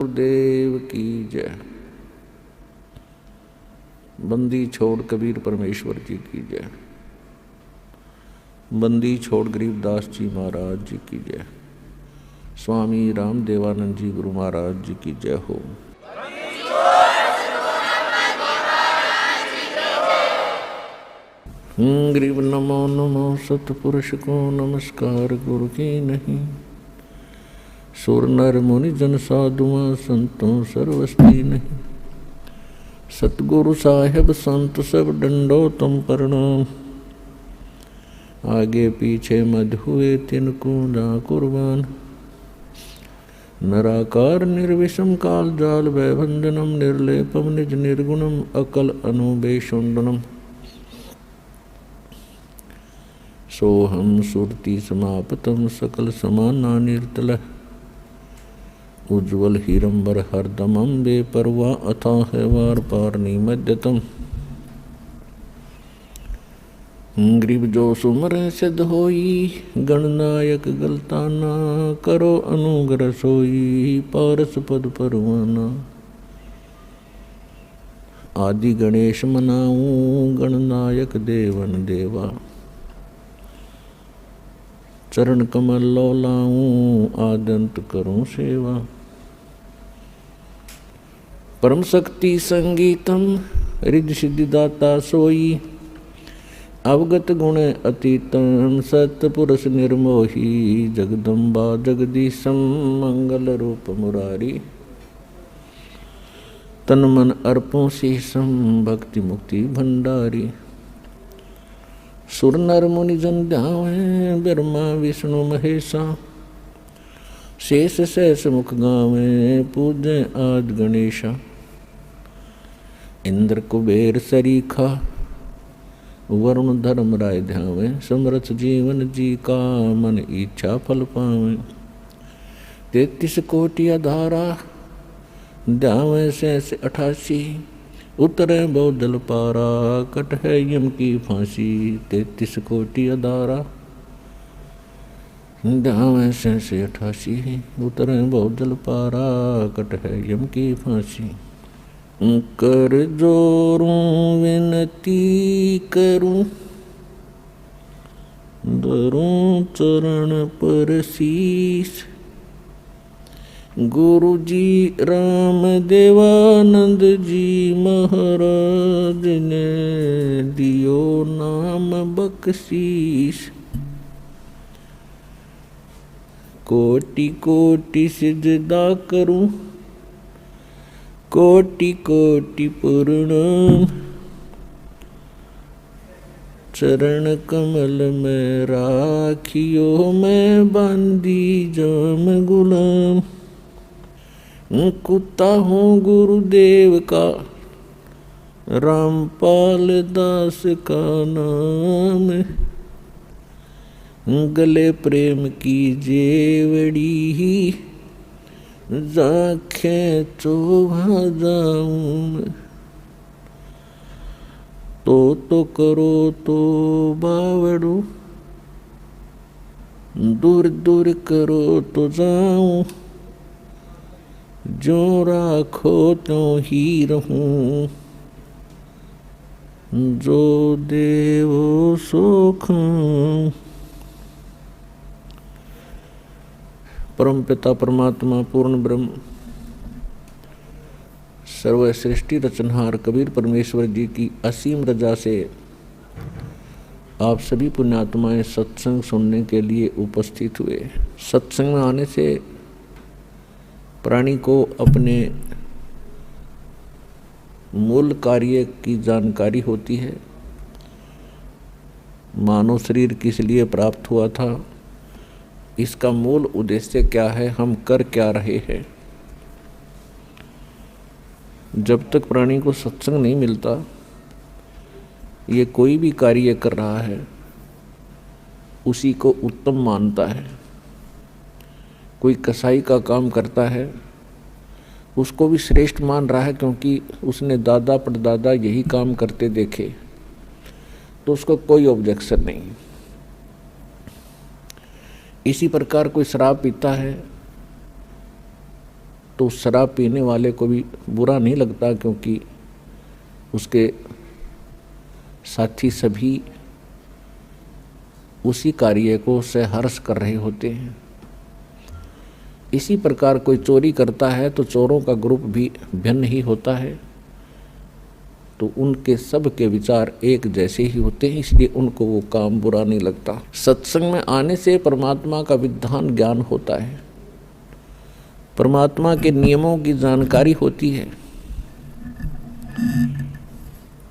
गुरुदेव की जय। बंदी छोड़ कबीर परमेश्वर जी की जय। बंदी छोड़ गरीबदास जी महाराज जी की जय। स्वामी रामदेवानंद जी गुरु महाराज जी की जय हो। गरीब नमो नमो सतपुरुष को नमस्कार गुरु की नहीं। सुर नर मुनि जन साधुआं संतों सर्वस्ती नहीं। सतगुरु साहेब संत सब डंडो तुम प्रणाम। आगे पीछे मध हुए तिनको जा कुर्बान। नराकार निर्विषम काल जाल वैभंजनम निर्लेपम निज निर्गुणम अकल अनुबेशुंडनम। सोहम सुरति समापतम सकल समाना निर्तल। उज्ज्वल हीरंबर हरदमम बेपरवा अथाह वार पार निमज्जतम। ग्रीब जो सुमर सिद्ध होई गणनायक गलताना। करो अनुग्रह सोई पारस पद परवाना। आदि गणेश मनाऊं गणनायक देवन देवा। चरण कमल लौलाऊं आदंत करूं सेवा। परम शक्ति संगीतम रिद्धि सिद्धि दाता सोई। अवगत गुण अतीतम सतपुरुष निर्मोही। जगदम्बा जगदीशम मंगल रूप मुरारी। तन मन अर्पों शीशम भक्ति मुक्ति भंडारी। सुर नर मुनि जन ध्यावे ब्रह्मा विष्णु महेशा। शेष सहस मुख गावे पूजे आद गणेशा। इंद्र कुबेर सरीखा वरुण धर्म राय ध्यावे। समरथ जीवन जी का मन इच्छा फल पावे। 33 कोटि अधारा ध्यावे सहस 88। उतरे बहुदल पारा कट है यम की फांसी। 33 कोटि अधारा ध्यावे सहस 88। उतरे बहुदल पारा कट है यम की फांसी। कर जोरूं विनती करूं धरूं चरण पर शीस। गुरु जी राम देवानंद जी महाराज ने दियो नाम बख्शीश। कोटि कोटि सिजदा करूं कोटि कोटि प्रणाम। चरण कमल में राखियो मैं बांधी जाम गुलाम। कुत्ता हूँ गुरुदेव का रामपाल दास का नाम। गले प्रेम की जेवड़ी जाखें चोभा जाऊं। तो करो तो बावड़ू दूर दूर करो तो जाऊं। जो राखो तो ही रहूं। जो देवो सो खाऊं। परम पिता परमात्मा पूर्ण ब्रह्म सर्व सृष्टि रचनहार कबीर परमेश्वर जी की असीम रजा से आप सभी पुण्यात्माएं सत्संग सुनने के लिए उपस्थित हुए। सत्संग में आने से प्राणी को अपने मूल कार्य की जानकारी होती है। मानव शरीर किस लिए प्राप्त हुआ था, इसका मूल उद्देश्य क्या है, हम कर क्या रहे हैं। जब तक प्राणी को सत्संग नहीं मिलता, ये कोई भी कार्य कर रहा है उसी को उत्तम मानता है। कोई कसाई का काम करता है उसको भी श्रेष्ठ मान रहा है, क्योंकि उसने दादा परदादा यही काम करते देखे, तो उसको कोई ऑब्जेक्शन नहीं। इसी प्रकार कोई शराब पीता है तो उस शराब पीने वाले को भी बुरा नहीं लगता, क्योंकि उसके साथी सभी उसी कार्य को सहर्ष कर रहे होते हैं। इसी प्रकार कोई चोरी करता है तो चोरों का ग्रुप भी भिन्न ही होता है, तो उनके सब के विचार एक जैसे ही होते हैं, इसलिए उनको वो काम बुरा नहीं लगता। सत्संग में आने से परमात्मा का विधान ज्ञान होता है, परमात्मा के नियमों की जानकारी होती है,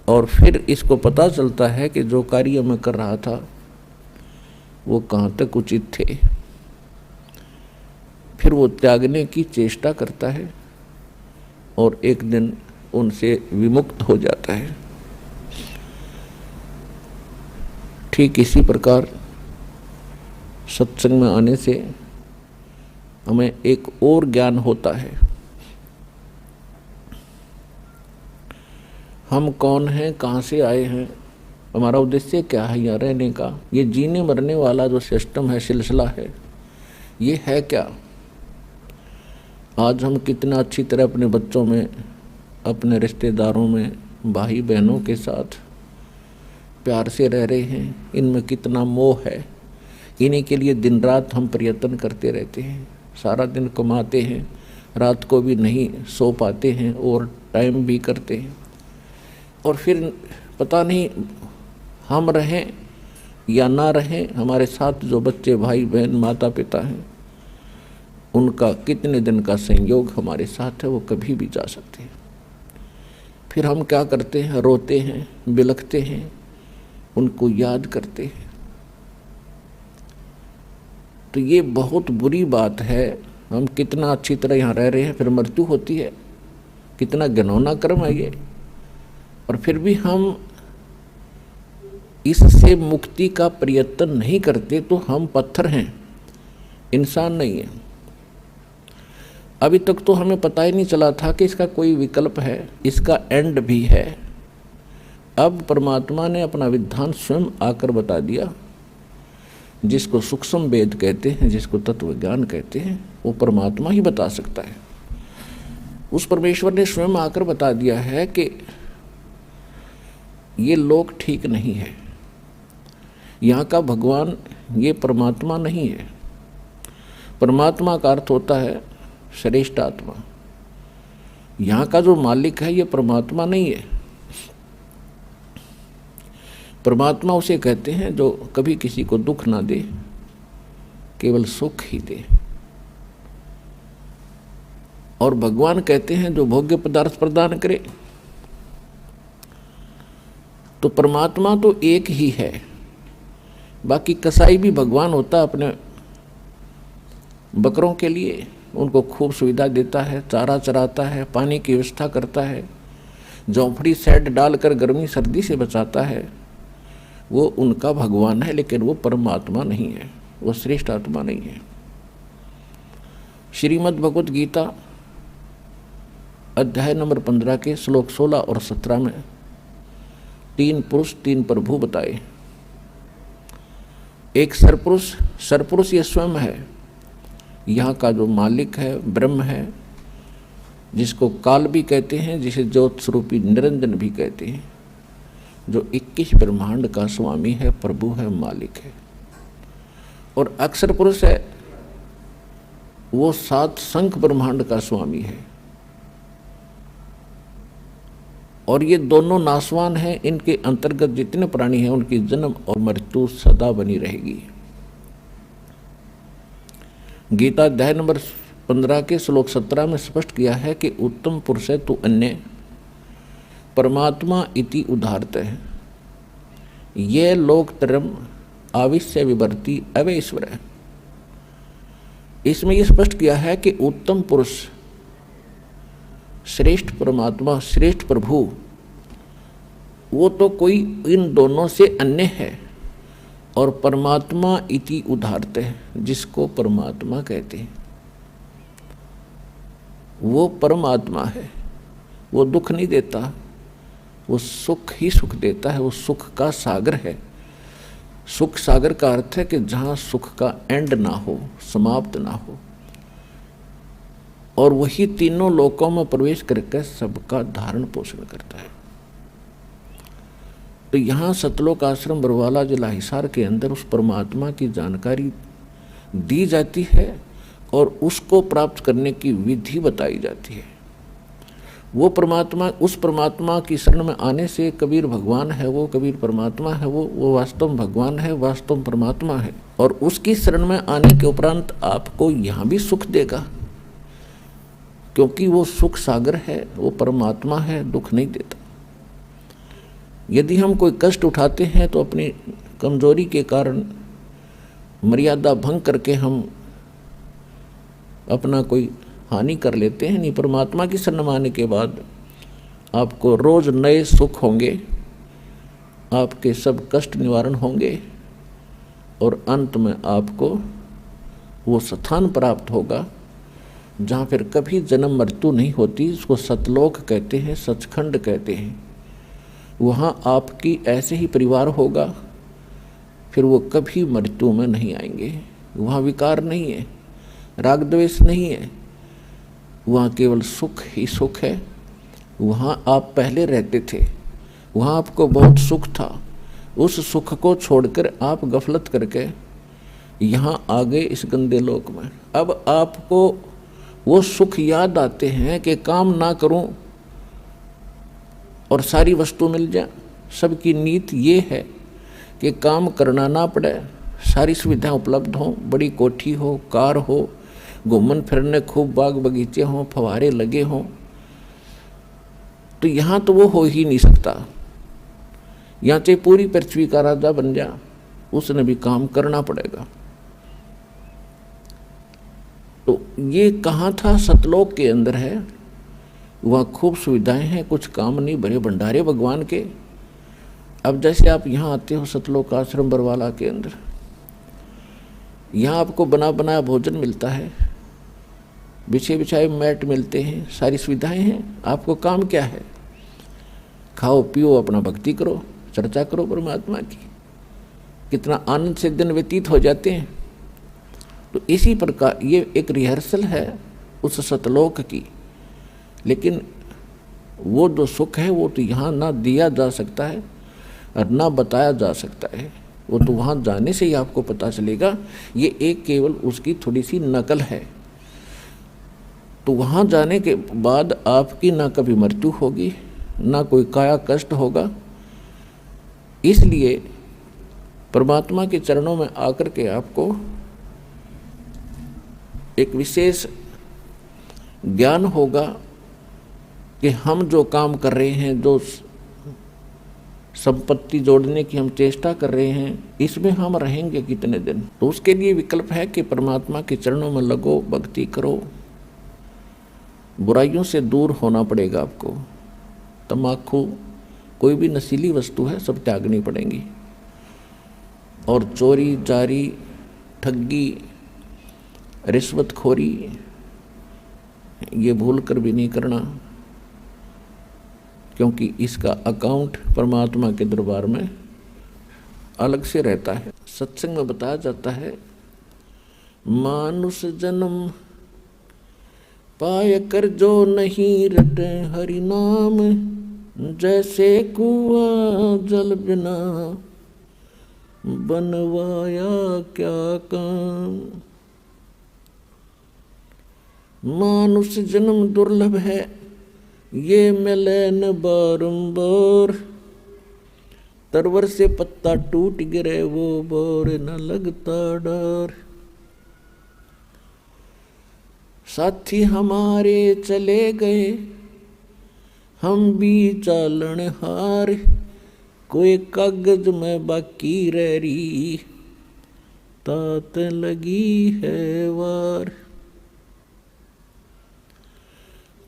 और फिर इसको पता चलता है कि जो कार्य मैं कर रहा था वो कहाँ तक उचित थे। फिर वो त्यागने की चेष्टा करता है और एक दिन उनसे विमुक्त हो जाता है। ठीक इसी प्रकार सत्संग में आने से हमें एक और ज्ञान होता है। हम कौन हैं, कहाँ से आए हैं, हमारा उद्देश्य क्या है यहाँ रहने का, ये जीने मरने वाला जो सिस्टम है, सिलसिला है, ये है क्या। आज हम कितना अच्छी तरह अपने बच्चों में, अपने रिश्तेदारों में, भाई बहनों के साथ प्यार से रह रहे हैं, इनमें कितना मोह है, इन्हीं के लिए दिन रात हम प्रयत्न करते रहते हैं, सारा दिन कमाते हैं, रात को भी नहीं सो पाते हैं और टाइम भी करते हैं, और फिर पता नहीं हम रहें या ना रहें, हमारे साथ जो बच्चे, भाई बहन, माता पिता हैं, उनका कितने दिन का संयोग हमारे साथ है, वो कभी भी जा सकते हैं। फिर हम क्या करते हैं, रोते हैं, बिलखते हैं, उनको याद करते हैं। तो ये बहुत बुरी बात है। हम कितना अच्छी तरह यहाँ रह रहे हैं, फिर मृत्यु होती है, कितना घिनौना कर्म है ये। और फिर भी हम इससे मुक्ति का प्रयत्न नहीं करते, तो हम पत्थर हैं, इंसान नहीं है। अभी तक तो हमें पता ही नहीं चला था कि इसका कोई विकल्प है, इसका एंड भी है। अब परमात्मा ने अपना विधान स्वयं आकर बता दिया। जिसको सूक्ष्म वेद कहते हैं, जिसको तत्व ज्ञान कहते हैं, वो परमात्मा ही बता सकता है। उस परमेश्वर ने स्वयं आकर बता दिया है कि ये लोक ठीक नहीं है, यहाँ का भगवान ये परमात्मा नहीं है। परमात्मा का अर्थ होता है श्रेष्ठ आत्मा। यहाँ का जो मालिक है ये परमात्मा नहीं है। परमात्मा उसे कहते हैं जो कभी किसी को दुख ना दे, केवल सुख ही दे। और भगवान कहते हैं जो भोग्य पदार्थ प्रदान करे। तो परमात्मा तो एक ही है। बाकी कसाई भी भगवान होता, अपने बकरों के लिए उनको खूब सुविधा देता है, चारा चराता है, पानी की व्यवस्था करता है, झोंपड़ी सेट डालकर गर्मी सर्दी से बचाता है। वो उनका भगवान है, लेकिन वो परमात्मा नहीं है, वो श्रेष्ठ आत्मा नहीं है। श्रीमद् भगवत गीता अध्याय नंबर 15 के श्लोक 16 और 17 में 3 पुरुष 3 प्रभु बताए। एक सरपुरुष, सरपुरुष ये स्वयं है, यहाँ का जो मालिक है, ब्रह्म है, जिसको काल भी कहते हैं, जिसे ज्योत स्वरूपी निरंजन भी कहते हैं, जो 21 ब्रह्मांड का स्वामी है, प्रभु है, मालिक है। और अक्षर पुरुष है, वो 7 शंख ब्रह्मांड का स्वामी है। और ये दोनों नासवान हैं, इनके अंतर्गत जितने प्राणी हैं उनकी जन्म और मृत्यु सदा बनी रहेगी। गीता अध्याय नंबर 15 के श्लोक 17 में स्पष्ट किया है कि उत्तम पुरुष है तो अन्य परमात्मा इति उदाहरत है, ये लोकत्रयम् आविश्य विवर्ति अवैश्वर है। इसमें यह स्पष्ट किया है कि उत्तम पुरुष, श्रेष्ठ परमात्मा, श्रेष्ठ प्रभु, वो तो कोई इन दोनों से अन्य है। और परमात्मा इति उदाहरत है, जिसको परमात्मा कहते हैं, वो परमात्मा है। वो दुख नहीं देता, वो सुख ही सुख देता है, वो सुख का सागर है। सुख सागर का अर्थ है कि जहाँ सुख का एंड ना हो, समाप्त ना हो। और वही तीनों लोकों में प्रवेश करके सबका धारण पोषण करता है। तो यहाँ सतलोक आश्रम बरवाला जिला हिसार के अंदर उस परमात्मा की जानकारी दी जाती है और उसको प्राप्त करने की विधि बताई जाती है। वो परमात्मा, उस परमात्मा की शरण में आने से कबीर भगवान है, वो कबीर परमात्मा है, वो वास्तव में भगवान है, वास्तव में परमात्मा है। और उसकी शरण में आने के उपरांत आपको यहाँ भी सुख देगा, क्योंकि वो सुख सागर है, वो परमात्मा है, दुख नहीं देता। यदि हम कोई कष्ट उठाते हैं तो अपनी कमजोरी के कारण मर्यादा भंग करके हम अपना कोई हानि कर लेते हैं। नहीं, परमात्मा की शरण में आने के बाद आपको रोज नए सुख होंगे, आपके सब कष्ट निवारण होंगे और अंत में आपको वो स्थान प्राप्त होगा जहाँ फिर कभी जन्म मृत्यु नहीं होती। इसको सतलोक कहते हैं, सचखंड कहते हैं। वहाँ आपकी ऐसे ही परिवार होगा, फिर वो कभी मृत्यु में नहीं आएंगे। वहाँ विकार नहीं है, राग द्वेष नहीं है, वहाँ केवल सुख ही सुख है। वहाँ आप पहले रहते थे, वहाँ आपको बहुत सुख था, उस सुख को छोड़कर आप गफलत करके यहाँ आ गए इस गंदे लोक में। अब आपको वो सुख याद आते हैं कि काम ना करूं और सारी वस्तु मिल जाए। सबकी नीति ये है कि काम करना ना पड़े, सारी सुविधाएं उपलब्ध हों, बड़ी कोठी हो, कार हो, घूमन फिरने खूब बाग बगीचे हों, फवारे लगे हों। तो यहाँ तो वो हो ही नहीं सकता। यहाँ चाहे पूरी पृथ्वी का राजा बन जा, उसने भी काम करना पड़ेगा। तो ये कहाँ था? सतलोक के अंदर है। वहाँ खूब सुविधाएं हैं, कुछ काम नहीं, बड़े भंडारे भगवान के। अब जैसे आप यहाँ आते हो सतलोक आश्रम बरवाला के अंदर, यहाँ आपको बना बनाया भोजन मिलता है, बिछे बिछाए मैट मिलते हैं, सारी सुविधाएं हैं। आपको काम क्या है? खाओ पियो, अपना भक्ति करो, चर्चा करो परमात्मा की। कितना आनंद से दिन व्यतीत हो जाते हैं। तो इसी प्रकार ये एक रिहर्सल है उस सतलोक की। लेकिन वो जो सुख है वो तो यहाँ ना दिया जा सकता है और ना बताया जा सकता है। वो तो वहाँ जाने से ही आपको पता चलेगा। ये एक केवल उसकी थोड़ी सी नकल है। तो वहाँ जाने के बाद आपकी ना कभी मृत्यु होगी, ना कोई काया कष्ट होगा। इसलिए परमात्मा के चरणों में आकर के आपको एक विशेष ज्ञान होगा कि हम जो काम कर रहे हैं, जो संपत्ति जोड़ने की हम चेष्टा कर रहे हैं, इसमें हम रहेंगे कितने दिन। तो उसके लिए विकल्प है कि परमात्मा के चरणों में लगो, भक्ति करो। बुराइयों से दूर होना पड़ेगा आपको। तम्बाकू, कोई भी नशीली वस्तु है, सब त्यागनी पड़ेंगी। और चोरी, जारी, ठगी, रिश्वतखोरी, ये भूल कर भी नहीं करना, क्योंकि इसका अकाउंट परमात्मा के दरबार में अलग से रहता है। सत्संग में बताया जाता है, मानुष जन्म पाय कर जो नहीं रटे हरि नाम, जैसे कुआं जल बिना बनवाया क्या काम। मानुष जन्म दुर्लभ है, ये मिले न बारंबार। तरवर से पत्ता टूट गिरे, वो बोर न लगता डर। साथी हमारे चले गए, हम भी चालन हार। कोई कागज में बाकी रह रही, तात लगी है वार।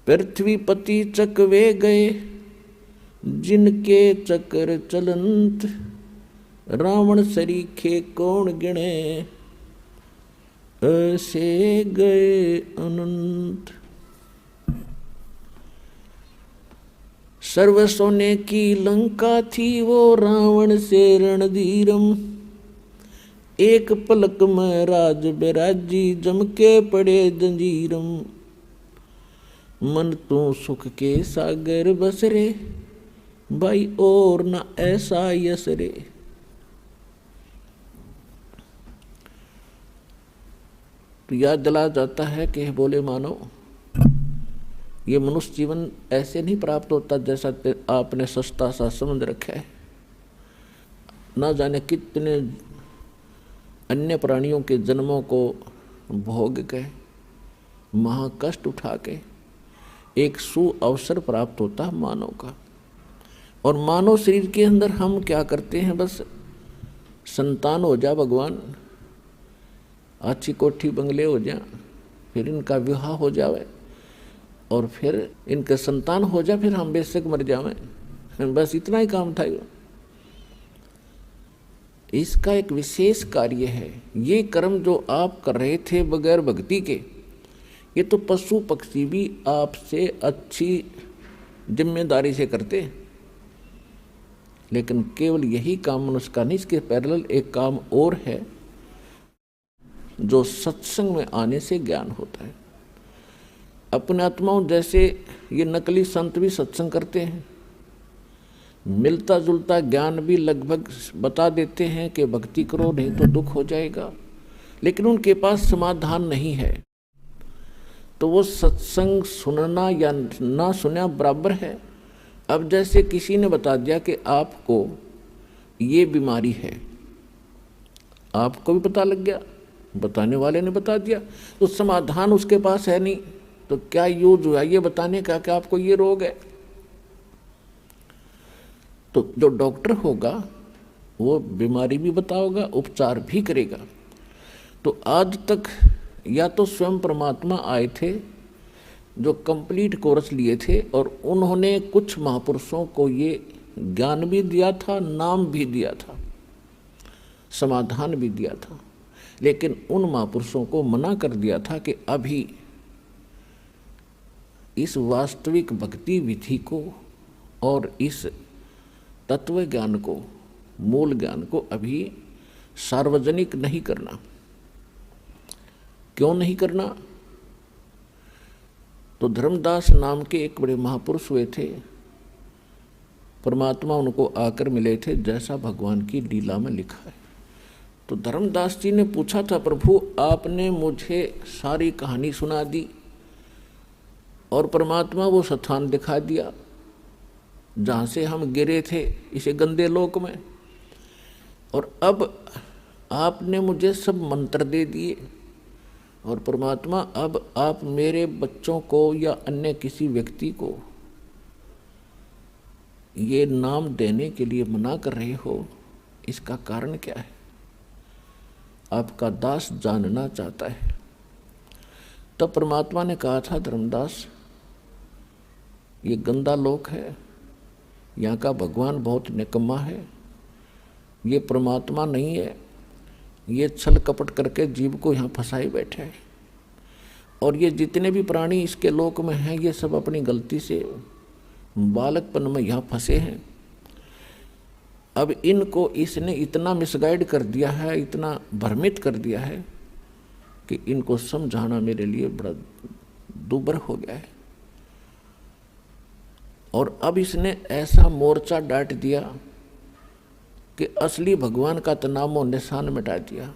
पृथ्वीपति चकवे गए, जिनके चक्र चलंत। रावण सरीखे कौन गिने, ऐसे गए अनंत। सर्व सोने की लंका थी, वो रावण से रणधीरम। एक पलक में राज बिराजी, जम के पड़े जंजीरम। मन तू सुख के सागर बस रे, भाई और न ऐसा यस रे। तो याद दिला जाता है कि बोले मानो, ये मनुष्य जीवन ऐसे नहीं प्राप्त होता जैसा आपने सस्ता सा समझ रखा है। ना जाने कितने अन्य प्राणियों के जन्मों को भोग के, महाकष्ट उठा के एक सुअवसर प्राप्त होता है मानव का। और मानव शरीर के अंदर हम क्या करते हैं, बस संतान हो जा भगवान, अच्छी कोठी बंगले हो जा, फिर इनका विवाह हो जावे और फिर इनके संतान हो जाए, फिर हम बेशक मर जावें, बस इतना ही काम था। इसका एक विशेष कार्य है। ये कर्म जो आप कर रहे थे बगैर भक्ति के, ये तो पशु पक्षी भी आपसे अच्छी जिम्मेदारी से करते, लेकिन केवल यही काम मनुष्य का नहीं, इसके पैरेलल एक काम और है जो सत्संग में आने से ज्ञान होता है। अपने आत्माओं जैसे ये नकली संत भी सत्संग करते हैं, मिलता जुलता ज्ञान भी लगभग बता देते हैं कि भक्ति करो नहीं तो दुख हो जाएगा, लेकिन उनके पास समाधान नहीं है। तो वो सत्संग सुनना या ना सुनना बराबर है। अब जैसे किसी ने बता दिया कि आपको ये बीमारी है, आपको भी पता लग गया, बताने वाले ने बता दिया, तो समाधान उसके पास है नहीं, तो क्या यूज हुआ ये बताने का कि आपको ये रोग है। तो जो डॉक्टर होगा वो बीमारी भी बताओगा, उपचार भी करेगा। तो आज तक या तो स्वयं परमात्मा आए थे जो कंप्लीट कोर्स लिए थे, और उन्होंने कुछ महापुरुषों को ये ज्ञान भी दिया था, नाम भी दिया था, समाधान भी दिया था, लेकिन उन महापुरुषों को मना कर दिया था कि अभी इस वास्तविक भक्ति विधि को और इस तत्व ज्ञान को, मूल ज्ञान को अभी सार्वजनिक नहीं करना। क्यों नहीं करना? तो धर्मदास नाम के एक बड़े महापुरुष हुए थे, परमात्मा उनको आकर मिले थे, जैसा भगवान की लीला में लिखा है। तो धर्मदास जी ने पूछा था, प्रभु आपने मुझे सारी कहानी सुना दी और परमात्मा वो स्थान दिखा दिया जहाँ से हम गिरे थे इसे गंदे लोक में, और अब आपने मुझे सब मंत्र दे दिए, और परमात्मा अब आप मेरे बच्चों को या अन्य किसी व्यक्ति को ये नाम देने के लिए मना कर रहे हो, इसका कारण क्या है? आपका दास जानना चाहता है। तब परमात्मा ने कहा था, धर्मदास ये गंदा लोक है, यहाँ का भगवान बहुत निकम्मा है, ये परमात्मा नहीं है, ये छल कपट करके जीव को यहाँ फंसाए बैठे है, और ये जितने भी प्राणी इसके लोक में हैं ये सब अपनी गलती से बालकपन में यहाँ फंसे हैं। अब इनको इसने इतना मिसगाइड कर दिया है, इतना भ्रमित कर दिया है कि इनको समझाना मेरे लिए बड़ा दुर्भर हो गया है। और अब इसने ऐसा मोर्चा डांट दिया कि असली भगवान का तो नामो निशान मिटा दिया,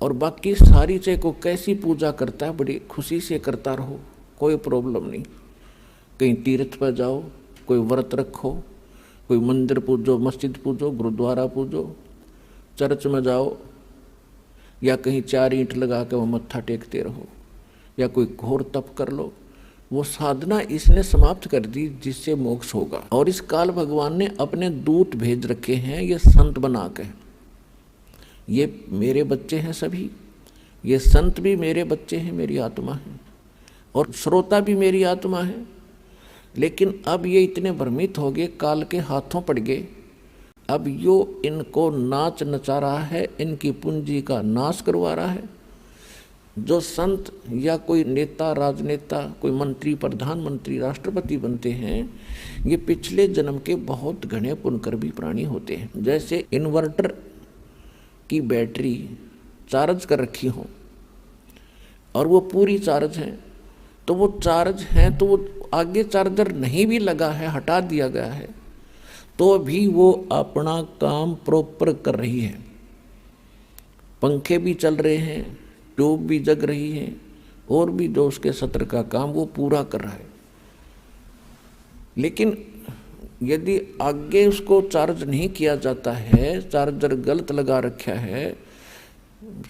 और बाकी सारी चीज़ को कैसी पूजा करता है बड़ी खुशी से करता रहो, कोई प्रॉब्लम नहीं। कहीं तीर्थ पर जाओ, कोई व्रत रखो, कोई मंदिर पूजो, मस्जिद पूजो, गुरुद्वारा पूजो, चर्च में जाओ, या कहीं 4 ईंट लगा के वो मत्था टेकते रहो, या कोई घोर तप कर लो। वो साधना इसने समाप्त कर दी जिससे मोक्ष होगा। और इस काल भगवान ने अपने दूत भेज रखे हैं, ये संत बना के। ये मेरे बच्चे हैं सभी, ये संत भी मेरे बच्चे हैं, मेरी आत्मा है, और श्रोता भी मेरी आत्मा है। लेकिन अब ये इतने भ्रमित हो गए, काल के हाथों पड़ गए। अब यो इनको नाच नचा रहा है, इनकी पूंजी का नाश करवा रहा है। जो संत या कोई नेता, राजनेता, कोई मंत्री, प्रधानमंत्री, राष्ट्रपति बनते हैं, ये पिछले जन्म के बहुत घने पुण्यकर्मी प्राणी होते हैं। जैसे इन्वर्टर की बैटरी चार्ज कर रखी हो और वो पूरी चार्ज है, तो वो चार्ज है, तो वो आगे चार्जर नहीं भी लगा है, हटा दिया गया है, तो भी वो अपना काम प्रॉपर कर रही है। पंखे भी चल रहे हैं, ट्यूब भी जग रही है, और भी जो उसके सत्र का काम वो पूरा कर रहा है। लेकिन यदि आगे उसको चार्ज नहीं किया जाता है, चार्जर गलत लगा रखा है,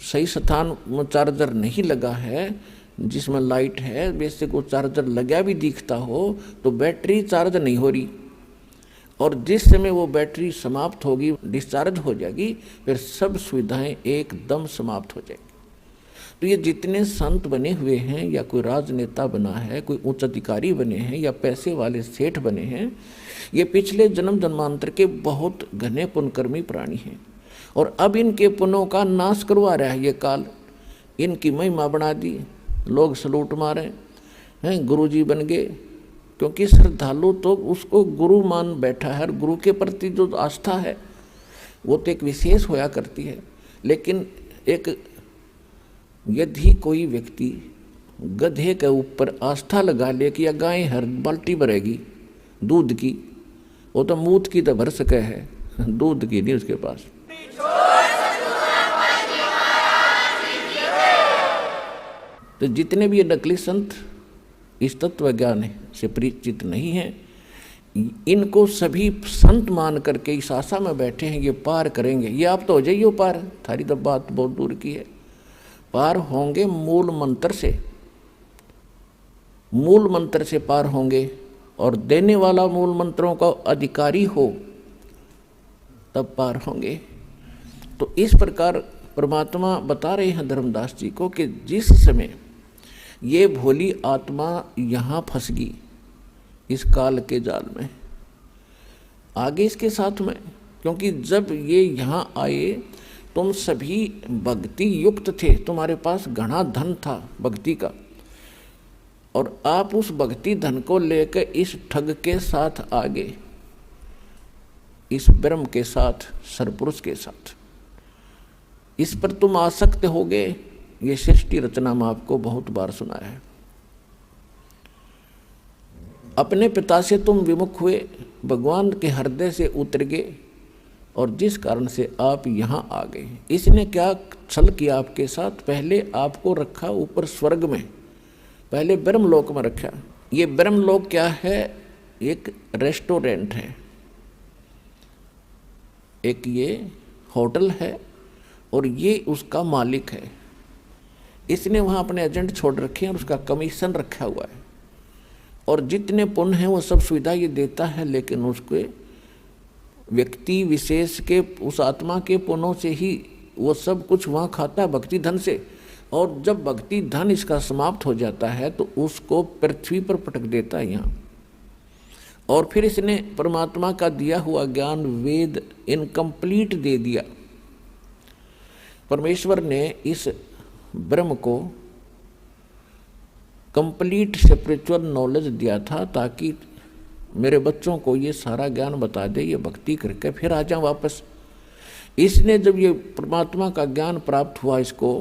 सही स्थान में चार्जर नहीं लगा है, जिसमें लाइट है, वैसे को चार्जर लगा भी दिखता हो, तो बैटरी चार्ज नहीं हो रही, और जिस समय वो बैटरी समाप्त होगी, डिस्चार्ज हो जाएगी, फिर सब सुविधाएं एकदम समाप्त हो जाएगी। तो ये जितने संत बने हुए हैं, या कोई राजनेता बना है, कोई उच्च अधिकारी बने हैं, या पैसे वाले सेठ बने हैं, ये पिछले जन्म जन्मांतर के बहुत घने पुण्यकर्मी प्राणी हैं, और अब इनके पुण्यों का नाश करवा रहा है ये काल। इनकी महिमा बना दी, लोग सलूट मारे हैं, गुरुजी बन गए, क्योंकि श्रद्धालु तो उसको गुरु मान बैठा है, और गुरु के प्रति जो आस्था है वो तो एक विशेष होया करती है। लेकिन एक यदि कोई व्यक्ति गधे के ऊपर आस्था लगा ले कि या गाय हर बाल्टी भरेगी दूध की, वो तो मूत की तो भर सके है, दूध की नहीं उसके पास। तो जितने भी ये नकली संत इस तत्व ज्ञान से परिचित नहीं हैं, इनको सभी संत मान करके इस आशा में बैठे हैं ये पार करेंगे। ये आप तो हो जाइए पार, थारी तो बात बहुत दूर की है। पार होंगे मूल मंत्र से, मूल मंत्र से पार होंगे, और देने वाला मूल मंत्रों का अधिकारी हो तब पार होंगे। तो इस प्रकार परमात्मा बता रहे हैं धर्मदास जी को कि जिस समय ये भोली आत्मा यहाँ फंस गई इस काल के जाल में, आगे इसके साथ में, क्योंकि जब ये यहाँ आए तुम सभी भक्ति युक्त थे, तुम्हारे पास घना धन था भक्ति का, और आप उस भक्ति धन को लेकर इस ठग के साथ आगे, इस ब्रह्म के साथ, सरपुरुष के साथ, इस पर तुम आसक्त हो गए। ये सृष्टि रचना में आपको बहुत बार सुनाया है। अपने पिता से तुम विमुख हुए, भगवान के हृदय से उतर गए, और जिस कारण से आप यहाँ आ गए। इसने क्या छल किया आपके साथ, पहले आपको रखा ऊपर स्वर्ग में, पहले ब्रह्मलोक में रखा। ये ब्रह्मलोक क्या है, एक रेस्टोरेंट है, एक ये होटल है, और ये उसका मालिक है। इसने वहाँ अपने एजेंट छोड़ रखे हैं और उसका कमीशन रखा हुआ है, और जितने पुण्य हैं वो सब सुविधा ये देता है, लेकिन उसके व्यक्ति विशेष के उस आत्मा के पुण्यों से ही वो सब कुछ वहाँ खाता है, भक्ति धन से। और जब भक्ति धन इसका समाप्त हो जाता है तो उसको पृथ्वी पर पटक देता है यहाँ। और फिर इसने परमात्मा का दिया हुआ ज्ञान वेद इनकम्प्लीट दे दिया। परमेश्वर ने इस ब्रह्म को कंप्लीट स्पिरिचुअल नॉलेज दिया था, ताकि मेरे बच्चों को ये सारा ज्ञान बता दे, ये भक्ति करके फिर आ जाए वापस। इसने जब ये परमात्मा का ज्ञान प्राप्त हुआ, इसको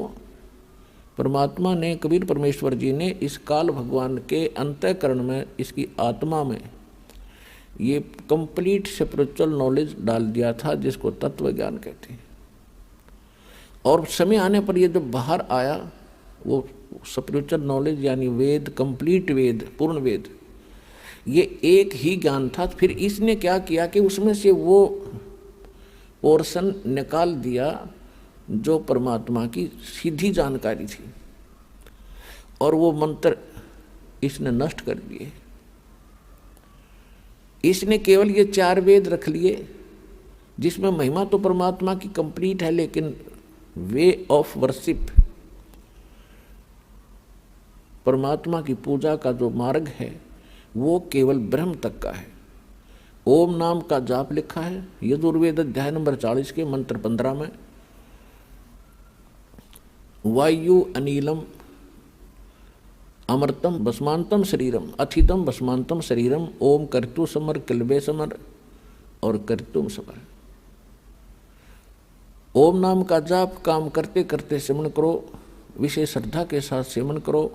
परमात्मा ने, कबीर परमेश्वर जी ने इस काल भगवान के अंतःकरण में, इसकी आत्मा में ये कंप्लीट स्पिरिचुअल नॉलेज डाल दिया था, जिसको तत्व ज्ञान कहते हैं। और समय आने पर ये जब बाहर आया, वो स्पिरिचुअल नॉलेज यानी वेद, कंप्लीट वेद, पूर्ण वेद, ये एक ही ज्ञान था। फिर इसने क्या किया कि उसमें से वो पोर्शन निकाल दिया जो परमात्मा की सीधी जानकारी थी, और वो मंत्र इसने नष्ट कर दिए। इसने केवल ये 4 वेद रख लिए, जिसमें महिमा तो परमात्मा की कंप्लीट है, लेकिन वे ऑफ वर्शिप, परमात्मा की पूजा का जो मार्ग है वो केवल ब्रह्म तक का है। ओम नाम का जाप लिखा है यजुर्वेद अध्याय नंबर 40 के मंत्र 15 में। वायु अनिलम अमृतम भस्मांतम शरीरम अथितम भस्मांतम शरीरम ओम कर्तु समर किलबे समर और कर्तुम समर। ओम नाम का जाप काम करते करते सेवन करो, विशेष श्रद्धा के साथ सेवन करो।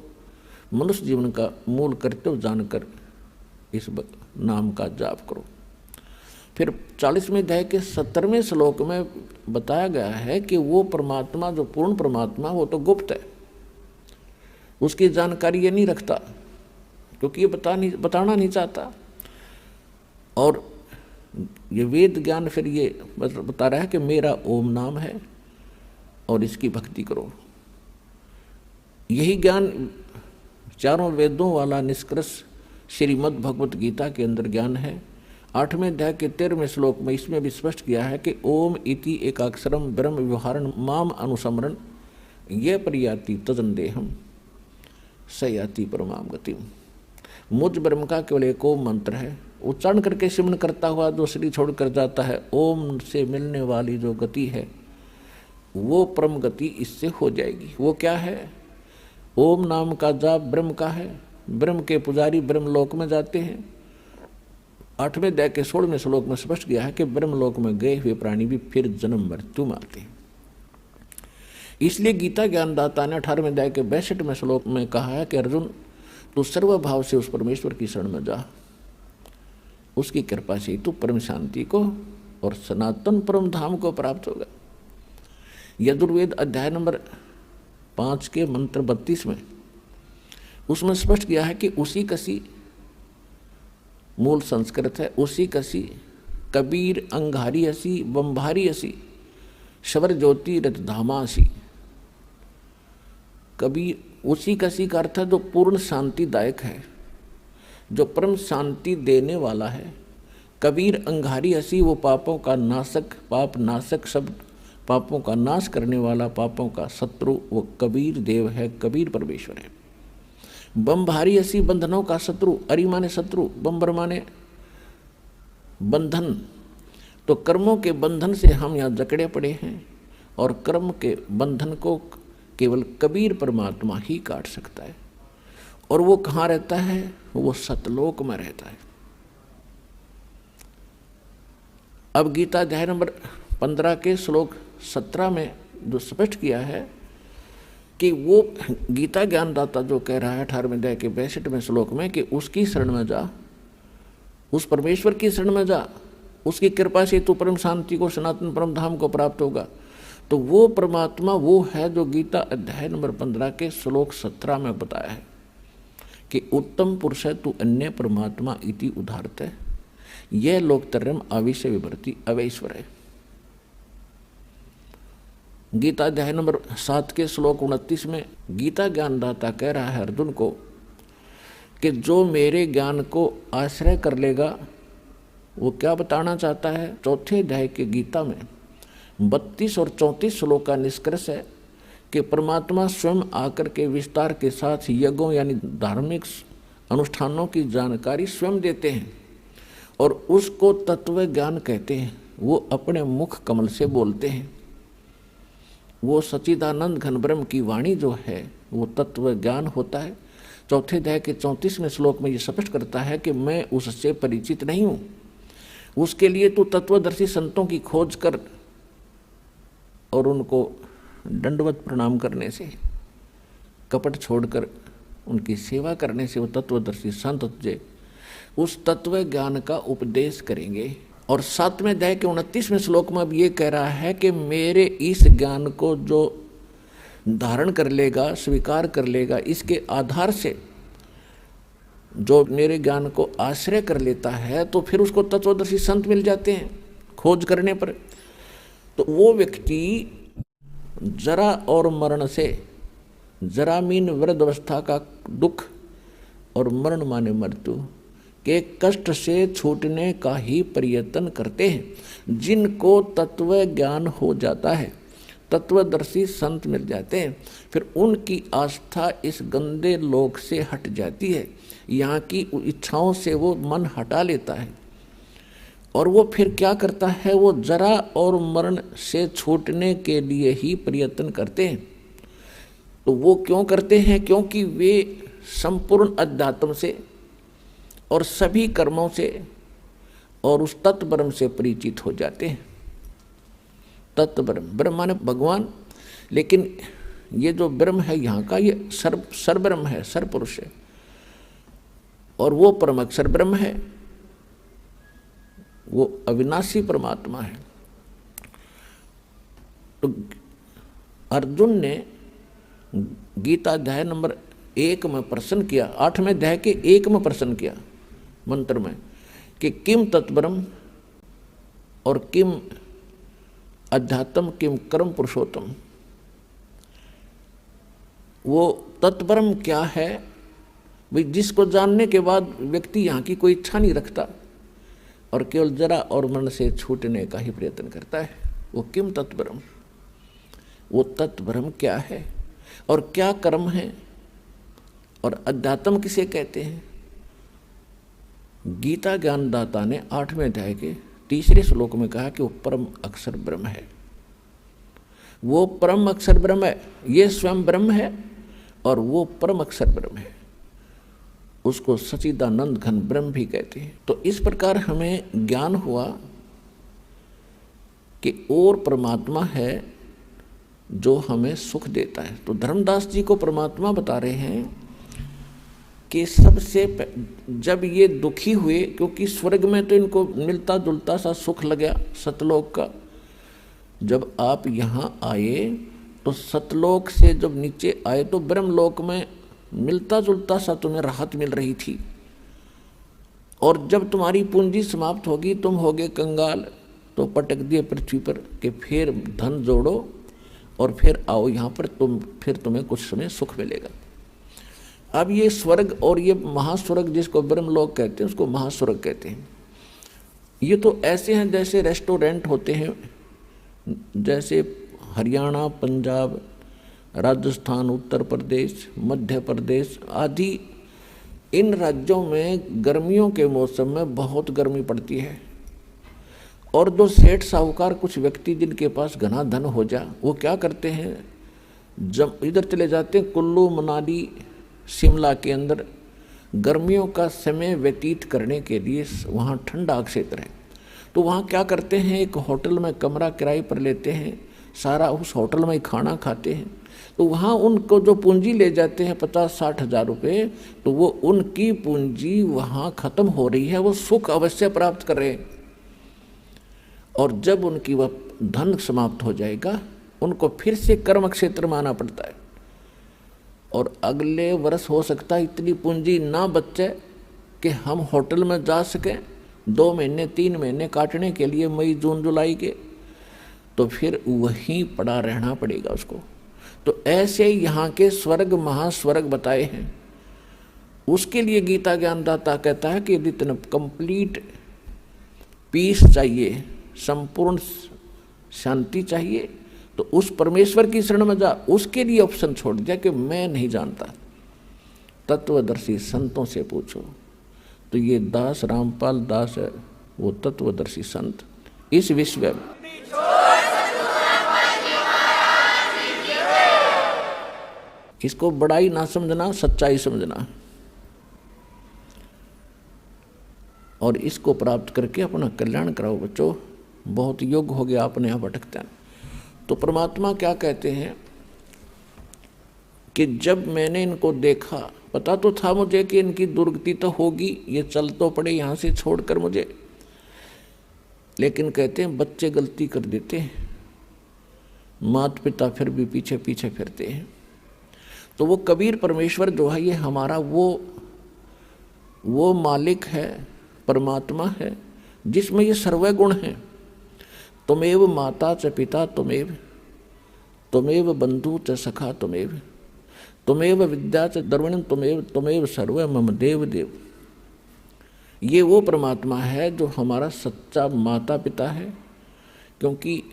मनुष्य जीवन का मूल कर्तव्य जानकर इस नाम का जाप करो। फिर 40वें अध्याय के 17वें श्लोक में बताया गया है कि वो परमात्मा जो पूर्ण परमात्मा वो तो गुप्त है, उसकी जानकारी ये नहीं रखता क्योंकि ये बताना नहीं चाहता। और ये वेद ज्ञान फिर ये बता रहा है कि मेरा ओम नाम है और इसकी भक्ति करो। यही ज्ञान चारों वेदों वाला निष्कर्ष श्रीमद् भगवत गीता के अंदर ज्ञान है। 8वें अध्याय के 13वें श्लोक में इसमें भी स्पष्ट किया है कि ओम इति एकाक्षरम ब्रह्म व्यवहारण माम अनुसमरण ये परियाति तजंदेहम सयाति परमाम गतिम। मुझ ब्रह्म का केवल एक ओम मंत्र है, उच्चारण करके सिमरन करता हुआ जो शरीर छोड़कर जाता है, ओम से मिलने वाली जो गति है वो परम गति इससे हो जाएगी। वो क्या है? ओम नाम का जाप ब्रह्म का है, ब्रह्म के पुजारी ब्रह्मलोक में जाते हैं। 8वें अध्याय के 16वें श्लोक में स्पष्ट किया है कि ब्रह्मलोक में गए हुए प्राणी भी फिर जन्म मृत्यु में आते हैं। इसलिए गीता ज्ञानदाता ने 18वें अध्याय के 62वें श्लोक में कहा है कि अर्जुन तू सर्वभाव से उस परमेश्वर की शरण में जा, उसकी कृपा से तू परम शांति को और सनातन परम धाम को प्राप्त होगा। यजुर्वेद अध्याय नंबर 5 के मंत्र 32 में उसमें स्पष्ट किया है कि उसी कसी मूल संस्कृत है, उसी कसी कबीर अंगारी असी बम्भारी असी शवर ज्योति रतधामासी। कबीर उसी कसी का अर्थ है जो पूर्ण शांतिदायक है, जो परम शांति देने वाला है। कबीर अंगारी असी वो पापों का नाशक, पाप नाशक शब्द पापों का नाश करने वाला, पापों का शत्रु वो कबीर देव है, कबीर परमेश्वर है। बम्भारी असी बंधनों का शत्रु, अरि माने शत्रु, बम्बर माने बंधन। तो कर्मों के बंधन से हम यहाँ जकड़े पड़े हैं और कर्म के बंधन को केवल कबीर परमात्मा ही काट सकता है। और वो कहाँ रहता है? वो सतलोक में रहता है। अब गीता अध्याय नंबर 15 के श्लोक 17 में जो स्पष्ट किया है कि वो गीता ज्ञानदाता जो कह रहा है 18वें अध्याय के 62वें श्लोक में कि उसकी शरण में जा, उस परमेश्वर की शरण में जा, उसकी कृपा से तू परम शांति को सनातन परम धाम को प्राप्त होगा। तो वो परमात्मा वो है जो गीता अध्याय नंबर 15 के श्लोक 17 में बताया है कि उत्तम पुरुष है तू अन्य परमात्मा इति उदाहरत है, यह लोकतर्यम आविश्य विभर्ति अवैश्वर है। गीता अध्याय नंबर 7 के श्लोक 29 में गीता ज्ञानदाता कह रहा है अर्जुन को कि जो मेरे ज्ञान को आश्रय कर लेगा, वो क्या बताना चाहता है? चौथे अध्याय के गीता में 32 और 34 श्लोक का निष्कर्ष है कि परमात्मा स्वयं आकर के विस्तार के साथ यज्ञों यानी धार्मिक अनुष्ठानों की जानकारी स्वयं देते हैं और उसको तत्व ज्ञान कहते हैं। वो अपने मुख कमल से बोलते हैं। वो सच्चिदानंद घन ब्रह्म की वाणी जो है वो तत्व ज्ञान होता है। चौथे अध्याय के 34वें श्लोक में ये स्पष्ट करता है कि मैं उससे परिचित नहीं हूँ, उसके लिए तू तत्वदर्शी संतों की खोज कर और उनको दंडवत प्रणाम करने से, कपट छोड़कर उनकी सेवा करने से वो तत्वदर्शी संत तुझे उस तत्व ज्ञान का उपदेश करेंगे। और 7वें अध्याय के 29वें श्लोक में अब ये कह रहा है कि मेरे इस ज्ञान को जो धारण कर लेगा, स्वीकार कर लेगा, इसके आधार से जो मेरे ज्ञान को आश्रय कर लेता है तो फिर उसको तत्वदर्शी संत मिल जाते हैं खोज करने पर। तो वो व्यक्ति जरा और मरण से, जरा मीन वृद्धावस्था का दुख और मरण माने मृत्यु के कष्ट से छूटने का ही प्रयत्न करते हैं। जिनको तत्व ज्ञान हो जाता है, तत्वदर्शी संत मिल जाते हैं, फिर उनकी आस्था इस गंदे लोक से हट जाती है। यहाँ की इच्छाओं से वो मन हटा लेता है और वो फिर क्या करता है? वो जरा और मरण से छूटने के लिए ही प्रयत्न करते हैं। तो वो क्यों करते हैं? क्योंकि वे संपूर्ण अध्यात्म से और सभी कर्मों से और उस तत्व ब्रह्म से परिचित हो जाते हैं। तत्व ब्रह्म, ब्रह्म माने भगवान, लेकिन ये जो ब्रह्म है यहाँ का, ये सर्वब्रह्म है, सर्वपुरुष है, और वो परम अक्षर ब्रह्म है, वो अविनाशी परमात्मा है। तो अर्जुन ने गीता अध्याय नंबर 1 में प्रश्न किया, 8वें अध्याय के 1 में प्रश्न किया मंत्र में कि किम तत्ब्रह्म और किम अध्यात्म किम कर्म पुरुषोत्तम। वो तत्ब्रह्म क्या है भाई, जिसको जानने के बाद व्यक्ति यहाँ की कोई इच्छा नहीं रखता और केवल जरा और मन से छूटने का ही प्रयत्न करता है। वो किम तत्ब्रह्म, वो तत्ब्रह्म क्या है और क्या कर्म है, और अध्यात्म किसे कहते हैं। गीता ज्ञानदाता ने 8वें अध्याय के 3 श्लोक में कहा कि वो परम अक्षर ब्रह्म है। वो परम अक्षर ब्रह्म है, ये स्वयं ब्रह्म है और वो परम अक्षर ब्रह्म है, उसको सच्चिदानंद घन ब्रह्म भी कहते हैं। तो इस प्रकार हमें ज्ञान हुआ कि और परमात्मा है जो हमें सुख देता है। तो धर्मदास जी को परमात्मा बता रहे हैं कि सबसे जब ये दुखी हुए, क्योंकि स्वर्ग में तो इनको मिलता जुलता सा सुख लगा सतलोक का, जब आप यहाँ आए तो सतलोक से जब नीचे आए तो ब्रह्मलोक में मिलता जुलता सा तुम्हें राहत मिल रही थी, और जब तुम्हारी पूंजी समाप्त होगी, तुम होगे कंगाल, तो पटक दिए पृथ्वी पर कि फिर धन जोड़ो और फिर आओ यहाँ पर, फिर तुम्हें कुछ समय सुख मिलेगा। अब ये स्वर्ग और ये महास्वर्ग जिसको ब्रह्मलोक कहते हैं, उसको महास्वर्ग कहते हैं। ये तो ऐसे हैं जैसे रेस्टोरेंट होते हैं, जैसे हरियाणा, पंजाब, राजस्थान, उत्तर प्रदेश, मध्य प्रदेश आदि इन राज्यों में गर्मियों के मौसम में बहुत गर्मी पड़ती है, और जो सेठ साहूकार कुछ व्यक्ति जिनके पास घना धन हो जा, वो क्या करते हैं, जब इधर चले जाते हैं कुल्लू मनाली शिमला के अंदर गर्मियों का समय व्यतीत करने के लिए। वहाँ ठंडा क्षेत्र है, तो वहाँ क्या करते हैं, एक होटल में कमरा किराए पर लेते हैं, सारा उस होटल में ही खाना खाते हैं। तो वहाँ उनको जो पूंजी ले जाते हैं 50-60 हज़ार रुपये, तो वो उनकी पूंजी वहाँ ख़त्म हो रही है, वो सुख अवश्य प्राप्त कर रहे हैं, और जब उनकी वह धन समाप्त हो जाएगा, उनको फिर से कर्म क्षेत्र में आना पड़ता है, और अगले वर्ष हो सकता है इतनी पूंजी ना बचे कि हम होटल में जा सकें 2 महीने 3 महीने काटने के लिए, मई जून जुलाई के, तो फिर वहीं पड़ा रहना पड़ेगा उसको। तो ऐसे यहाँ के स्वर्ग महास्वर्ग बताए हैं। उसके लिए गीता ज्ञानदाता कहता है कि यदि तुम्हें कंप्लीट पीस चाहिए, संपूर्ण शांति चाहिए, तो उस परमेश्वर की शरण में जा। उसके लिए ऑप्शन छोड़ दिया कि मैं नहीं जानता, तत्वदर्शी संतों से पूछो। तो ये दास रामपाल दास है, वो तत्वदर्शी संत इस विश्व में। इसको बड़ाई ना समझना, सच्चाई समझना, और इसको प्राप्त करके अपना कल्याण कराओ बच्चों। बहुत योग्य हो गया, अपने यहाँ भटकते हैं। तो परमात्मा क्या कहते हैं कि जब मैंने इनको देखा, पता तो था मुझे कि इनकी दुर्गति तो होगी, ये चल तो पड़े यहाँ से छोड़कर मुझे, लेकिन कहते हैं बच्चे गलती कर देते हैं, माता पिता फिर भी पीछे पीछे फिरते हैं। तो वो कबीर परमेश्वर जो है, ये हमारा वो मालिक है, परमात्मा है, जिसमें ये सर्व गुण हैं। तुमेव माता च पिता तुमेव बंधु च सखा तुमेव विद्या च द्रविणम तुमेव सर्व मम देव देव। ये वो परमात्मा है जो हमारा सच्चा माता पिता है, क्योंकि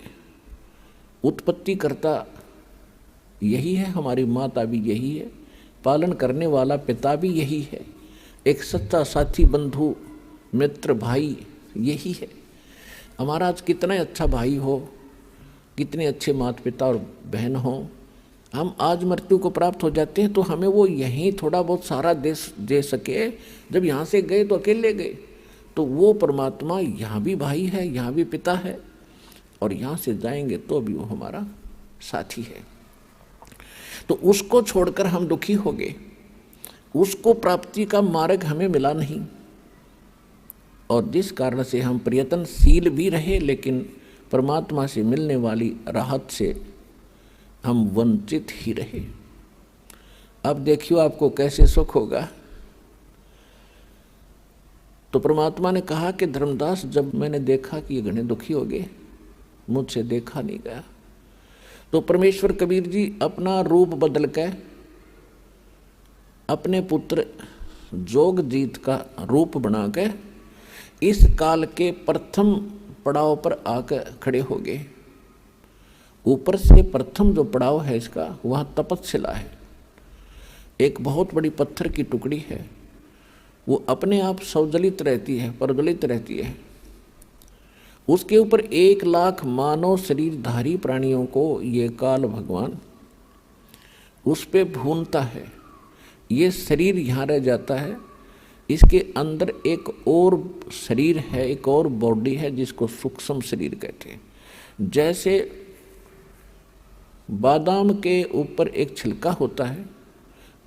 उत्पत्ति करता यही है, हमारी माता भी यही है, पालन करने वाला पिता भी यही है, एक सच्चा साथी बंधु मित्र भाई यही है। हमारा आज कितना अच्छा भाई हो, कितने अच्छे माता पिता और बहन हो, हम आज मृत्यु को प्राप्त हो जाते हैं तो हमें वो यहीं थोड़ा बहुत सारा दे सके। जब यहाँ से गए तो अकेले गए, तो वो परमात्मा यहाँ भी भाई है, यहाँ भी पिता है, और यहाँ से जाएंगे तो भी वो हमारा साथी है। तो उसको छोड़कर हम दुखी हो गए, उसको प्राप्ति का मार्ग हमें मिला नहीं, और जिस कारण से हम प्रयत्नशील भी रहे लेकिन परमात्मा से मिलने वाली राहत से हम वंचित ही रहे। अब देखियो आपको कैसे सुख होगा। तो परमात्मा ने कहा कि धर्मदास, जब मैंने देखा कि ये घने दुखी हो गए, मुझसे देखा नहीं गया, तो परमेश्वर कबीर जी अपना रूप बदल के अपने पुत्र जोगजीत का रूप बना के इस काल के प्रथम पड़ाव पर आकर खड़े हो गए। ऊपर से प्रथम जो पड़ाव है इसका, वह तपस्शिला है। एक बहुत बड़ी पत्थर की टुकड़ी है, वो अपने आप स्वज्वलित रहती है, प्रज्वलित रहती है। उसके ऊपर 1,00,000 मानव शरीरधारी प्राणियों को ये काल भगवान उस पे भूनता है। ये शरीर यहाँ रह जाता है, इसके अंदर एक और शरीर है, एक और बॉडी है जिसको सूक्ष्म शरीर कहते हैं। जैसे बादाम के ऊपर एक छिलका होता है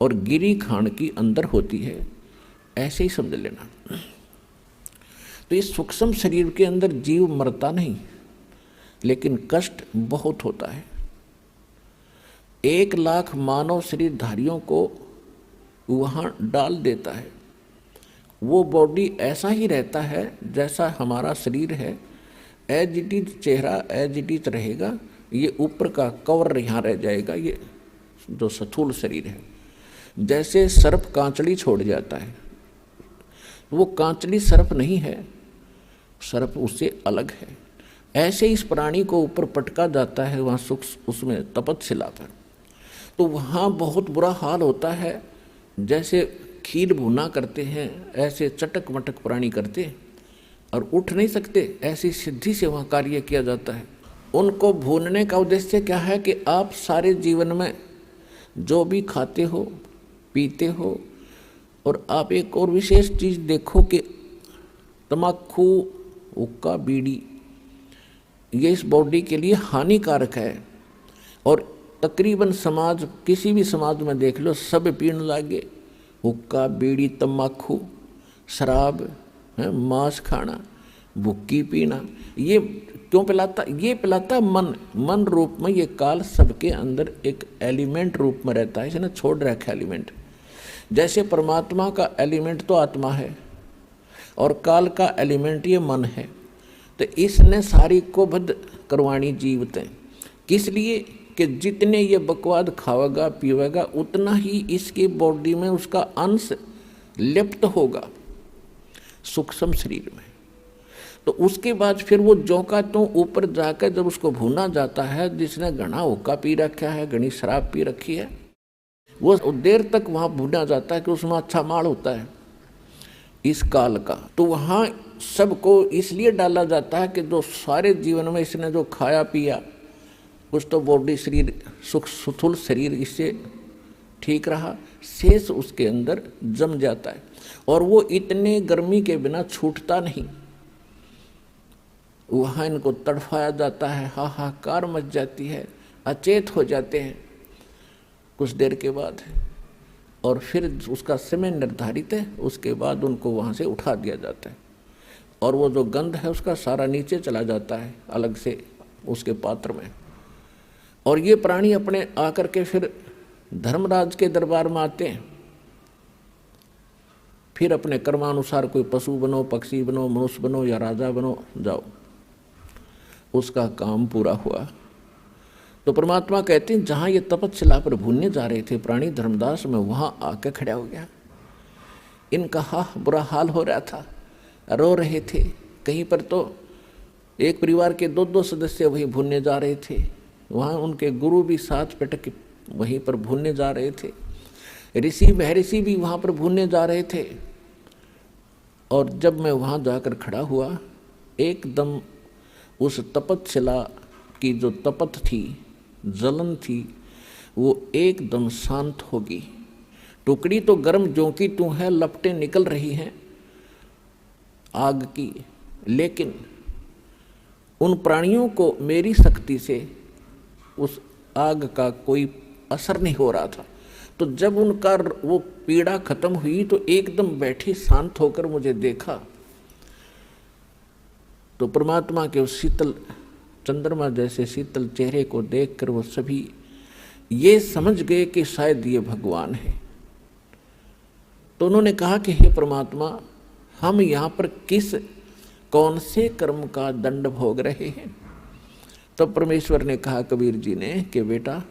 और गिरी खांड की अंदर होती है, ऐसे ही समझ लेना। तो इस सूक्ष्म शरीर के अंदर जीव मरता नहीं, लेकिन कष्ट बहुत होता है। 1,00,000 मानव शरीरधारियों को वहाँ डाल देता है। वो बॉडी ऐसा ही रहता है जैसा हमारा शरीर है, एज इट इज चेहरा एज इट इज रहेगा। ये ऊपर का कवर यहाँ रह जाएगा, ये जो स्थूल शरीर है। जैसे सर्प कांचड़ी छोड़ जाता है, वो कांचड़ी सर्प नहीं है, सर्प उससे अलग है। ऐसे इस प्राणी को ऊपर पटका जाता है वहाँ सुख उसमें तपस्शिला पर, तो वहाँ बहुत बुरा हाल होता है। जैसे खील भुना करते हैं ऐसे चटक मटक प्राणी करते और उठ नहीं सकते, ऐसी सिद्धि से वहाँ कार्य किया जाता है। उनको भूनने का उद्देश्य क्या है कि आप सारे जीवन में जो भी खाते हो पीते हो, और आप एक और विशेष चीज़ देखो कि तम्बाकू, हुक्का, बीड़ी, ये इस बॉडी के लिए हानिकारक है। और तकरीबन समाज, किसी भी समाज में देख लो, सब पीने लगे हुक्का, बीड़ी, तम्बाकू, शराब, मांस खाना, भुक्की पीना। ये क्यों पिलाता? ये पिलाता मन रूप में। ये काल सबके अंदर एक एलिमेंट रूप में रहता है, इसने छोड़ रखा एलिमेंट। जैसे परमात्मा का एलिमेंट तो आत्मा है और काल का एलिमेंट ये मन है, तो इसने सारी को बद करवाणी जीवते। किस लिए? कि जितने ये बकवाद खावेगा पीवेगा उतना ही इसकी बॉडी में उसका अंश लिप्त होगा सूक्ष्म शरीर में। तो उसके बाद फिर वो जो का तो ऊपर जाकर जब उसको भूना जाता है, जिसने घना हुक्का पी रखा है, घनी शराब पी रखी है, वो देर तक वहाँ भूना जाता है कि उसमें अच्छा माल होता है इस काल का। तो वहाँ सबको इसलिए डाला जाता है कि जो सारे जीवन में इसने जो खाया पिया, कुछ तो बॉडी शरीर स्थूल शरीर इससे ठीक रहा, शेष उसके अंदर जम जाता है और वो इतने गर्मी के बिना छूटता नहीं। वहाँ इनको तड़फाया जाता है, हाहाकार मच जाती है, अचेत हो जाते हैं कुछ देर के बाद, और फिर उसका समय निर्धारित है, उसके बाद उनको वहाँ से उठा दिया जाता है और वो जो गंध है उसका सारा नीचे चला जाता है अलग से उसके पात्र में। और ये प्राणी अपने आकर के फिर धर्मराज के दरबार में आते हैं, फिर अपने कर्मानुसार कोई पशु बनो, पक्षी बनो, मनुष्य बनो या राजा बनो, जाओ, उसका काम पूरा हुआ। तो परमात्मा कहते हैं जहाँ ये तपस्शिला पर भूनने जा रहे थे प्राणी धर्मदास, में वहाँ आके खड़ा हो गया। इनका बुरा हाल हो रहा था, रो रहे थे। कहीं पर तो एक परिवार के 2-2 सदस्य वहीं भूनने जा रहे थे, वहाँ उनके गुरु भी साथ बैठ के वहीं पर भूनने जा रहे थे, ऋषि महर्षि भी वहाँ पर भूनने जा रहे थे। और जब मैं वहाँ जाकर खड़ा हुआ, एकदम उस तपस्शिला की जो तपत थी, जलन थी, वो एकदम शांत होगी। टुकड़ी तो गर्म ज्यों की त्यों है, लपटें निकल रही हैं आग की, लेकिन उन प्राणियों को मेरी शक्ति से उस आग का कोई असर नहीं हो रहा था। तो जब उनका वो पीड़ा खत्म हुई तो एकदम बैठी शांत होकर मुझे देखा, तो परमात्मा के उस शीतल चंद्रमा जैसे शीतल चेहरे को देखकर वो सभी ये समझ गए कि शायद ये भगवान है। तो उन्होंने कहा कि हे परमात्मा, हम यहाँ पर कौन से कर्म का दंड भोग रहे हैं? तब तो परमेश्वर ने कहा कबीर जी ने कि बेटा,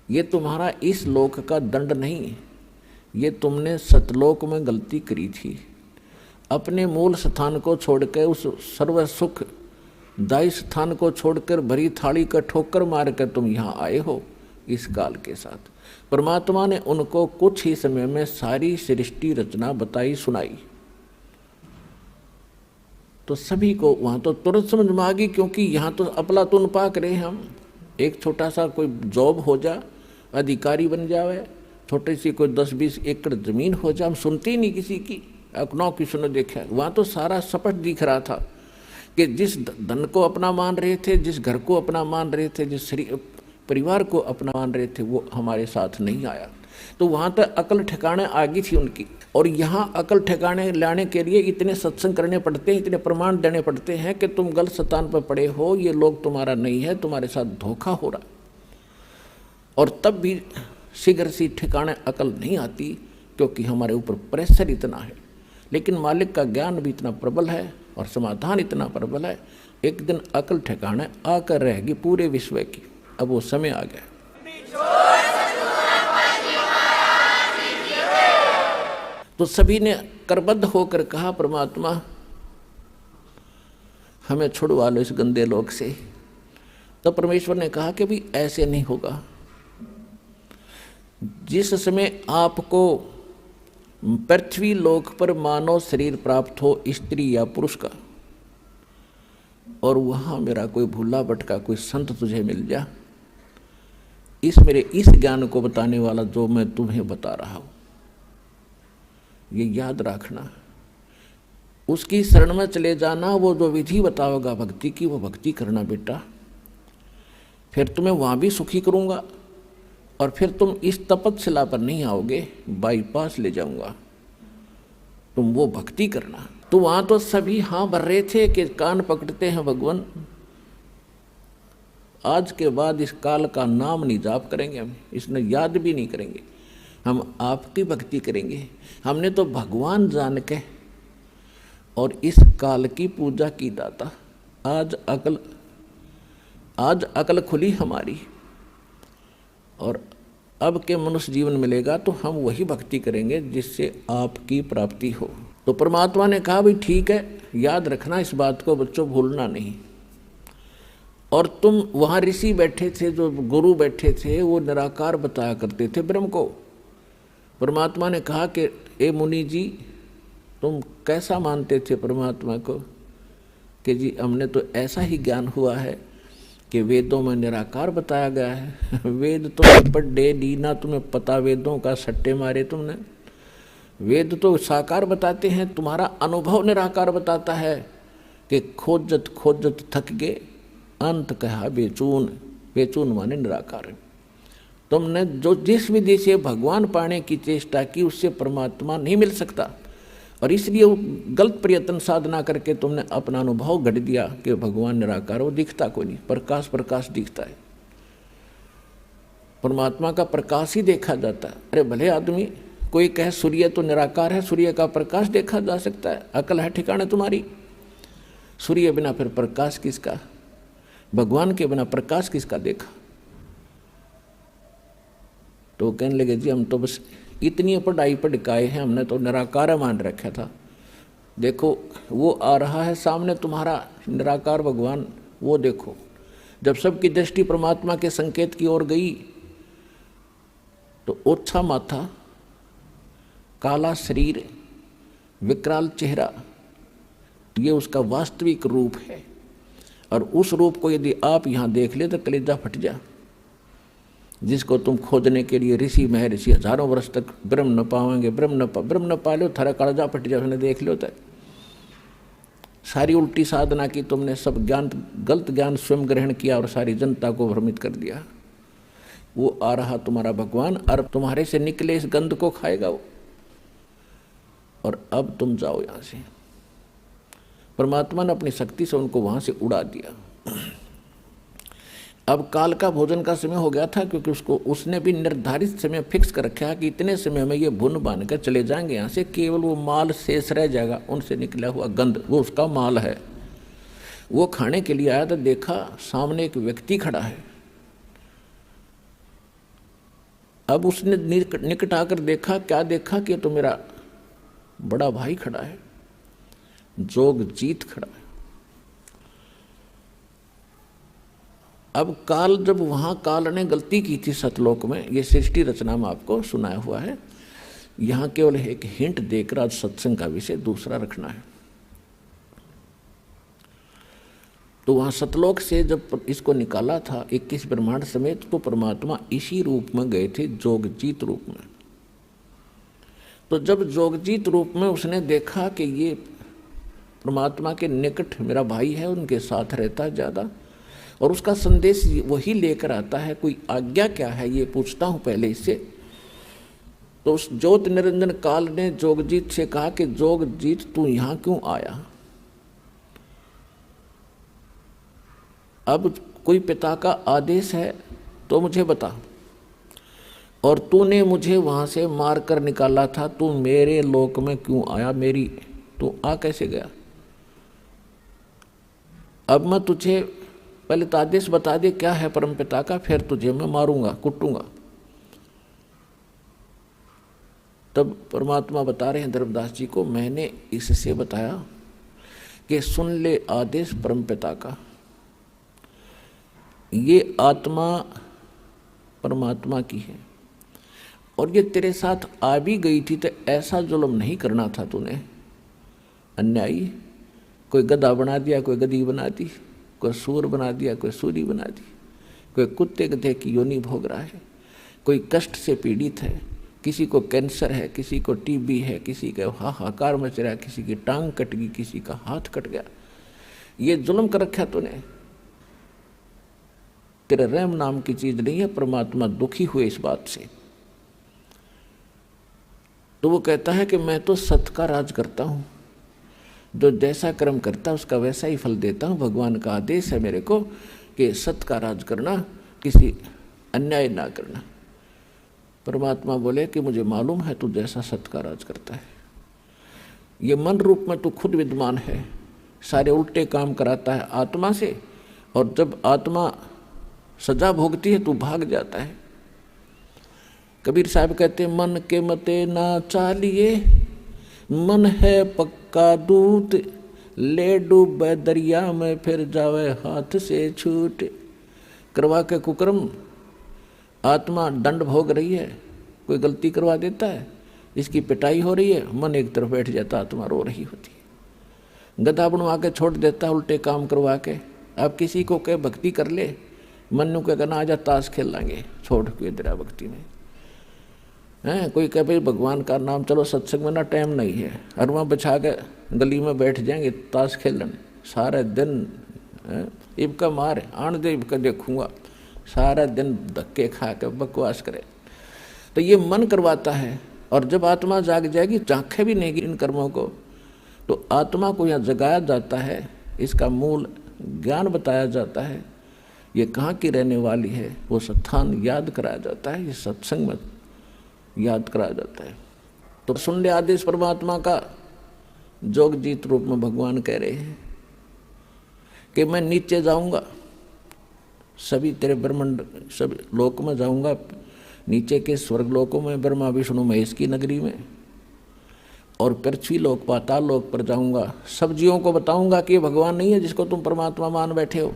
ये तुम्हारा इस लोक का दंड नहीं, ये तुमने सतलोक में गलती करी थी। अपने मूल स्थान को छोड़कर, उस सर्व सुख दायी स्थान को छोड़कर भरी थाली का ठोकर मार कर तुम यहाँ आए हो इस काल के साथ। परमात्मा ने उनको कुछ ही समय में सारी सृष्टि रचना बताई सुनाई। तो सभी को वहाँ तो तुरंत समझ में आ गई, क्योंकि यहाँ तो अपलातून पाक रहे हम। एक छोटा सा कोई जॉब हो जा, अधिकारी बन जावे, छोटी सी कोई 10-20 एकड़ जमीन हो जा, हम सुनते ही नहीं किसी की, अपना किसी ने देखा। वहाँ तो सारा सपट दिख रहा था कि जिस धन को अपना मान रहे थे, जिस घर को अपना मान रहे थे, जिस परिवार को अपना मान रहे थे, वो हमारे साथ नहीं आया। तो वहाँ तक अकल ठिकाने आ गई थी उनकी। और यहाँ अकल ठिकाने लाने के लिए इतने सत्संग करने पड़ते हैं, इतने प्रमाण देने पड़ते हैं कि तुम गलत स्थान पर पड़े हो, ये लोग तुम्हारा नहीं है, तुम्हारे साथ धोखा हो रहा। और तब भी शीघ्र सी ठिकाने अकल नहीं आती, क्योंकि हमारे ऊपर प्रेशर इतना है। लेकिन मालिक का ज्ञान भी इतना प्रबल है और समाधान इतना प्रबल है, एक दिन अकल ठिकाने आकर रहेगी पूरे विश्व की। अब वो समय आ गया। तो सभी ने करबद्ध होकर कहा, परमात्मा हमें छुड़वा लो इस गंदे लोक से। तो परमेश्वर ने कहा कि भी ऐसे नहीं होगा। जिस समय आपको पृथ्वी लोक पर मानव शरीर प्राप्त हो, स्त्री या पुरुष का, और वहाँ मेरा कोई भूला भटका कोई संत तुझे मिल जा, इस मेरे इस ज्ञान को बताने वाला जो मैं तुम्हें बता रहा हूँ, ये याद रखना। उसकी शरण में चले जाना, वो जो विधि बताओगा भक्ति की, वो भक्ति करना बेटा। फिर तुम्हें वहाँ भी सुखी करूँगा, और फिर तुम इस तपस्या पर नहीं आओगे, बाईपास ले जाऊँगा, तुम वो भक्ति करना। तो वहाँ तो सभी हाँ भर रहे थे कि कान पकड़ते हैं भगवान, आज के बाद इस काल का नाम नहीं जाप करेंगे हम, इसने याद भी नहीं करेंगे, हम आपकी भक्ति करेंगे। हमने तो भगवान जान के और इस काल की पूजा की दाता। आज अकल खुली हमारी, और अब के मनुष्य जीवन मिलेगा तो हम वही भक्ति करेंगे जिससे आपकी प्राप्ति हो। तो परमात्मा ने कहा भाई ठीक है, याद रखना इस बात को बच्चों, भूलना नहीं। और तुम वहाँ ऋषि बैठे थे, जो गुरु बैठे थे, वो निराकार बताया करते थे ब्रह्म को। परमात्मा ने कहा कि ए मुनि जी, तुम कैसा मानते थे परमात्मा को? कि जी हमने तो ऐसा ही ज्ञान हुआ है कि वेदों में निराकार बताया गया है। वेद तो पढ़े दी ना, तुम्हें पता वेदों का सट्टे मारे तुमने। वेद तो साकार बताते हैं, तुम्हारा अनुभव निराकार बताता है कि खोजत खोजत थक गए, अंत कहा बेचून। बेचून माने निराकार। तुमने जो जिस विधि से भगवान पाने की चेष्टा की, उससे परमात्मा नहीं मिल सकता, और इसलिए वो गलत प्रयत्न साधना करके तुमने अपना अनुभव गढ़ दिया कि भगवान निराकार, वो दिखता कोई नहीं, प्रकाश दिखता है। परमात्मा का प्रकाश ही देखा जाता है। अरे भले आदमी कोई कहे सूर्य तो निराकार है, सूर्य का प्रकाश देखा जा सकता है, अकल है ठिकाने तुम्हारी। सूर्य बिना फिर प्रकाश किसका? भगवान के बिना प्रकाश किसका देखा? तो कहने लगे जी हम तो बस इतनी पढ़ाई पढ़काए हैं, हमने तो निराकार मान रखा था। देखो वो आ रहा है सामने तुम्हारा निराकार भगवान, वो देखो। जब सबकी दृष्टि परमात्मा के संकेत की ओर गई तो ओछा माथा, काला शरीर, विकराल चेहरा, ये उसका वास्तविक रूप है। और उस रूप को यदि आप यहाँ देख ले तो कलेजा फट जा। जिसको तुम खोजने के लिए ऋषि महर्षि हजारों वर्ष तक ब्रह्म न पाओगे, ब्रह्म न पा लो, थारा कलेजा फट जा, देख लो। तो सारी उल्टी साधना की तुमने, सब ज्ञान गलत ज्ञान स्वयं ग्रहण किया और सारी जनता को भ्रमित कर दिया। वो आ रहा तुम्हारा भगवान और तुम्हारे से निकले इस गंध को खाएगा वो, और अब तुम जाओ यहां से। परमात्मा ने अपनी शक्ति से उनको वहां से उड़ा दिया। अब काल का भोजन का समय हो गया था, क्योंकि उसने भी निर्धारित समय फिक्स कर रखा कि इतने समय में ये भुन बांध कर चले जाएंगे यहाँ से, केवल वो माल शेष रह जाएगा, उनसे निकला हुआ गंध वो उसका माल है। वो खाने के लिए आया तो देखा सामने एक व्यक्ति खड़ा है। अब उसने निकट आकर देखा, क्या देखा कि तो मेरा बड़ा भाई खड़ा है, जोगजीत खड़ा है। अब काल, जब वहां काल ने गलती की थी सतलोक में, ये सृष्टि रचना में आपको सुनाया हुआ है, यहां केवल एक हिंट देकर आज सत्संग का विषय दूसरा रखना है। तो वहां सतलोक से जब इसको निकाला था 21 ब्रह्मांड समेत, तो परमात्मा इसी रूप में गए थे, जोगजीत रूप में। तो जब जोगजीत रूप में उसने देखा कि ये परमात्मा के निकट मेरा भाई है, उनके साथ रहता है ज़्यादा, और उसका संदेश वही लेकर आता है, कोई आज्ञा क्या है ये पूछता हूँ पहले इससे। तो उस ज्योत निरंजन काल ने जोगजीत से कहा कि जोगजीत तू यहाँ क्यों आया? अब कोई पिता का आदेश है तो मुझे बता, और तूने मुझे वहाँ से मार कर निकाला था, तू मेरे लोक में क्यों आया? तू आ कैसे गया? अब मैं तुझे पहले तो आदेश बता दे क्या है परमपिता का, फिर तुझे मैं मारूंगा, कुटूंगा। तब परमात्मा बता रहे हैं धर्मदास जी को, मैंने इससे बताया कि सुन ले आदेश परमपिता का। ये आत्मा परमात्मा की है, और ये तेरे साथ आ भी गई थी तो ऐसा जुल्म नहीं करना था तूने। अन्यायी, कोई गधा बना दिया, कोई गधी बना दी, कोई सूर बना दिया, कोई सूरी बना दी, कोई कुत्ते गधे की योनि भोग रहा है, कोई कष्ट से पीड़ित है, किसी को कैंसर है, किसी को टीबी है, किसी का हाहाकार मच रहा है, किसी की टांग कट गई, किसी का हाथ कट गया। ये जुल्म कर रखा तूने। तेरे रहम नाम की चीज नहीं है। परमात्मा दुखी हुए इस बात से। तो वो कहता है कि मैं तो सत्य का राज करता हूँ, जो जैसा कर्म करता उसका वैसा ही फल देता हूँ। भगवान का आदेश है मेरे को कि सत्य का राज करना, किसी अन्याय ना करना। परमात्मा बोले कि मुझे मालूम है तू जैसा सत्य का राज करता है। ये मन रूप में तू खुद विद्वान है, सारे उल्टे काम कराता है आत्मा से, और जब आत्मा सजा भोगती है तू भाग जाता है। कबीर साहब कहते मन के मते ना चालिए, मन है पक्का दूत, ले डूबे दरिया में फिर जावे हाथ से छूट। करवा के कुकर्म आत्मा दंड भोग रही है, कोई गलती करवा देता है, इसकी पिटाई हो रही है, मन एक तरफ बैठ जाता, आत्मा रो रही होती है। गधा बनवा के छोड़ देता उल्टे काम करवा के। अब किसी को कहे भक्ति कर ले, मनु के कहना आजा ताश खेल लाएंगे, छोड़ के दरिया भक्ति में हैं। कोई कहे भाई भगवान का नाम, चलो सत्संग में ना टाइम नहीं है, और वहाँ बिछा के गली में बैठ जाएंगे ताश खेलने सारे दिन। इबका मार आन दे, इबका देखूंगा, सारा दिन धक्के खा के बकवास करे। तो ये मन करवाता है, और जब आत्मा जाग जाएगी, झांखे भी नहीं इन कर्मों को, तो आत्मा को यहाँ जगाया जाता है, इसका मूल ज्ञान बताया जाता है, ये कहाँ की रहने वाली है वो स्थान याद कराया जाता है, ये सत्संग में याद कराया जाता है। तो सुन ले आदेश परमात्मा का। जोगजीत रूप में भगवान कह रहे हैं कि मैं नीचे जाऊंगा, सभी तेरे ब्रह्मांड सब लोक में जाऊंगा, नीचे के स्वर्ग लोकों में, ब्रह्मा विष्णु महेश की नगरी में, और पृथ्वी लोक पाताल लोक पर जाऊंगा। सब जीवों को बताऊंगा कि ये भगवान नहीं है जिसको तुम परमात्मा मान बैठे हो,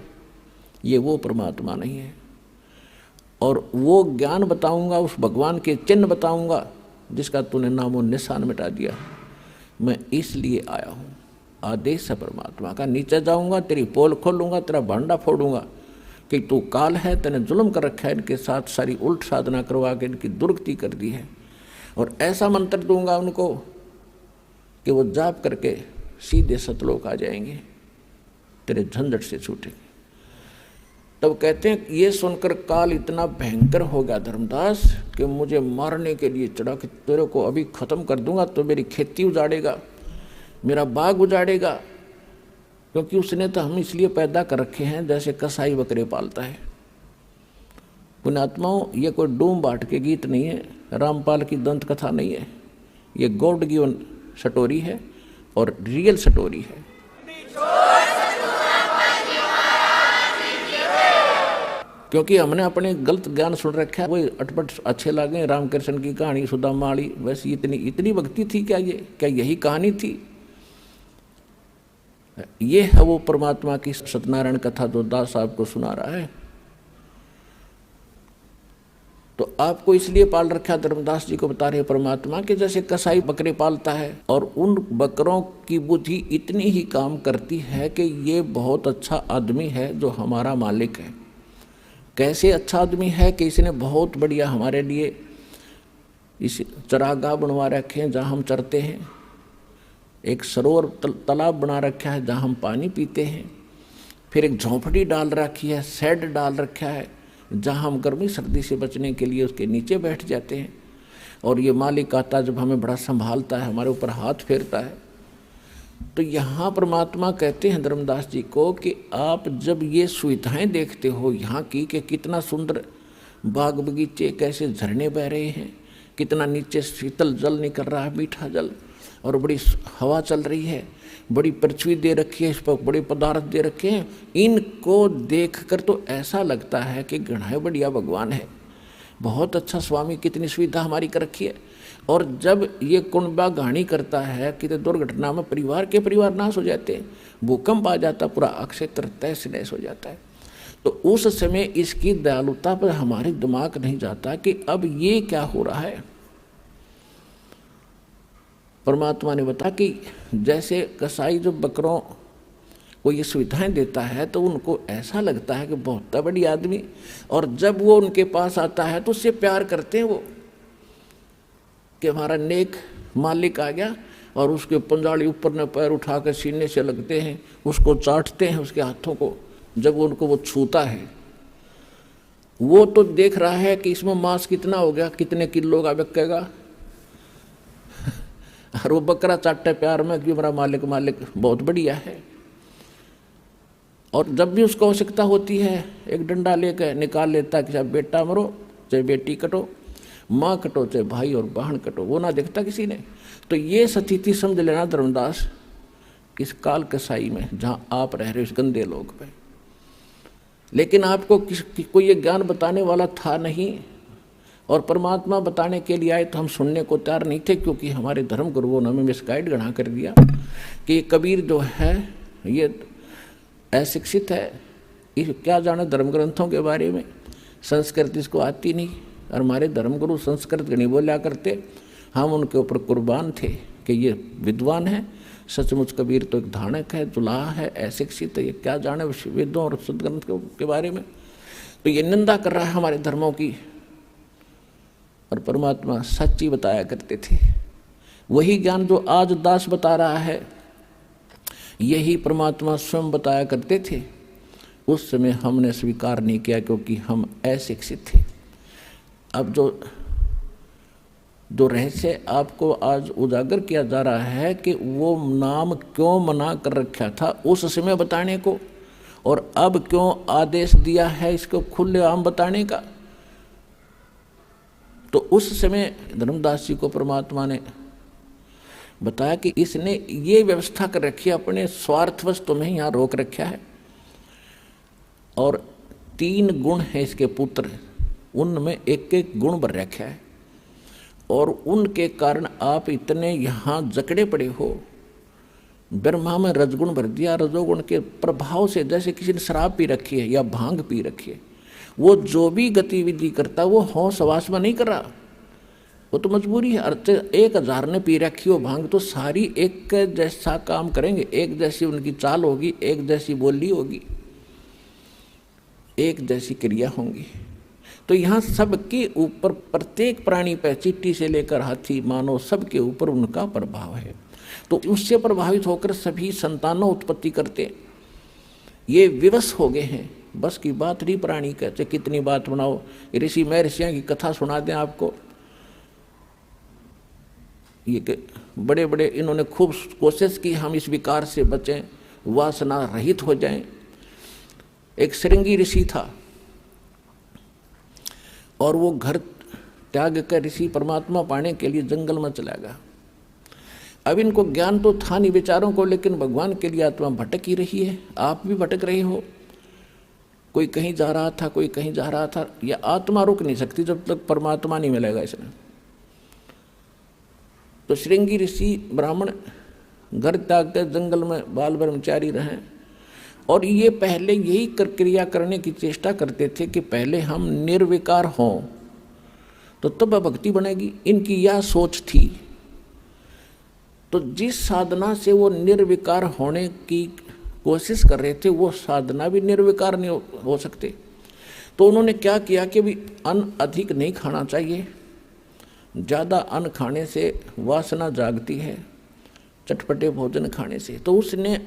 ये वो परमात्मा नहीं है। और वो ज्ञान बताऊंगा, उस भगवान के चिन्ह बताऊंगा जिसका तूने नामो निशान मिटा दिया। मैं इसलिए आया हूँ, आदेश है परमात्मा का। नीचे जाऊंगा, तेरी पोल खोलूंगा, तेरा भांडा फोड़ूंगा कि तू काल है, तेने जुल्म कर रखा है, इनके साथ सारी उल्ट साधना करवा के इनकी दुर्गति कर दी है। और ऐसा मंत्र दूंगा उनको कि वो जाप करके सीधे सतलोक आ जाएंगे, तेरे झंझट से छूटेंगे। तब कहते हैं ये सुनकर काल इतना भयंकर हो गया धर्मदास कि मुझे मारने के लिए चढ़ा कि तेरे को अभी खत्म कर दूंगा, तो मेरी खेती उजाड़ेगा, मेरा बाग उजाड़ेगा। क्योंकि उसने तो हम इसलिए पैदा कर रखे हैं जैसे कसाई बकरे पालता है। पुण्यात्माओं, ये कोई डूम बाट के गीत नहीं है, रामपाल की दंत कथा नहीं है, ये गॉड गिवन स्टोरी है और रियल स्टोरी है। क्योंकि हमने अपने गलत ज्ञान सुन रखा है, वही अटपट अच्छे लगे। रामकृष्ण की कहानी, सुदामा वाली, वैसे इतनी भक्ति थी क्या? क्या यही कहानी थी? ये है वो परमात्मा की सत्यनारायण कथा जो दास साहब को सुना रहा है। तो आपको इसलिए पाल रखा, धर्मदास जी को बता रहे परमात्मा के जैसे कसाई बकरे पालता है, और उन बकरों की बुद्धि इतनी ही काम करती है कि ये बहुत अच्छा आदमी है जो हमारा मालिक है। कैसे अच्छा आदमी है कि इसने बहुत बढ़िया हमारे लिए इस चरागाह बनवा रखे हैं जहाँ हम चरते हैं, एक सरोवर तालाब बना रखा है जहाँ हम पानी पीते हैं, फिर एक झोंपड़ी डाल रखी है, शेड डाल रखा है जहाँ हम गर्मी सर्दी से बचने के लिए उसके नीचे बैठ जाते हैं। और ये मालिक आता जब हमें बड़ा संभालता है, हमारे ऊपर हाथ फेरता है। तो यहाँ परमात्मा कहते हैं धर्मदास जी को कि आप जब ये सुविधाएं देखते हो यहाँ की कि कितना सुंदर बाग बगीचे, कैसे झरने बह रहे हैं, कितना नीचे शीतल जल निकल रहा है, मीठा जल, और बड़ी हवा चल रही है, बड़ी पृथ्वी दे रखी है, इस पर बड़े पदार्थ दे रखे हैं, इनको देखकर तो ऐसा लगता है कि गणाए बढ़िया भगवान है, बहुत अच्छा स्वामी, कितनी सुविधा हमारी कर रखी है। और जब ये कुंडबा घाणी करता है कि तो दुर्घटना में परिवार नाश हो जाते हैं, भूकंप आ जाता, पूरा क्षेत्र तहस नहस हो जाता है। तो उस समय इसकी दयालुता पर हमारे दिमाग नहीं जाता कि अब ये क्या हो रहा है। परमात्मा ने बताया कि जैसे कसाई जो बकरों को ये सुविधाएं देता है तो उनको ऐसा लगता है कि बहुत बड़ी आदमी, और जब वो उनके पास आता है तो उससे प्यार करते हैं वो कि हमारा नेक मालिक आ गया, और उसके पंजाली ऊपर ने पैर उठा कर सीने से लगते हैं, उसको चाटते हैं उसके हाथों को। जब उनको वो छूता है, वो तो देख रहा है कि इसमें मांस कितना हो गया, कितने किलो का बिकेगा, और वो बकरा चाटते प्यार में कि मेरा मालिक बहुत बढ़िया है। और जब भी उसको आवश्यकता होती है, एक डंडा लेकर निकाल लेता है कि चाहे बेटा मरो चाहे बेटी कटो, माँ कटो चाहे भाई और बहन कटो, वो ना देखता किसी ने। तो ये स्थिति समझ लेना धर्मदास, इस काल कसाई में जहाँ आप रह रहे हो, इस गंदे लोग पे। लेकिन आपको कोई ये ज्ञान बताने वाला था नहीं, और परमात्मा बताने के लिए आए तो हम सुनने को तैयार नहीं थे, क्योंकि हमारे धर्म गुरुओं ने हमें मिसगाइड गढ़ा कर दिया कि कबीर जो है ये अशिक्षित है, ये क्या जाने धर्म ग्रंथों के बारे में, संस्कृत इसको आती नहीं। और हमारे धर्मगुरु संस्कृत नहीं बोला करते, हम उनके ऊपर कुर्बान थे कि ये विद्वान है, सचमुच कबीर तो एक धानक है, जुलाहा है, अशिक्षित है, ये क्या जाने वेदों और सदग्रंथ के बारे में। तो ये निंदा कर रहा है हमारे धर्मों की। और परमात्मा सच्ची बताया करते थे, वही ज्ञान जो आज दास बता रहा है यही परमात्मा स्वयं बताया करते थे। उस समय हमने स्वीकार नहीं किया क्योंकि हम अशिक्षित थे। अब जो रहस्य आपको आज उजागर किया जा रहा है कि वो नाम क्यों मना कर रखा था उस समय बताने को, और अब क्यों आदेश दिया है इसको खुलेआम बताने का। तो उस समय धर्मदास जी को परमात्मा ने बताया कि इसने ये व्यवस्था कर रखी है, अपने स्वार्थवश तुम्हें यहाँ रोक रखा है। और 3 गुण हैं इसके पुत्र, उनमें एक एक गुण भर रखा है, और उनके कारण आप इतने यहाँ जकड़े पड़े हो। ब्रह्मा में रजगुण भर दिया, रजोगुण के प्रभाव से जैसे किसी ने शराब पी रखी है या भांग पी रखी है, वो जो भी गतिविधि करता वो होश हवास में नहीं कर रहा, वो तो मजबूरी है। अर्थे 1000 ने पी रखी हो भांग तो सारी एक जैसा काम करेंगे, एक जैसी उनकी चाल होगी, एक जैसी बोली होगी, एक जैसी क्रिया होंगी। तो यहाँ सबके ऊपर, प्रत्येक प्राणी पर, चींटी से लेकर हाथी मानव, सबके ऊपर उनका प्रभाव है। तो उससे प्रभावित होकर सभी संतानों उत्पत्ति करते, ये विवश हो गए हैं बस की बात नहीं प्राणी कहते, कितनी बात बनाओ। ऋषि महर्षियों की कथा सुना दें आपको, ये बड़े बड़े इन्होंने खूब कोशिश की हम इस विकार से बचें, वासना रहित हो जाएं। एक श्रृंगी ऋषि था और वो घर त्याग कर ऋषि परमात्मा पाने के लिए जंगल में चला गया। अब इनको ज्ञान तो था नहीं विचारों को, लेकिन भगवान के लिए आत्मा भटक ही रही है। आप भी भटक रहे हो, कोई कहीं जा रहा था, कोई कहीं जा रहा था। यह आत्मा रुक नहीं सकती जब तक परमात्मा नहीं मिलेगा इसमें। तो श्रृंगी ऋषि ब्राह्मण घर त्याग कर जंगल में बाल ब्रह्मचारी रहे और ये पहले यही क्रिया करने की चेष्टा करते थे कि पहले हम निर्विकार हों तो तब भक्ति बनेगी। इनकी यह सोच थी। तो जिस साधना से वो निर्विकार होने की कोशिश कर रहे थे वो साधना भी निर्विकार नहीं हो सकते। तो उन्होंने क्या किया कि भी अन्न अधिक नहीं खाना चाहिए, ज़्यादा अन्न खाने से वासना जागती है, चटपटे भोजन खाने से। तो उसने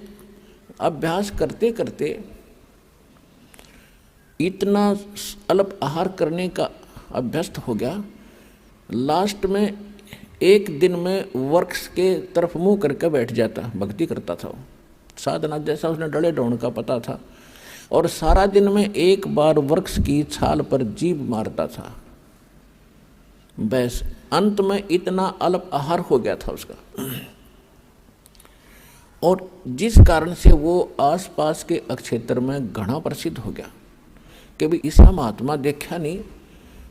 अभ्यास करते करते इतना अल्प आहार करने का अभ्यस्त हो गया, लास्ट में एक दिन में वृक्ष के तरफ मुंह करके बैठ जाता, भक्ति करता था वो। साधना जैसा उसने डले ढोण का पता था और सारा दिन में एक बार वृक्ष की छाल पर जीभ मारता था। बस अंत में इतना अल्प आहार हो गया था उसका, और जिस कारण से वो आसपास के क्षेत्र में घना प्रसिद्ध हो गया कि भी ऐसा महात्मा देखा नहीं,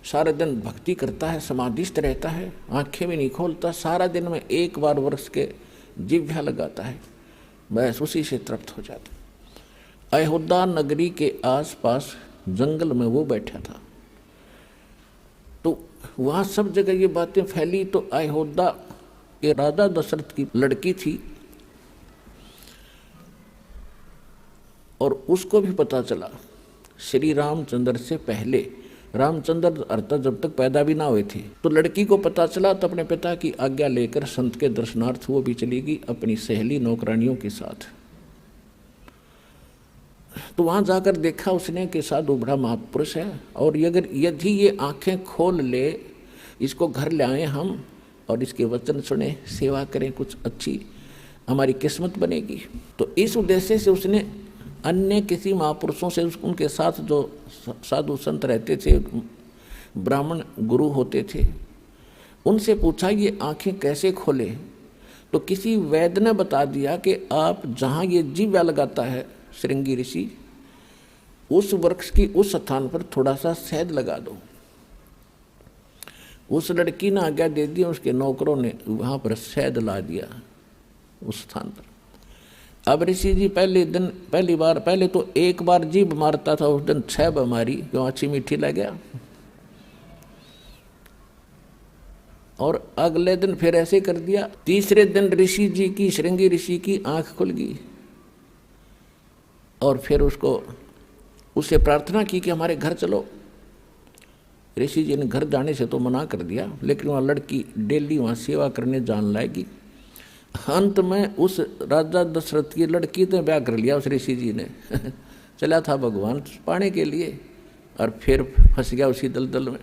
सारे दिन भक्ति करता है, समाधिस्थ रहता है, आंखें भी नहीं खोलता, सारा दिन में एक बार वृक्ष के जिह्वा लगाता है, बस उसी से तृप्त हो जाता। अयोध्या नगरी के आसपास जंगल में वो बैठा था। तो वहाँ सब जगह ये बातें फैली। तो अयोध्या के राजा दशरथ की लड़की थी और उसको भी पता चला श्री रामचंद्र से पहले, रामचंद्र अर्थात जब तक पैदा भी ना हुए थे। तो लड़की को पता चला तो अपने पिता की आज्ञा लेकर संत के दर्शनार्थ वो भी चली गई अपनी सहेली नौकरानियों के साथ। तो वहाँ जाकर देखा उसने कि साधु बड़ा महापुरुष है और यदि ये आंखें खोल ले, इसको घर ले आए हम और इसके वचन सुने, सेवा करें, कुछ अच्छी हमारी किस्मत बनेगी। तो इस उद्देश्य से उसने अन्य किसी महापुरुषों से, उनके साथ जो साधु संत रहते थे, ब्राह्मण गुरु होते थे, उनसे पूछा ये आंखें कैसे खोले। तो किसी वैद्य ने बता दिया कि आप जहाँ ये जीवा लगाता है श्रृंगी ऋषि, उस वृक्ष की उस स्थान पर थोड़ा सा शहद लगा दो। उस लड़की ने आज्ञा दे दी, उसके नौकरों ने वहाँ पर शहद ला दिया उस स्थान पर। अब ऋषि जी पहले तो एक बार जीभ मारता था, उस दिन 6 बार मारी, क्यों अच्छी मीठी लग गया। और अगले दिन फिर ऐसे कर दिया। तीसरे दिन ऋषि जी की, श्रृंगी ऋषि की आंख खुल गई और फिर उससे प्रार्थना की कि हमारे घर चलो। ऋषि जी ने घर जाने से तो मना कर दिया, लेकिन वहाँ लड़की डेली वहाँ सेवा करने जान लाएगी। अंत में उस राजा दशरथ की लड़की ने ब्याह कर लिया उस ऋषि जी ने चला था भगवान पाने के लिए और फिर फंस गया उसी दलदल में।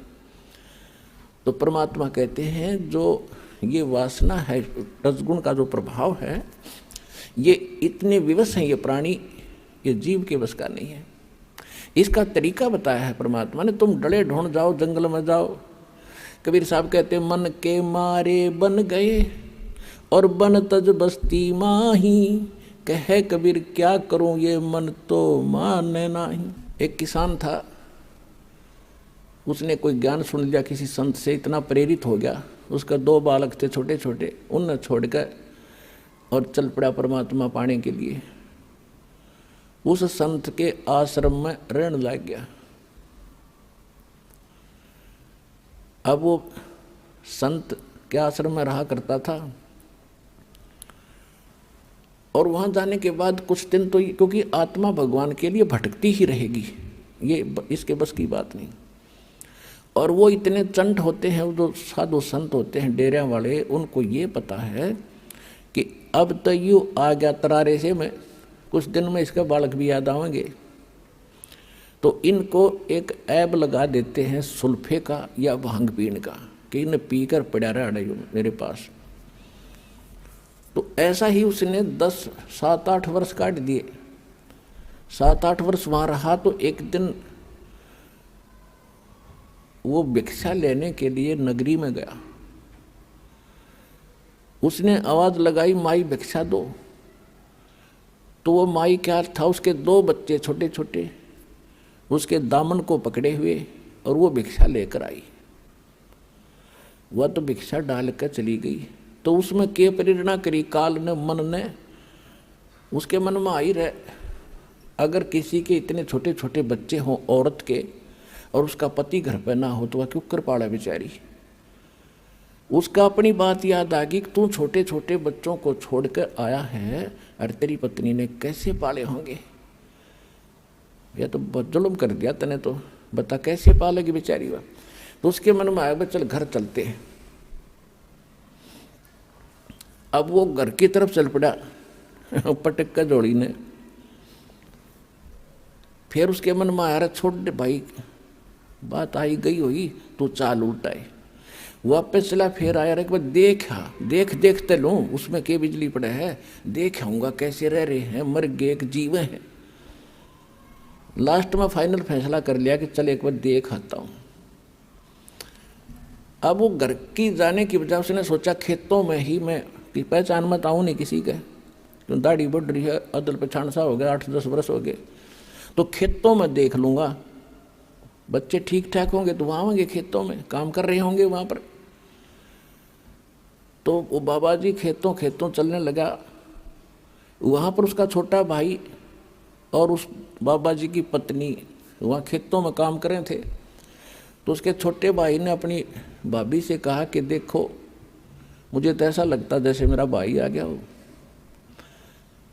तो परमात्मा कहते हैं जो ये वासना है, रजगुण का जो प्रभाव है, ये इतने विवश हैं ये प्राणी, ये जीव के बस का नहीं है। इसका तरीका बताया है परमात्मा ने। तुम डले ढूंढ जाओ, जंगल में जाओ। कबीर साहब कहते हैं मन के मारे बन गए और बन तज बस्ती माही, कहे कबीर क्या करूं ये मन तो माने नाही। एक किसान था, उसने कोई ज्ञान सुन लिया किसी संत से, इतना प्रेरित हो गया, उसका 2 बालक थे छोटे छोटे, उन्हें छोड़कर और चल पड़ा परमात्मा पाने के लिए। उस संत के आश्रम में रहने लग गया। अब वो संत के आश्रम में रहा करता था और वहाँ जाने के बाद कुछ दिन तो क्योंकि आत्मा भगवान के लिए भटकती ही रहेगी, ये इसके बस की बात नहीं। और वो इतने चंट होते हैं, वो जो साधु संत होते हैं डेरे वाले, उनको ये पता है कि अब तो यूँ आ गया तरारे से, मैं कुछ दिन में इसका बालक भी याद आएंगे। तो इनको एक ऐब लगा देते हैं सुल्फे का या भांग पीने का कि इन्हें पीकर पड़ा रहा मेरे पास। तो ऐसा ही उसने 7-8 वर्ष काट दिए। 7-8 वर्ष वहाँ रहा तो एक दिन वो भिक्षा लेने के लिए नगरी में गया। उसने आवाज लगाई, माई भिक्षा दो। तो वो माई क्या था, उसके 2 बच्चे छोटे छोटे उसके दामन को पकड़े हुए और वो भिक्षा लेकर आई। वह तो भिक्षा डाल कर चली गई। तो उसमें के प्रेरणा करी, काल ने, मन ने, उसके मन में आई रहे, अगर किसी के इतने छोटे छोटे बच्चे हों औरत के और उसका पति घर पर ना हो तो वह क्यों कर पाड़ा बेचारी। उसका अपनी बात याद आ गई कि तू छोटे छोटे बच्चों को छोड़कर आया है और तेरी पत्नी ने कैसे पाले होंगे। यह तो बहुत जुल्म कर दिया तने, तो बता कैसे पालेगी बेचारी वह। तो उसके मन में आया चल घर चलते हैं। अब वो घर की तरफ चल पड़ा पटक का जोड़ी ने। फिर उसके मन में आया छोड़ दे भाई, बात आई गई हुई, तू चाल उल्टाए। वापस चला, फिर आया एक बार देखते लो उसमें के बिजली पड़े है, देख आऊंगा कैसे रह रहे हैं, मर गए एक जीव हैं। लास्ट में फाइनल फैसला कर लिया कि चल एक बार देख आता हूं। अब वो घर की जाने की बजाय उसने सोचा खेतों में ही मैं पहचान मत आऊं नहीं किसी के, क्यों दाढ़ी बढ़ रही है, अदल पछाण सा हो गया, 8-10 वर्ष हो गए, तो खेतों में देख लूंगा, बच्चे ठीक ठाक होंगे तो वहाँ होंगे, खेतों में काम कर रहे होंगे वहाँ पर। तो वो बाबा जी खेतों चलने लगा। वहाँ पर उसका छोटा भाई और उस बाबा जी की पत्नी वहाँ खेतों में काम कर रहे थे। तो उसके छोटे भाई ने अपनी भाभी से कहा कि देखो मुझे तो ऐसा लगता जैसे मेरा भाई आ गया हो।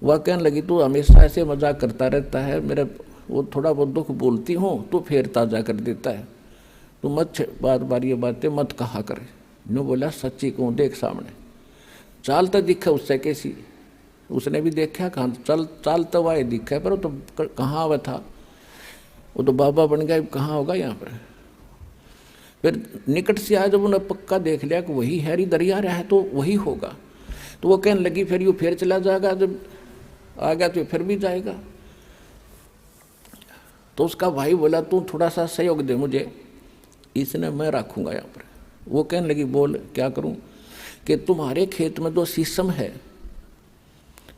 वह कहने लगी तू हमेशा ऐसे मजाक करता रहता है, मेरा वो थोड़ा बहुत दुख बोलती हूँ तो फिर ताज़ा कर देता है, तू मत बार ये बातें मत कहा करे। नो बोला सच्ची कहूँ, देख सामने चाल तो दिखा उससे कैसी, उसने भी देखा कहाँ चाल तो वाए दिखा है, पर वो तो कहाँ वह था, वो तो बाबा बन गया, कहाँ होगा यहाँ पर। फिर निकट से आया, जब उन्हें पक्का देख लिया कि वही हैरी दरिया रहा है तो वही होगा, तो वो कहने लगी फिर यूँ फिर चला जाएगा, जब आ गया तो फिर भी जाएगा। तो उसका भाई बोला तू थोड़ा सा सहयोग दे मुझे, इसने मैं रखूँगा यहाँ पर। वो कहने लगी बोल क्या करूँ, कि तुम्हारे खेत में 2 शीशम है,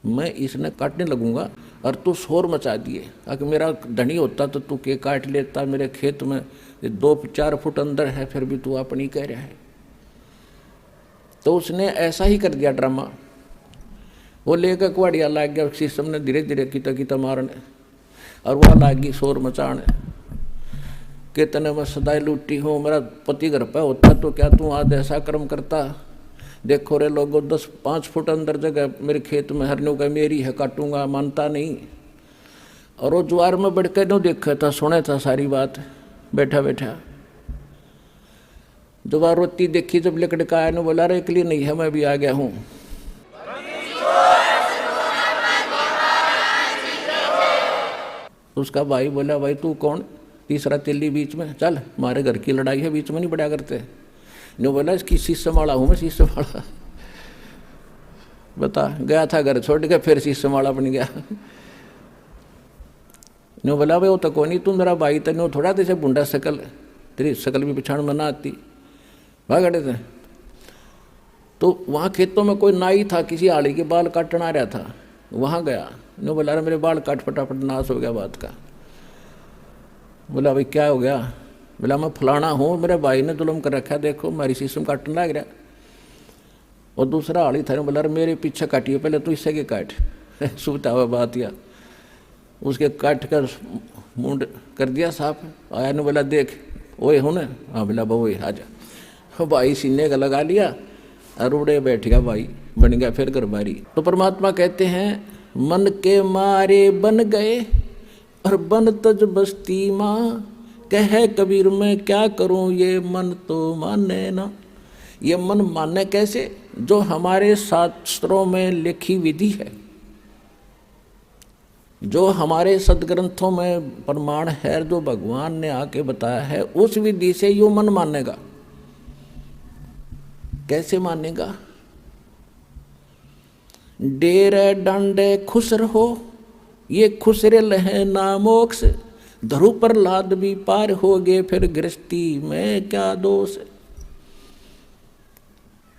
मैं इसने काटने लगूंगा और तू शोर मचा दिए। अगर मेरा धनी होता तो तू के काट लेता, मेरे खेत में 2-4 फुट अंदर है, फिर भी तू अपनी कह रहा है। तो उसने ऐसा ही कर दिया ड्रामा। वो लेकर कुआड़िया लाग गया, शीशम ने धीरे धीरे किता मारने, और वह लागी शोर मचाने कि तने मैं सदाई लूटी हूँ, मेरा पति घर पर होता तो क्या तू आज ऐसा कर्म करता। देखो रे लोगों 10-5 फुट अंदर जगह मेरे खेत में हरनों का मेरी है, काटूंगा, मानता नहीं। और वो ज्वार में बढ़ कर नहीं देखा था, सुना था सारी बात बैठा बैठा। दोबारा रोती देखी, जब लकड़ का आया, बोला रे एकली नहीं है, मैं भी आ गया हूँ। उसका भाई बोला भाई तू कौन, तीसरा तिल्ली बीच में, चल हमारे घर की लड़ाई है, बीच में नहीं बढ़ा करते। नो बोला इसकी शीशम वाला हूँ मैं, शीशम वाला। बता, गया था घर छोड़ के, फिर शीशम वाला बन गया। नो बोला भाई वो तो कौन, तू मेरा भाई तो नो थोड़ा जैसे बुंडा शकल, तेरी शकल भी पछाण में ना आती, भाग गए थे। तो वहाँ खेतों में कोई नाई था, किसी आड़ी के बाल काटना आ रहा था, वहाँ गया। नो बोला अरे मेरे बाल काट, फटाफट नाश हो गया बात का। बोला भाई क्या हो गया, बोला मैं फलाना हूँ, मेरे भाई ने जुल्म कर रखा, देखो मेरी शीशम काटने लग रहा। और दूसरा आड़ी था, बोला मेरे पीछे काटिए पहले, तो इससे के काट। सुबता हुआ बात या उसके काट कर मुंड कर दिया साफ। आया ने बोला देख ओए हो ना, हाँ बोला वो आजा। भाई सीने का लगा लिया और उड़े बैठ गया, भाई बन गया फिर घरबारी। तो परमात्मा कहते हैं मन के मारे बन गए और बन तज बस्ती माँ, कहे कबीर मैं क्या करूं ये मन तो माने ना। ये मन माने कैसे, जो हमारे शास्त्रों में लिखी विधि है। जो हमारे सदग्रंथों में प्रमाण है, जो भगवान ने आके बताया है, उस विधि से यो मन मानेगा। कैसे मानेगा? डेरे डांडे खुश रहो, ये खुसरे लहे ना मोक्ष, धरु प्रहलाद भी पार हो गए, फिर गृहस्थी में क्या दोष।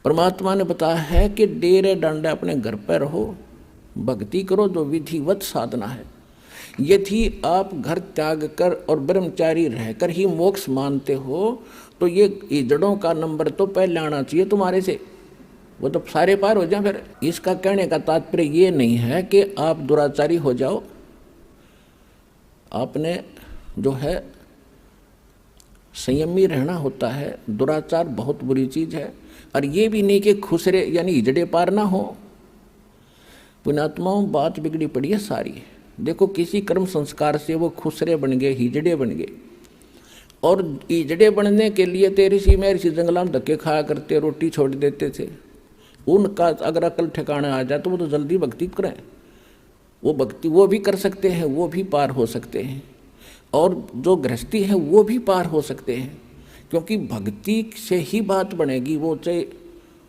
परमात्मा ने बताया है कि डेरे डांडे अपने घर पर रहो, भक्ति करो, जो विधिवत साधना है। यदि आप घर त्याग कर और ब्रह्मचारी रहकर ही मोक्ष मानते हो, तो ये जड़ों का नंबर तो पहले आना चाहिए तुम्हारे से, वो तो सारे पार हो जाए। फिर इसका कहने का तात्पर्य ये नहीं है कि आप दुराचारी हो जाओ। आपने जो है संयमी रहना होता है। दुराचार बहुत बुरी चीज है। और ये भी नहीं कि खुसरे यानी हिजड़े पार ना हो। पुण्यात्माओं, बात बिगड़ी पड़ी है सारी। देखो, किसी कर्म संस्कार से वो खुसरे बन गए, हिजड़े बन गए, और हिजड़े बनने के लिए तेरी सी मेरी सी जंगला में धक्के खाया करते, रोटी छोड़ देते थे। उनका अगर अकल ठिकाने आ जाए तो वो तो जल्दी भक्ति करें। वो भक्ति वो भी कर सकते हैं, वो भी पार हो सकते हैं, और जो गृहस्थी है वो भी पार हो सकते हैं, क्योंकि भक्ति से ही बात बनेगी। वो चाहे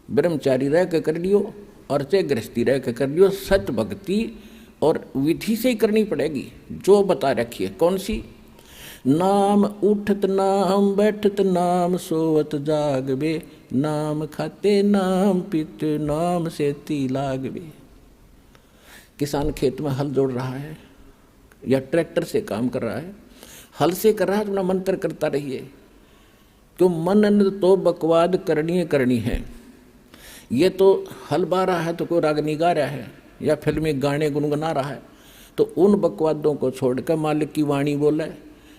ब्रह्मचारी रह के कर लियो और चाहे गृहस्थी रह के कर लियो, सच भक्ति और विधि से ही करनी पड़ेगी, जो बता रखी है। कौन सी? नाम उठत नाम बैठत नाम सोवत जागबे, नाम खाते नाम पीते नाम सेती लागबे। किसान खेत में हल जोड़ रहा है या ट्रैक्टर से काम कर रहा है, हल से कर रहा है, अपना मंत्र करता रहिए, क्यों मनन तो बकवाद करनी है। ये तो हल बा रहा है तो कोई रागनी गा रहा है या फिल्मी गाने गुनगुना रहा है, तो उन बकवादों को छोड़कर मालिक की वाणी बोले,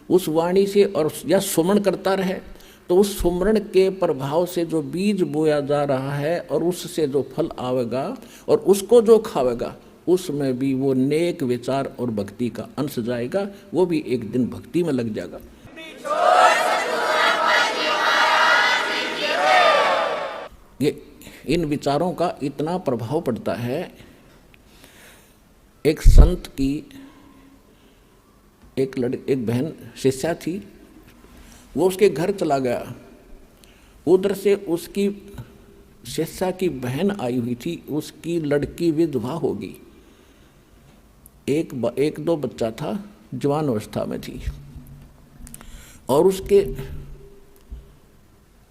उस वाणी से और या सुमरण करता रहे, तो उस सुमरण के प्रभाव से जो बीज बोया जा रहा है और उससे जो फल आवेगा और उसको जो खावेगा, उसमें भी वो नेक विचार और भक्ति का अंश जाएगा। वो भी एक दिन भक्ति में लग जाएगा। ये इन विचारों का इतना प्रभाव पड़ता है। एक संत की एक बहन शिष्या थी, वो उसके घर चला गया। उधर से उसकी शिष्या की बहन आई हुई थी, उसकी लड़की विधवा होगी। एक दो बच्चा था, जवान अवस्था में थी, और उसके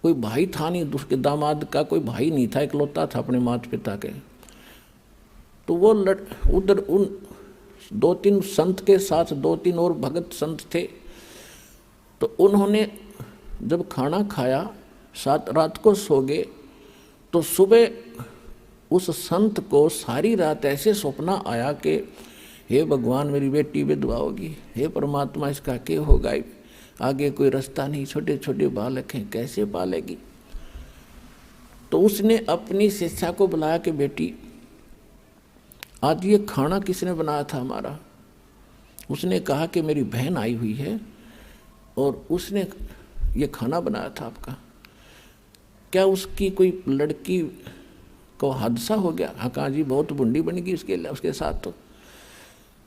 कोई भाई था नहीं, उसके दामाद का कोई भाई नहीं था, इकलौता था अपने माता पिता के। तो वो उधर उन 2-3 संत के साथ 2-3 और भगत संत थे। तो उन्होंने जब खाना खाया, रात को सो गए, तो सुबह उस संत को सारी रात ऐसे सपना आया कि हे भगवान, मेरी बेटी विधवा होगी, हे परमात्मा, इसका क्या होगा, आगे कोई रास्ता नहीं, छोटे छोटे बालक हैं, कैसे पालेगी। तो उसने अपनी शिष्या को बुलाया कि बेटी, आज ये खाना किसने बनाया था हमारा। उसने कहा कि मेरी बहन आई हुई है और उसने ये खाना बनाया था आपका। क्या उसकी कोई लड़की को हादसा हो गया? हाँ, कहा जी, बहुत बुंडी बन गई उसके साथ। तो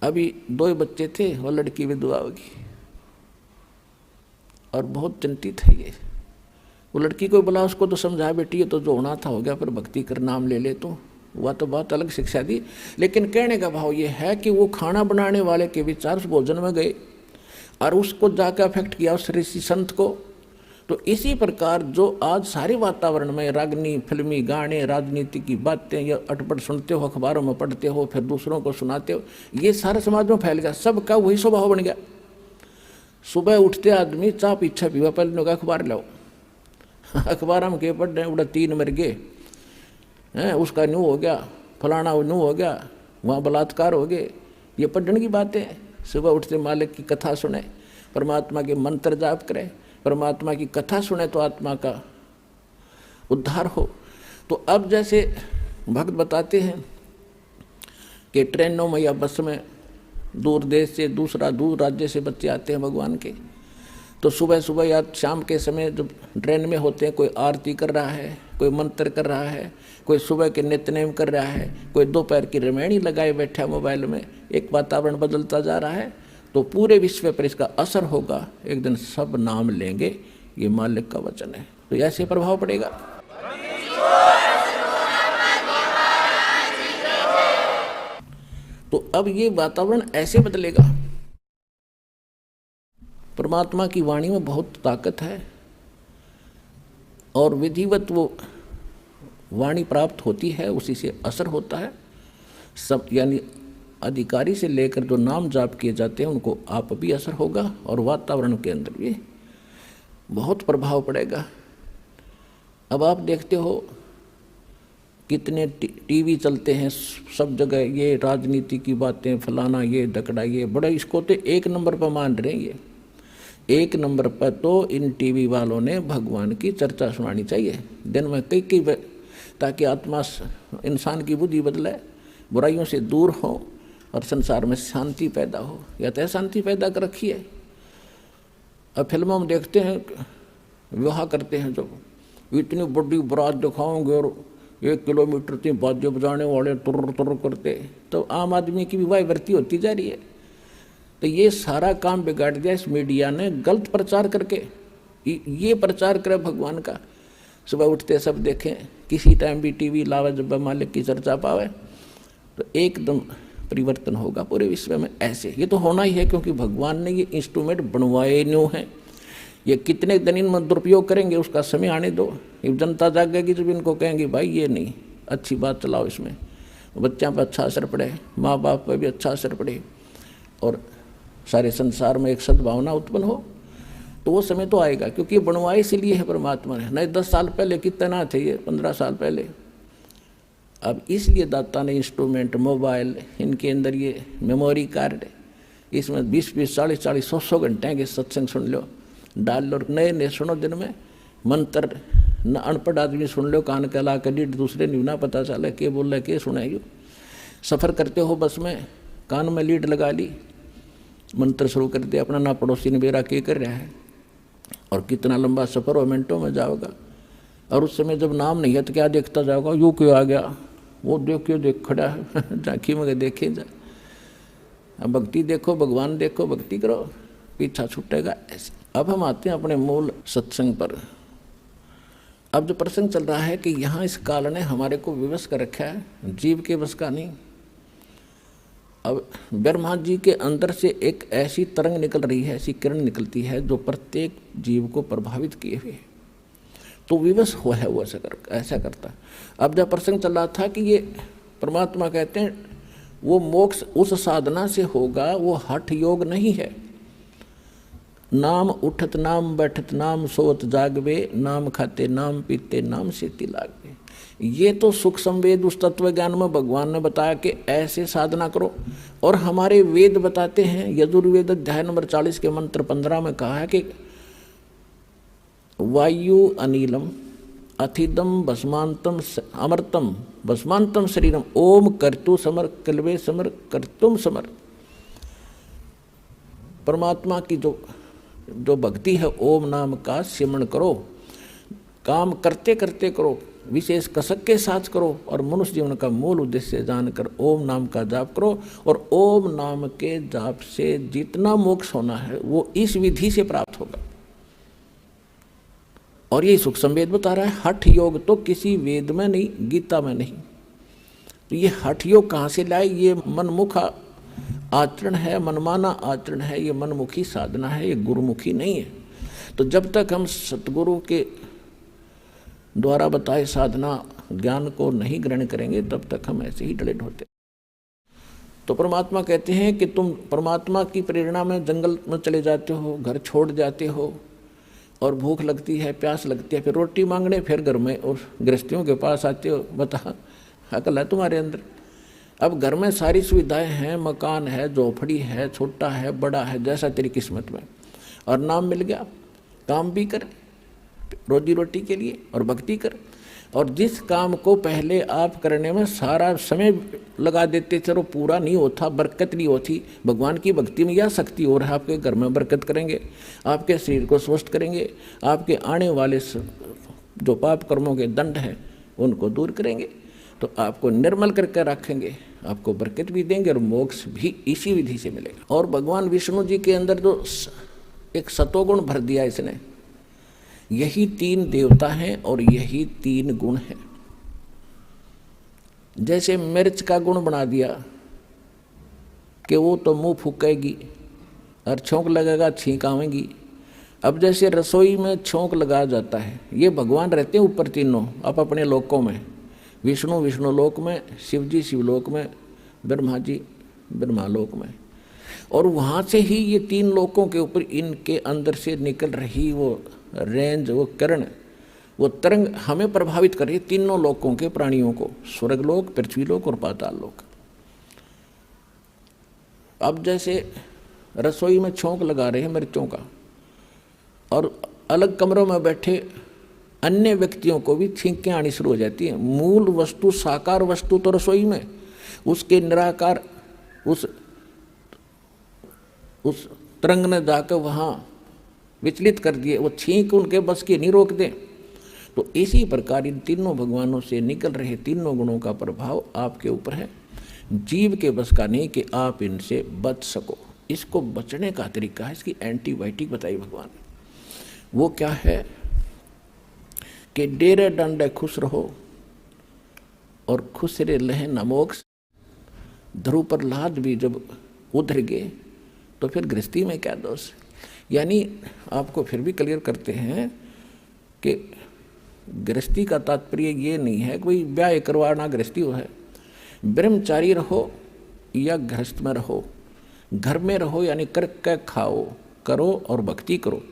अभी 2 बच्चे थे, वो लड़की विधवा होगी, और बहुत चिंतित है ये। वो लड़की को बुला, उसको तो समझाया, बेटी ये तो जो होना था हो गया, पर भक्ति कर नाम ले ले, तो वह तो बहुत अलग शिक्षा दी। लेकिन कहने का भाव ये है कि वो खाना बनाने वाले के विचार उस भोजन में गए और उसको जाकर अफेक्ट किया उस ऋषि संत को। तो इसी प्रकार जो आज सारे वातावरण में रागनी, फिल्मी गाने, राजनीति की बातें या अटपट सुनते हो, अखबारों में पढ़ते हो, फिर दूसरों को सुनाते हो, ये सारे समाज में फैल गया। सबका वही स्वभाव बन गया। सुबह उठते आदमी चाह पीछा पीवा, पहले का अखबार लाओ, अखबार में के पढ़ रहे, उड़ा 3 मर गए हैं, उसका न्यू हो गया, फलाना न्यू हो गया, वहाँ बलात्कार हो गए। ये पढ़ने की बातें। सुबह उठते मालिक की कथा सुने, परमात्मा के मंत्र जाप करें, परमात्मा की कथा सुने तो आत्मा का उद्धार हो। तो अब जैसे भक्त बताते हैं कि ट्रेनों में या बस में दूर देश से, दूर राज्य से बच्चे आते हैं भगवान के, तो सुबह सुबह या शाम के समय जब ट्रेन में होते हैं, कोई आरती कर रहा है, कोई मंत्र कर रहा है, कोई सुबह के नित्यनेम कर रहा है, कोई दोपहर की रमैणी लगाए बैठा है मोबाइल में, एक वातावरण बदलता जा रहा है, तो पूरे विश्व पर इसका असर होगा। एक दिन सब नाम लेंगे, ये मालिक का वचन है। तो ऐसे प्रभाव पड़ेगा। तो अब ये वातावरण ऐसे बदलेगा। परमात्मा की वाणी में बहुत ताकत है और विधिवत वो वाणी प्राप्त होती है, उसी से असर होता है सब। यानी अधिकारी से लेकर जो नाम जाप किए जाते हैं उनको आप भी असर होगा और वातावरण के अंदर भी बहुत प्रभाव पड़ेगा। अब आप देखते हो कितने टीवी चलते हैं सब जगह, ये राजनीति की बातें, फलाना ये दकड़ा ये बड़ा, इसको तो एक नंबर पर मान रहे हैं। ये एक नंबर पर तो इन टीवी वालों ने भगवान की चर्चा सुनानी चाहिए दिन में कई ताकि आत्मा इंसान की बुद्धि बदले, बुराइयों से दूर हो और संसार में शांति पैदा हो। या तो शांति पैदा कर रखी है। अब फिल्मों में देखते हैं विवाह करते हैं जब, इतनी बड़ी बारात दिखाओगे और 1 किलोमीटर तक बाजे बजाने वाले तुर तुर करते, तो आम आदमी की विवाह वृत्ति होती जा रही है। तो ये सारा काम बिगाड़ दिया इस मीडिया ने गलत प्रचार करके। ये प्रचार करे भगवान का, सुबह उठते सब देखें, किसी टाइम भी टीवी लावे, जब मालिक की चर्चा पावे तो एकदम परिवर्तन होगा पूरे विश्व में। ऐसे ये तो होना ही है, क्योंकि भगवान ने ये इंस्ट्रूमेंट बनवाए न्यू हैं। ये कितने दिन इनमें दुरुपयोग करेंगे उसका समय आने दो। जनता जागेगी जब इनको कहेंगे भाई ये नहीं, अच्छी बात चलाओ, इसमें बच्चों पर अच्छा असर पड़े, माँ बाप पर भी अच्छा असर पड़े और सारे संसार में एक सद्भावना उत्पन्न हो, तो वो समय तो आएगा। क्योंकि ये बनवाए इसलिए है परमात्मा ने। नहीं 10 साल पहले कितना थे ये, 15 साल पहले। अब इसलिए दाता ने इंस्ट्रूमेंट, मोबाइल, इनके अंदर ये मेमोरी कार्ड, इसमें 20-20, 40-40, 100-100 घंटे के सत्संग सुन लो, डाल लो, नए नए सुनो दिन में मंत्र। न अनपढ़ आदमी सुन लो, कान के ला कर लीड, दूसरे नहीं ना पता चला के बोल रहा के सुनाइयो। सफ़र करते हो बस में, कान में लीड लगा ली, मंत्र शुरू कर दिया अपना, ना पड़ोसी ने मेरा के कर रहा है, और कितना लंबा सफ़र हो, मिनटों में जाओगा। और उस समय जब नाम नहीं है तो क्या देखता जाओगा, यूँ क्यों आ गया, वो देखियो देख खड़ा है झांकी में देखे जा। अब भक्ति देखो, भगवान देखो, भक्ति करो, पीछा छूटेगा ऐसे। अब हम आते हैं अपने मूल सत्संग पर। अब जो प्रसंग चल रहा है कि यहाँ इस काल ने हमारे को विवश कर रखा है, जीव के बस का नहीं। अब ब्रह्मा जी के अंदर से एक ऐसी तरंग निकल रही है, ऐसी किरण निकलती है जो प्रत्येक जीव को प्रभावित किए हुए, तो विवश हुआ है वो ऐसा करता। अब जब प्रसंग चल रहा था कि ये परमात्मा कहते हैं वो मोक्ष उस साधना से होगा, वो हठ योग नहीं है। नाम उठत नाम बैठत नाम सोत जागवे, नाम खाते नाम पीते नाम सीति लागवे। ये तो सुख संवेद उस तत्व ज्ञान में भगवान ने बताया कि ऐसे साधना करो। और हमारे वेद बताते हैं, यजुर्वेद अध्याय नंबर 40 के मंत्र 15 में कहा है कि वायु अनिलम अथिदम भस्मांतम अमृतम भस्मांतम शरीरम ओम कर्तु समर कल्वे समर कर्तुम समर। परमात्मा की जो भक्ति है, ओम नाम का सिमरण करो, काम करते करते करो, विशेष कसक के साथ करो, और मनुष्य जीवन का मूल उद्देश्य जानकर ओम नाम का जाप करो। और ओम नाम के जाप से जितना मोक्ष होना है वो इस विधि से प्राप्त होगा। और ये सुख संवेद बता रहा है। हठ योग तो किसी वेद में नहीं, गीता में नहीं। तो ये हठ योग कहाँ से लाए? ये मनमुख आचरण है, मनमाना आचरण है, ये मनमुखी साधना है, ये गुरुमुखी नहीं है। तो जब तक हम सतगुरु के द्वारा बताए साधना ज्ञान को नहीं ग्रहण करेंगे, तब तक हम ऐसे ही डले ढोते। तो परमात्मा कहते हैं कि तुम परमात्मा की प्रेरणा में जंगल में चले जाते हो, घर छोड़ जाते हो, और भूख लगती है, प्यास लगती है, फिर रोटी मांगने, फिर घर में और गृहस्थियों के पास आते हो। बता अकल है तुम्हारे अंदर? अब घर में सारी सुविधाएं हैं, मकान है, झोपड़ी है, छोटा है, बड़ा है, जैसा तेरी किस्मत में, और नाम मिल गया, काम भी कर रोजी रोटी के लिए और भक्ति कर। और जिस काम को पहले आप करने में सारा समय लगा देते थे, वो पूरा नहीं होता, बरकत नहीं होती। भगवान की भक्ति में यह शक्ति हो रहा है, आपके घर में बरकत करेंगे, आपके शरीर को स्वस्थ करेंगे, आपके आने वाले जो पाप कर्मों के दंड हैं उनको दूर करेंगे, तो आपको निर्मल करके रखेंगे, आपको बरकत भी देंगे और मोक्ष भी इसी विधि से मिलेगा। और भगवान विष्णु जी के अंदर जो एक सतोगुण भर दिया इसने, यही 3 देवता हैं और यही 3 गुण हैं। जैसे मिर्च का गुण बना दिया कि वो तो मुंह फूकेगी और छोंक लगेगा छींक आवेगी। अब जैसे रसोई में छोंक लगाया जाता है, ये भगवान रहते हैं ऊपर तीनों आप अपने लोकों में, विष्णु विष्णु लोक में, शिव जी शिवलोक में, ब्रह्मा जी ब्रह्मालोक में, और वहाँ से ही ये 3 लोकों के ऊपर इनके अंदर से निकल रही वो रेंज, वो किरण, वो तरंग हमें प्रभावित कर रही है, तीनों लोकों के प्राणियों को, स्वर्गलोक, पृथ्वीलोक और पाताल लोक। अब जैसे रसोई में छोंक लगा रहे हैं मिर्चों का, और अलग कमरों में बैठे अन्य व्यक्तियों को भी छींकें आनी शुरू हो जाती हैं। मूल वस्तु साकार वस्तु तो रसोई में, उसके निराकार उस तरंग ने जाकर वहाँ विचलित कर दिए, वो छींक उनके बस की नहीं रोक दें। तो इसी प्रकार इन तीनों भगवानों से निकल रहे तीनों गुणों का प्रभाव आपके ऊपर है, जीव के बस का नहीं कि आप इनसे बच सको। इसको बचने का तरीका है, इसकी एंटीबायोटिक बताई भगवान। वो क्या है कि डेरे डंडे खुश रहो और खुश रे लहे न मोक्ष। ध्रुव प्रहलाद भी जब उधर गए तो फिर गृहस्थी में क्या दोष। यानी आपको फिर भी क्लियर करते हैं कि गृहस्थी का तात्पर्य ये नहीं है कोई ब्याह करवाना गृहस्थी हो है। ब्रह्मचारी रहो या गृहस्थ में रहो, घर में रहो यानी करके खाओ, करो और भक्ति करो।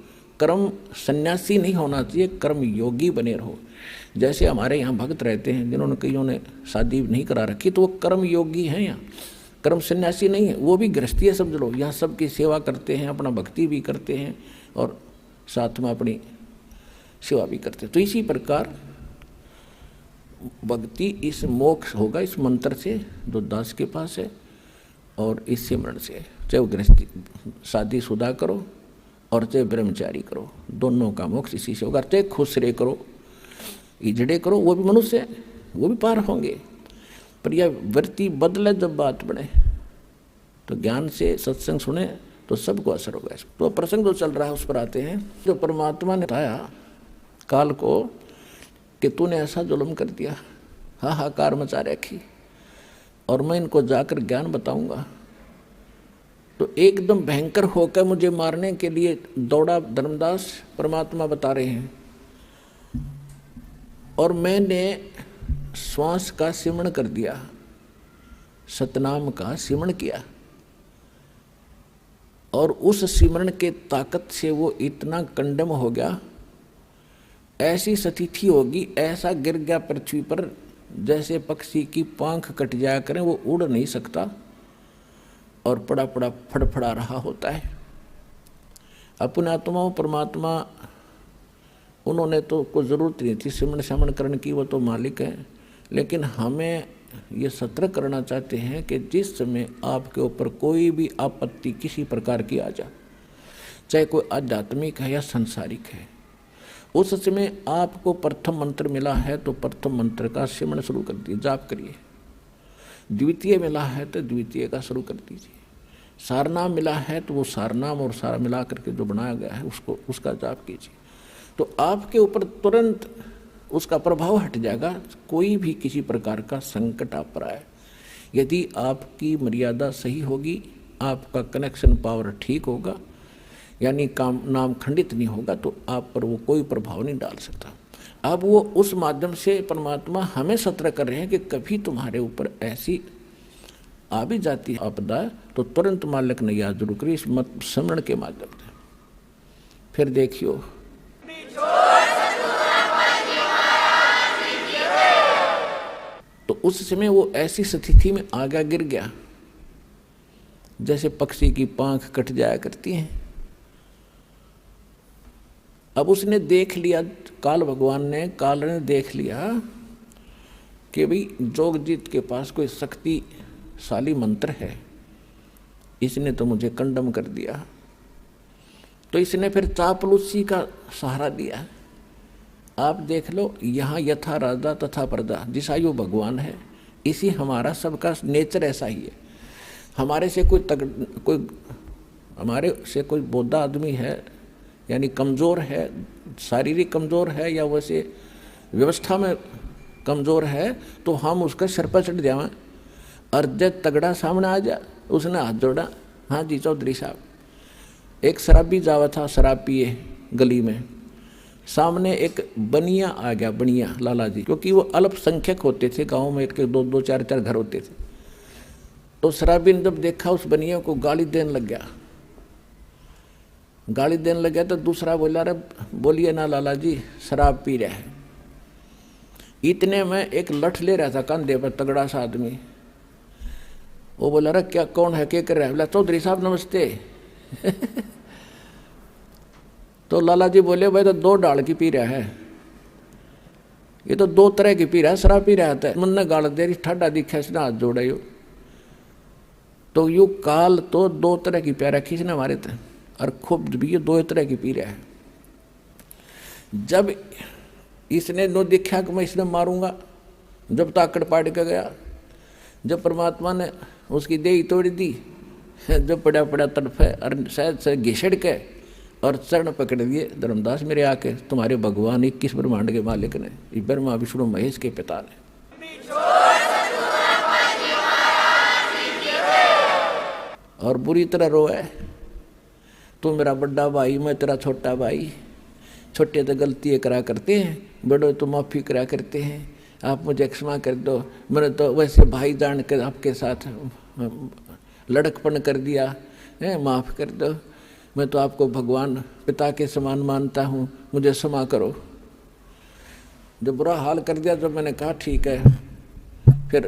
कर्म सन्यासी नहीं होना चाहिए, कर्म योगी बने रहो। जैसे हमारे यहाँ भक्त रहते हैं जिन्होंने कईयों ने शादी नहीं करा रखी, तो वो कर्म योगी हैं, यहाँ कर्म सन्यासी नहीं है, वो भी गृहस्थी है समझ लो। यहाँ सबकी सेवा करते हैं, अपना भक्ति भी करते हैं और साथ में अपनी सेवा भी करते हैं। तो इसी प्रकार भक्ति इस मोक्ष होगा इस मंत्र से जो दास के पास है और इस सिमरण से, चाहे वो गृहस्थी शादीशुदा करो और चाहे ब्रह्मचारी करो, दोनों का मोक्ष इसी से होगा। चाहे खुश रे करो, इजड़े करो, वो भी मनुष्य है, वो भी पार होंगे। पर यह वृत्ति बदले, जब बात बढ़े तो ज्ञान से सत्संग सुने तो सबको असर होगा। तो प्रसंग जो चल रहा है उस पर आते हैं। जो परमात्मा ने बताया काल को कि तूने ऐसा जुल्म कर दिया, हाहाकार मचा रखी, और मैं इनको जाकर ज्ञान बताऊंगा। तो एकदम भयंकर होकर मुझे मारने के लिए दौड़ा धर्मदास, परमात्मा बता रहे हैं। और मैंने श्वास का सिमरण कर दिया, सतनाम का सिमरण किया, और उस सिमरण के ताकत से वो इतना कंडम हो गया, ऐसी स्थिति होगी, ऐसा गिर गया पृथ्वी पर जैसे पक्षी की पांख कट जाया करें, वो उड़ नहीं सकता और पड़ा पड़ा फड़फड़ा रहा होता है। अपने आत्माओं परमात्मा उन्होंने तो कोई ज़रूरत नहीं थी सिमरण शमन करने की, वो तो मालिक है। लेकिन हमें ये सतर्क करना चाहते हैं कि जिस समय आपके ऊपर कोई भी आपत्ति किसी प्रकार की आ जाए, चाहे कोई आध्यात्मिक है या संसारिक है, उस समय आपको प्रथम मंत्र मिला है तो प्रथम मंत्र का सिमरण शुरू कर दीजिए, जाप करिए। द्वितीय मिला है तो द्वितीय का शुरू कर दीजिए। सारनाम मिला है तो वो सारनाम और सारा मिला करके जो बनाया गया है उसका जाप कीजिए। तो आपके ऊपर तुरंत उसका प्रभाव हट जाएगा। कोई भी किसी प्रकार का संकट आप पर आए, यदि आपकी मर्यादा सही होगी, आपका कनेक्शन पावर ठीक होगा, यानी काम नाम खंडित नहीं होगा, तो आप पर वो कोई प्रभाव नहीं डाल सकता। अब वो उस माध्यम से परमात्मा हमें सतर्क कर रहे हैं कि कभी तुम्हारे ऊपर ऐसी आ भी जाती है आपदा, तो तुरंत मालिक ने याद जरूर करिए इस मत स्मरण के माध्यम से। फिर देखियो तो उस समय वो ऐसी स्थिति में आगा गिर गया जैसे पक्षी की पांख कट जाया करती हैं। अब उसने देख लिया, काल ने देख लिया कि भाई जोगजीत के पास कोई शक्तिशाली मंत्र है, इसने तो मुझे कंडम कर दिया। तो इसने फिर चापलूसी का सहारा दिया आप देख लो, यहाँ यथा राजा तथा प्रजा, जिसा यो भगवान है, इसी हमारा सबका नेचर ऐसा ही है। हमारे से कोई बोधा आदमी है, यानी कमज़ोर है, शारीरिक कमज़ोर है या वैसे व्यवस्था में कमज़ोर है, तो हम उसका सिर पर चढ़ जाएं। और जब तगड़ा सामने आ जा, उसने हाथ जोड़ा, हाँ जी चौधरी साहब। एक शराबी जावा था, शराब पिए गली में, सामने एक बनिया आ गया, बनिया लाला जी, क्योंकि वो अल्पसंख्यक होते थे गाँव में, एक दो दो चार चार घर होते थे। तो शराबी ने जब देखा उस बनिया को, गाली देने लग गया। गाली देने लग गया तो दूसरा बोला, अरे बोलिए ना लाला जी, शराब पी रहा है। इतने में एक लठ ले रहा था कंधे पर, तगड़ा सा आदमी। वो बोला, अरे क्या, कौन है, क्या कर रहा है? बोला, चौधरी साहब नमस्ते। तो लाला जी बोले, भाई तो 2 डाल की पी रहा है, ये तो 2 तरह की पी रहा है, शराब पी रहा था। मन ने गाल दे रही, ठाडा दिखा, इसने हाथ जोड़ा। यू तो यू काल तो 2 तरह की प्यारा खींचने हमारे थे, और खूब भी ये 2 तरह की पी रहा है। जब इसने नो देखा कि मैं इसने मारूंगा, जब ताकड़ पाड़ के गया, जब परमात्मा ने उसकी देही तोड़ दी, जब पड़ा पड़ा तड़फे और शायद से घिसड़ के और चरण पकड़ दिए। धर्मदास मेरे आके, तुम्हारे भगवान 21 ब्रह्मांड के मालिक ने, ब्रह्मा विष्णु महेश के पिता ने। और बुरी तरह रोए, तू मेरा बड़ा भाई, मैं तेरा छोटा भाई, छोटे तो गलतियाँ करा करते हैं, बड़े तो माफ़ी करा करते हैं, आप मुझे क्षमा कर दो, मैंने तो वैसे भाई जान कर आपके साथ लड़कपन कर दिया है, माफ़ कर दो, मैं तो आपको भगवान पिता के समान मानता हूँ, मुझे क्षमा करो। जब बुरा हाल कर दिया, जब मैंने कहा ठीक है, फिर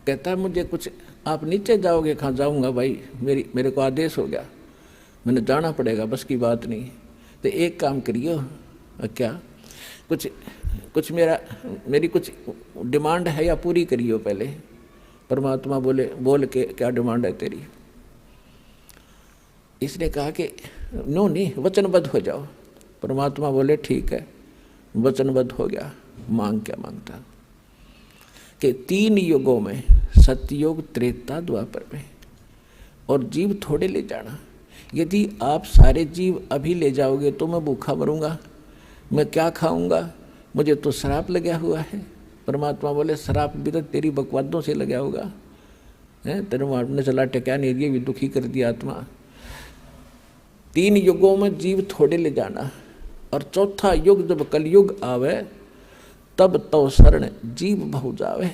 कहता है मुझे कुछ, आप नीचे जाओगे? कहाँ जाऊँगा भाई, मेरे को आदेश हो गया, मैंने जाना पड़ेगा, बस की बात नहीं। तो एक काम करियो, क्या, कुछ मेरी कुछ डिमांड है या पूरी करियो पहले। परमात्मा बोले, बोल के क्या डिमांड है तेरी? इसने कहा कि नो नहीं, वचनबद्ध हो जाओ। परमात्मा बोले ठीक है, वचनबद्ध हो गया। मांग क्या मांगता कि 3 युगों में, सतयुग, त्रेता, द्वापर में, और जीव थोड़े ले जाना। यदि आप सारे जीव अभी ले जाओगे तो मैं भूखा मरूंगा, मैं क्या खाऊंगा, मुझे तो श्राप लगा हुआ है। परमात्मा बोले श्राप भी तो तेरी बकवादों से लगा होगा, है तेरे मारने चला टेका नहीं दिया, भी दुखी कर दिया आत्मा। 3 युगों में जीव थोड़े ले जाना, और चौथा युग जब कलयुग आवे, तब तो शरण जीव बहु जावे।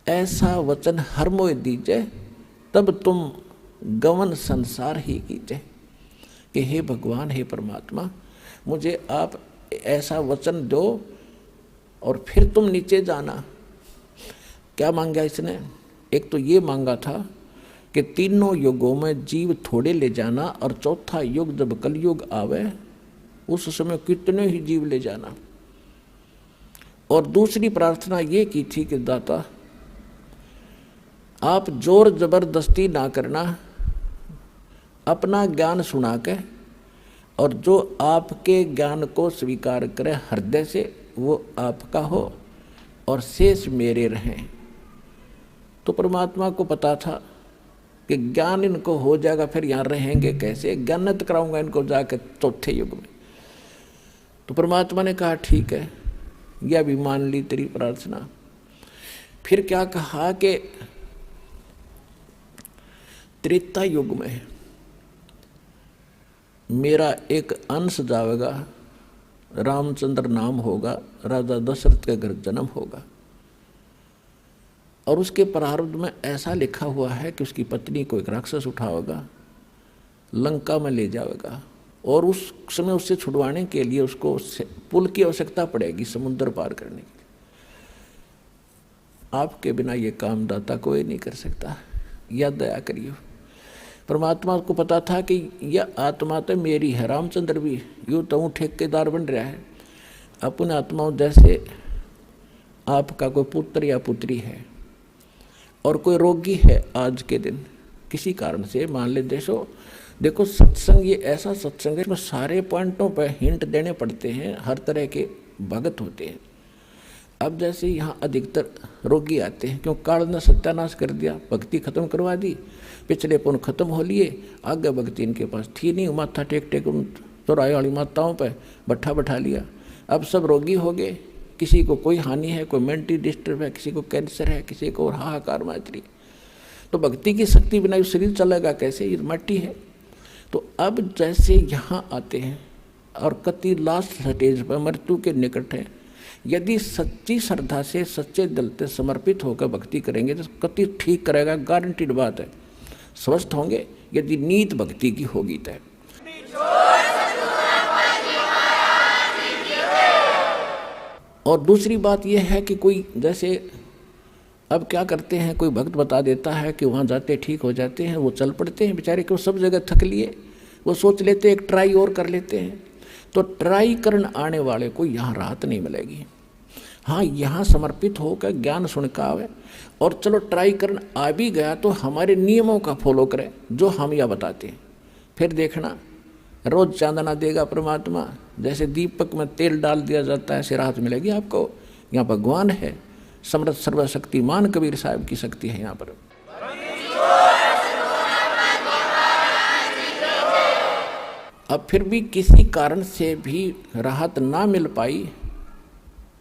ऐसा वचन हर मोह दीजे, तब तुम गवन संसार ही कीजिए। कि हे भगवान, हे परमात्मा, मुझे आप ऐसा वचन दो और फिर तुम नीचे जाना। क्या मांगा इसने? एक तो ये मांगा था कि 3 युगों में जीव थोड़े ले जाना, और चौथा युग जब कलयुग आवे उस समय कितने ही जीव ले जाना। और दूसरी प्रार्थना ये की थी कि दाता, आप जोर जबरदस्ती ना करना, अपना ज्ञान सुना के, और जो आपके ज्ञान को स्वीकार करे हृदय से, वो आपका हो और शेष मेरे रहें। तो परमात्मा को पता था कि ज्ञान इनको हो जाएगा, फिर यहाँ रहेंगे कैसे, ज्ञानत कराऊंगा इनको जाकर चौथे युग में। तो परमात्मा ने कहा ठीक है, यह भी मान ली तेरी प्रार्थना। फिर क्या कहा कि त्रेता युग में मेरा एक अंश जाएगा, रामचंद्र नाम होगा, राजा दशरथ के घर जन्म होगा, और उसके प्रारब्ध में ऐसा लिखा हुआ है कि उसकी पत्नी को एक राक्षस उठाएगा, लंका में ले जाएगा, और उस समय उससे छुड़वाने के लिए उसको पुल की आवश्यकता पड़ेगी समुद्र पार करने के लिए। आपके बिना ये काम दाता कोई नहीं कर सकता, या दया करियो। परमात्मा को पता था कि यह आत्मा तो मेरी है, रामचंद्र भी यूँ तो ठेकेदार बन रहा है। अपने आत्माओं जैसे आपका कोई पुत्र या पुत्री है और कोई रोगी है आज के दिन किसी कारण से, मान ले जैसो देखो सत्संग ये ऐसा सत्संग है, इसमें सारे पॉइंटों पर हिंट देने पड़ते हैं, हर तरह के भगत होते हैं। अब जैसे यहाँ अधिकतर रोगी आते हैं, क्यों काल ने सत्यानाश कर दिया, भक्ति खत्म करवा दी, पिछले पुण्य खत्म हो लिए, आगे भक्ति इनके पास थी नहीं, माथा टेक टेक उन चौराहे वाली माताओं पर बैठा लिया। अब सब रोगी हो गए, किसी को कोई हानि है, कोई मेंटली डिस्टर्ब है, किसी को कैंसर है, किसी को हाहाकार मात्री। तो भक्ति की शक्ति बिना शरीर चलेगा कैसे, ये मट्टी है। तो अब जैसे यहाँ आते हैं और कति लास्ट स्टेज पर मृत्यु के निकट है, यदि सच्ची श्रद्धा से सच्चे दिल से समर्पित होकर भक्ति करेंगे तो कति ठीक करेगा, गारंटीड बात है, स्वस्थ होंगे यदि नीत भक्ति की होगी तय। और दूसरी बात यह है कि कोई जैसे अब क्या करते हैं, कोई भक्त बता देता है कि वहाँ जाते ठीक हो जाते हैं, वो चल पड़ते हैं बेचारे, क्यों सब जगह थक लिए, वो सोच लेते एक ट्राई और कर लेते हैं। तो ट्राई करने आने वाले को यहाँ राहत नहीं मिलेगी। हाँ, यहाँ समर्पित होकर ज्ञान सुन का आवे, और चलो ट्राई करने आ भी गया तो हमारे नियमों का फॉलो करे जो हम यह बताते हैं। फिर देखना रोज चांदना देगा परमात्मा, जैसे दीपक में तेल डाल दिया जाता है, ऐसे राहत मिलेगी आपको। यहाँ भगवान है, समर्थ सर्वशक्तिमान कबीर साहब की शक्ति है यहाँ पर। अब फिर भी किसी कारण से भी राहत ना मिल पाई,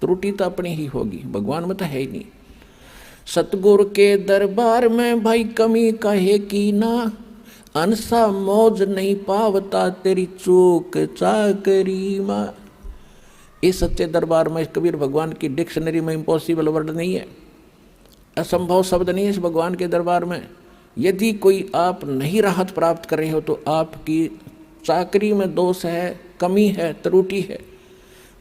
त्रुटि तो अपनी ही होगी, भगवान में तो है ही नहीं। सतगुरु के दरबार में भाई कमी कहे की ना, अनसा मौज नहीं पावता तेरी चूक चाकरी माँ। इस सच्चे दरबार में कबीर भगवान की डिक्शनरी में इम्पॉसिबल वर्ड नहीं है, असंभव शब्द नहीं है इस भगवान के दरबार में। यदि कोई आप नहीं राहत प्राप्त कर रहे हो तो आपकी चाकरी में दोष है, कमी है, त्रुटि है,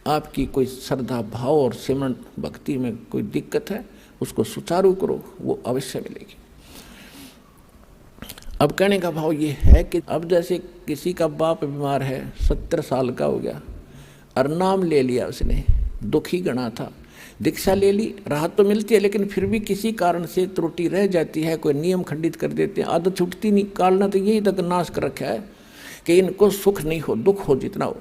आपकी कोई श्रद्धा भाव और सिमरन भक्ति में कोई दिक्कत है, उसको सुचारू करो, वो अवश्य मिलेगी। अब कहने का भाव ये है कि अब जैसे किसी का बाप बीमार है, 70 साल का हो गया, और नाम ले लिया उसने, दुखी गणा था, दीक्षा ले ली, राहत तो मिलती है, लेकिन फिर भी किसी कारण से त्रुटि रह जाती है, कोई नियम खंडित कर देते हैं, आदत छूटती नहीं। काल ने तो यही तक नाश कर रखा है कि इनको सुख नहीं हो, दुख हो जितना हो,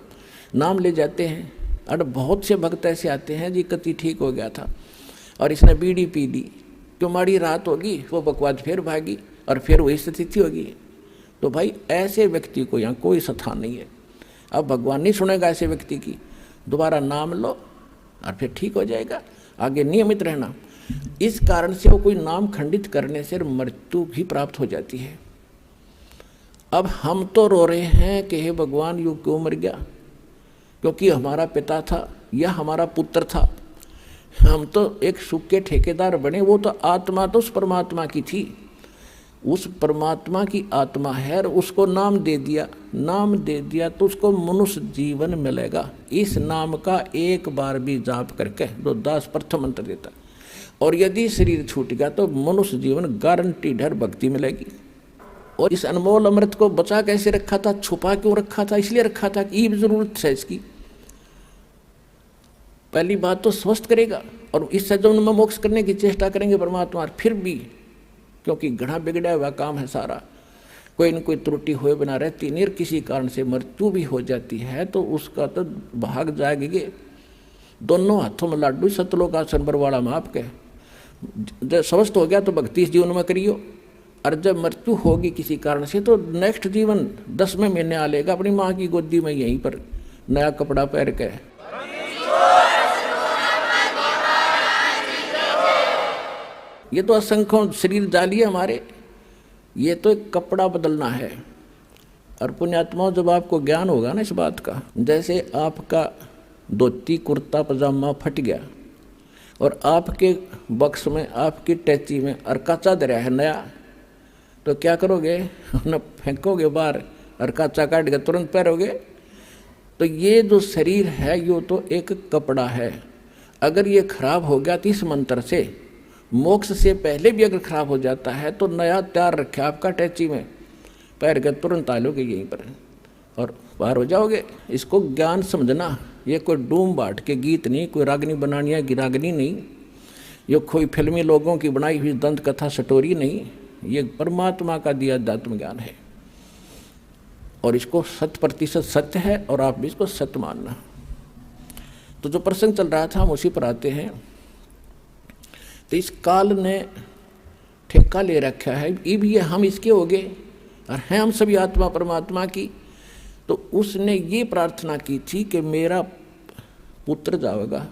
नाम ले जाते हैं। और बहुत से भक्त ऐसे आते हैं जी कति ठीक हो गया था और इसने बीड़ी पी ली, क्यों माड़ी राहत होगी, वो बकवाद फिर भागी और फिर वही स्थिति होगी। तो भाई ऐसे व्यक्ति को यहाँ कोई स्थान नहीं है। अब भगवान नहीं सुनेगा ऐसे व्यक्ति की, दोबारा नाम लो और फिर ठीक हो जाएगा, आगे नियमित रहना। इस कारण से वो कोई नाम खंडित करने से मृत्यु भी प्राप्त हो जाती है। अब हम तो रो रहे हैं कि हे भगवान यू क्यों मर गया, क्योंकि हमारा पिता था या हमारा पुत्र था, हम तो एक सुख के ठेकेदार बने, वो तो आत्मा तो उस परमात्मा की थी, उस परमात्मा की आत्मा है, और उसको नाम दे दिया तो उसको मनुष्य जीवन मिलेगा। इस नाम का एक बार भी जाप करके जो दास प्रथम मंत्र देता, और यदि शरीर छूट गया तो मनुष्य जीवन गारंटीड है, भक्ति मिलेगी। और इस अनमोल अमृत को बचा कैसे रखा था, छुपा क्यों रखा था, इसलिए रखा था कि ये जरूरत है इसकी। पहली बात तो स्वस्थ करेगा, और इस सजन में मोक्ष करने की चेष्टा करेंगे परमात्मा, फिर भी क्योंकि घड़ा बिगड़ा हुआ काम है सारा, कोई न कोई त्रुटि हुए बिना रहती नहीं, किसी कारण से मृत्यु भी हो जाती है तो उसका तो भाग जाएंगे। दोनों हाथों में लाडू, सतलोक आसन बरवाड़ा में आपके। जब स्वस्थ हो गया तो भक्ति इस जीवन में करियो, और जब मृत्यु होगी किसी कारण से तो नेक्स्ट जीवन 10वें महीने आ लेगा अपनी माँ की गोदी में, यहीं पर नया कपड़ा पहन के। ये तो असंख्यों शरीर जाली है हमारे, ये तो एक कपड़ा बदलना है। और पुण्यात्माओं, जब आपको ज्ञान होगा ना इस बात का, जैसे आपका धोती कुर्ता पजामा फट गया और आपके बक्स में, आपकी टैची में अरकाचा दरिया है नया, तो क्या करोगे, न फेंकोगे बाहर, अरकाचा काट के तुरंत पहनोगे। तो ये जो शरीर है ये तो एक कपड़ा है, अगर ये खराब हो गया तो इस मंत्र से मोक्ष से पहले भी अगर खराब हो जाता है तो नया तैयार रखे आपका टैची में, पैर के तुरंत आ लोगे यहीं पर और बाहर हो जाओगे। इसको ज्ञान समझना, ये कोई डूम बाट के गीत नहीं, कोई रागनी बनानी है गिरागनी नहीं, ये कोई फिल्मी लोगों की बनाई हुई दंत कथा स्टोरी नहीं, ये परमात्मा का दिया अध्यात्म ज्ञान है। और इसको 100% सत्य है और आप भी इसको सत्य मानना। तो जो प्रसंग चल रहा था हम उसी पर आते हैं। तो इस काल ने ठेका ले रखा है, ये हम इसके हो गए और हैं हम सभी आत्मा परमात्मा की। तो उसने ये प्रार्थना की थी कि मेरा पुत्र जाएगा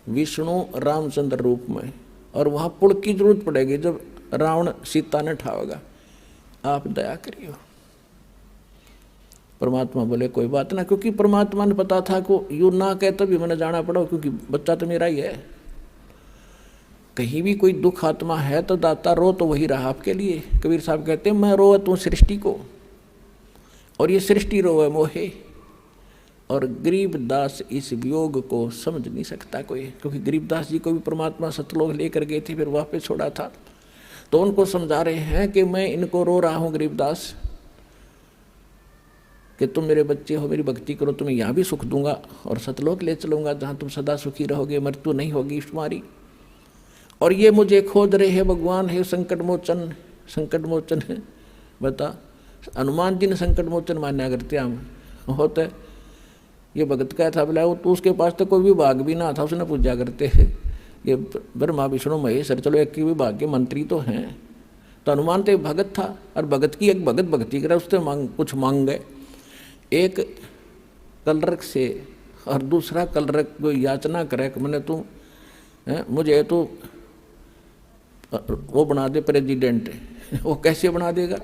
विष्णु रामचंद्र रूप में, और वहाँ पुल की जरूरत पड़ेगी जब रावण सीता ने ठावेगा, आप दया करियो। परमात्मा बोले कोई बात ना, क्योंकि परमात्मा ने पता था को यू ना कहे तभी मैंने जाना पड़ा, क्योंकि बच्चा तो मेरा ही है। कहीं भी कोई दुख आत्मा है तो दाता रो तो वही रहा आपके लिए। कबीर साहब कहते हैं मैं रोए तू सृष्टि को, और ये सृष्टि रोए मोहे। और गरीबदास इस वियोग को समझ नहीं सकता कोई, क्योंकि गरीबदास जी को भी परमात्मा सतलोक लेकर गए थे, फिर वापस छोड़ा था। तो उनको समझा रहे हैं कि मैं इनको रो रहा हूँ गरीबदास, कि तुम मेरे बच्चे हो, मेरी भक्ति करो, तुम्हें यहाँ भी सुख दूंगा और सतलोक ले चलूंगा जहाँ तुम सदा सुखी रहोगे, मृत्यु नहीं होगी तुम्हारी। और ये मुझे खोज रहे हैं भगवान है संकट मोचन, संकट मोचन है। बता हनुमान जी ने संकट मोचन मान्या करते हम होते। ये भगत का था बोला, तो उसके पास तो कोई विभाग भी ना था, उसने पूजा करते हैं ये ब्रह्मा विष्णु महेश, चलो एक ही विभाग के मंत्री तो हैं। तो हनुमान तो एक भगत था, और भगत की एक भगत भक्ति करे, उससे कुछ मांग गए। एक कलरक से और दूसरा कलरक को याचना करे कि मैंने तू मुझे तो वो बना दे प्रेसिडेंट, वो कैसे बना देगा।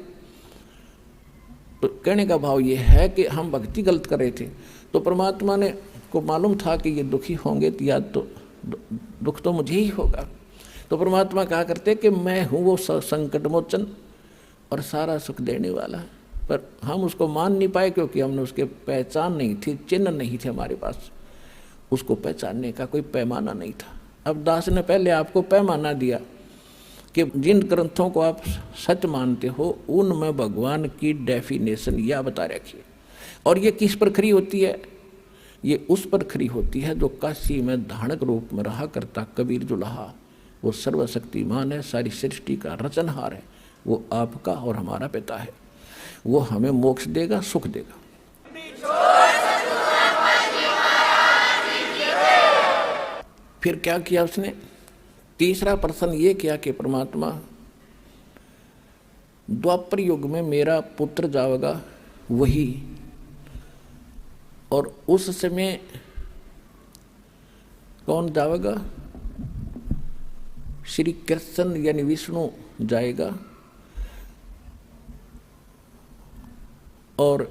तो कहने का भाव ये है कि हम भक्ति गलत कर रहे थे, तो परमात्मा ने को मालूम था कि ये दुखी होंगे तो या तो दुख तो मुझे ही होगा। तो परमात्मा कहा करते कि मैं हूँ वो संकट मोचन और सारा सुख देने वाला, पर हम उसको मान नहीं पाए क्योंकि हमने उसके पहचान नहीं थी, चिन्ह नहीं थे हमारे पास, उसको पहचानने का कोई पैमाना नहीं था। अब दास ने पहले आपको पैमाना दिया कि जिन ग्रंथों को आप सत्य मानते हो उनमें भगवान की डेफिनेशन यह बता रखी है। और ये किस पर खरी होती है? ये उस पर खरी होती है जो काशी में धानक रूप में रहा करता कबीर जुलाहा, वो सर्वशक्तिमान है, सारी सृष्टि का रचनहार है, वो आपका और हमारा पिता है, वो हमें मोक्ष देगा, सुख देगा। फिर क्या किया उसने? तीसरा प्रश्न ये किया कि परमात्मा द्वापर युग में मेरा पुत्र जाएगा वही, और उस समय कौन जाएगा? श्री कृष्ण यानी विष्णु जाएगा, और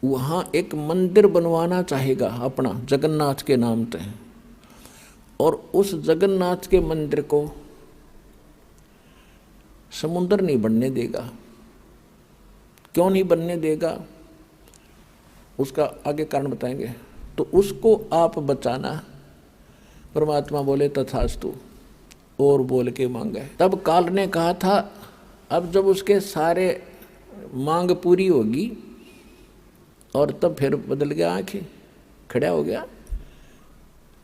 वहाँ एक मंदिर बनवाना चाहेगा अपना जगन्नाथ के नाम पे, और उस जगन्नाथ के मंदिर को समुद्र नहीं बनने देगा। क्यों नहीं बनने देगा उसका आगे कारण बताएंगे। तो उसको आप बचाना। परमात्मा बोले तथास्तु, और बोल के मांगे। तब काल ने कहा था अब जब उसके सारे मांग पूरी होगी, और तब फिर बदल गया, आंखें खड़ा हो गया।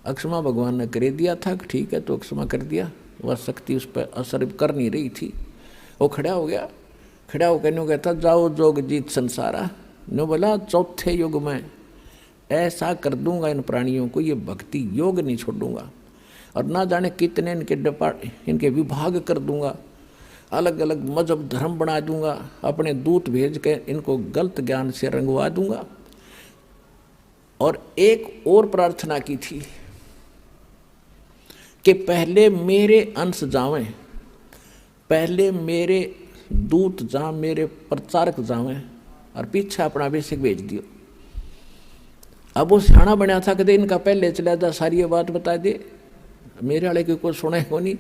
अक्षमा भगवान ने कर दिया था, ठीक है तो अक्षमा कर दिया, वह शक्ति उस पर असर कर नहीं रही थी, वो खड़ा हो गया। खड़ा होकर न्यू कहता जाओ जोग जीत संसारा, न्यू बोला चौथे युग में ऐसा कर दूंगा इन प्राणियों को, ये भक्ति योग नहीं छोड़ूंगा, और ना जाने कितने इनके विभाग कर दूंगा, अलग अलग मजहब धर्म बना दूंगा, अपने दूत भेज के इनको गलत ज्ञान से रंगवा दूंगा। और एक और प्रार्थना की थी कि पहले मेरे अंश जावें, पहले मेरे दूत जाएं, मेरे प्रचारक जावें, और पीछे अपना बेसिक भेज दियो। अब वो सियाणा बनया था कि इनका पहले चला जा, सारी ये बात बता दे, मेरे वाले की कोई सुने को नहीं।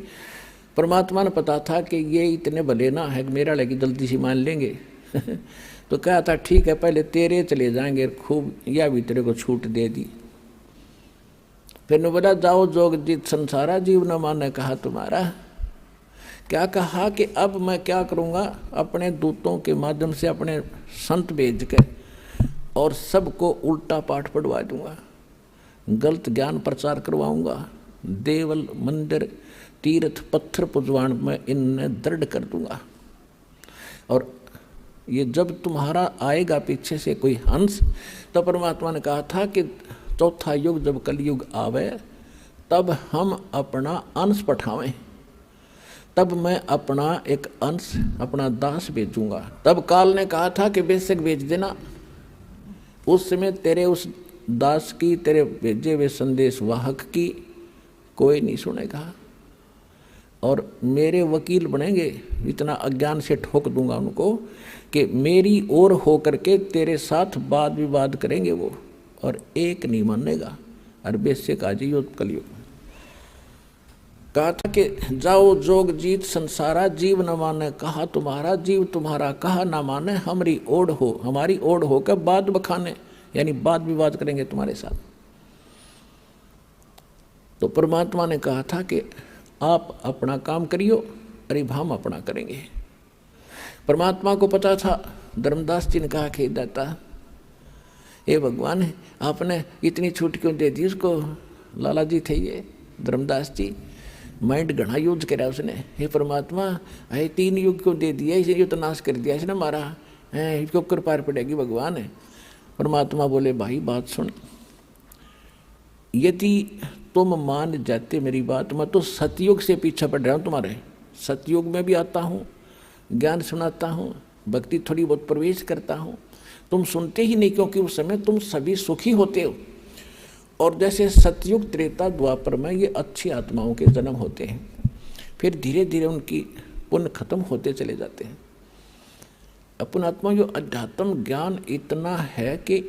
परमात्मा ने पता था कि ये इतने भले ना है कि मेरे वाले की जल्दी से मान लेंगे तो कहा था ठीक है पहले तेरे चले जाएंगे, खूब या भी तेरे को छूट दे दी। फिर ने बोला जाओ जोग जीत संसारा, जीव न माने कहा तुम्हारा। क्या कहा कि अब मैं क्या करूँगा, अपने दूतों के माध्यम से अपने संत भेज के और सबको उल्टा पाठ पढ़वा दूंगा, गलत ज्ञान प्रचार करवाऊंगा, देवल मंदिर तीर्थ पत्थर पुजवान में इन्हें दृढ़ कर दूंगा। और ये जब तुम्हारा आएगा पीछे से कोई हंस, तो परमात्मा ने कहा था कि चौथा युग जब कलयुग आवे तब हम अपना अंश पठावें, तब मैं अपना एक अंश, अपना दास भेजूंगा। तब काल ने कहा था कि बेशक भेज देना, उस समय तेरे उस दास की, तेरे भेजे हुए संदेश वाहक की कोई नहीं सुनेगा और मेरे वकील बनेंगे। इतना अज्ञान से ठोक दूंगा उनको कि मेरी ओर होकर के तेरे साथ वाद विवाद करेंगे वो, और एक नहीं मानेगा। और बेशक आज ही कलयुग कहा था कि जाओ जोग जीत संसारा, जीव न माने कहा तुम्हारा, जीव तुम्हारा कहा ना माने, हमारी ओढ़ हो, हमारी ओढ़ होकर बात बखाने, यानी वाद विवाद करेंगे तुम्हारे साथ। तो परमात्मा ने कहा था कि आप अपना काम करियो, अरे हम अपना करेंगे। परमात्मा को पता था। धर्मदास जी ने कहा कि दाता ये भगवान आपने इतनी छूट क्यों दे दी उसको। लाला जी थे ये धर्मदास जी, माइंड घना यूज करा उसने। हे परमात्मा अरे 3 युग क्यों दे दिया, इसे युद्ध नाश कर दिया इसने मारा है, इसके ऊपर पार पड़ेगी भगवान है। परमात्मा बोले भाई बात सुन, यदि तुम मान जाते मेरी बात, मैं तो सतयुग से पीछा पड़ रहा हूँ तुम्हारे। सतयुग में भी आता हूँ, ज्ञान सुनाता हूँ, भक्ति थोड़ी बहुत प्रवेश करता हूँ, तुम सुनते ही नहीं क्योंकि उस समय तुम सभी सुखी होते हो। और जैसे सतयुग त्रेता द्वापर में ये अच्छी आत्माओं के जन्म होते हैं, फिर धीरे धीरे उनकी पुण्य खत्म होते चले जाते हैं। अपन आत्मा जो अध्यात्म ज्ञान इतना है कि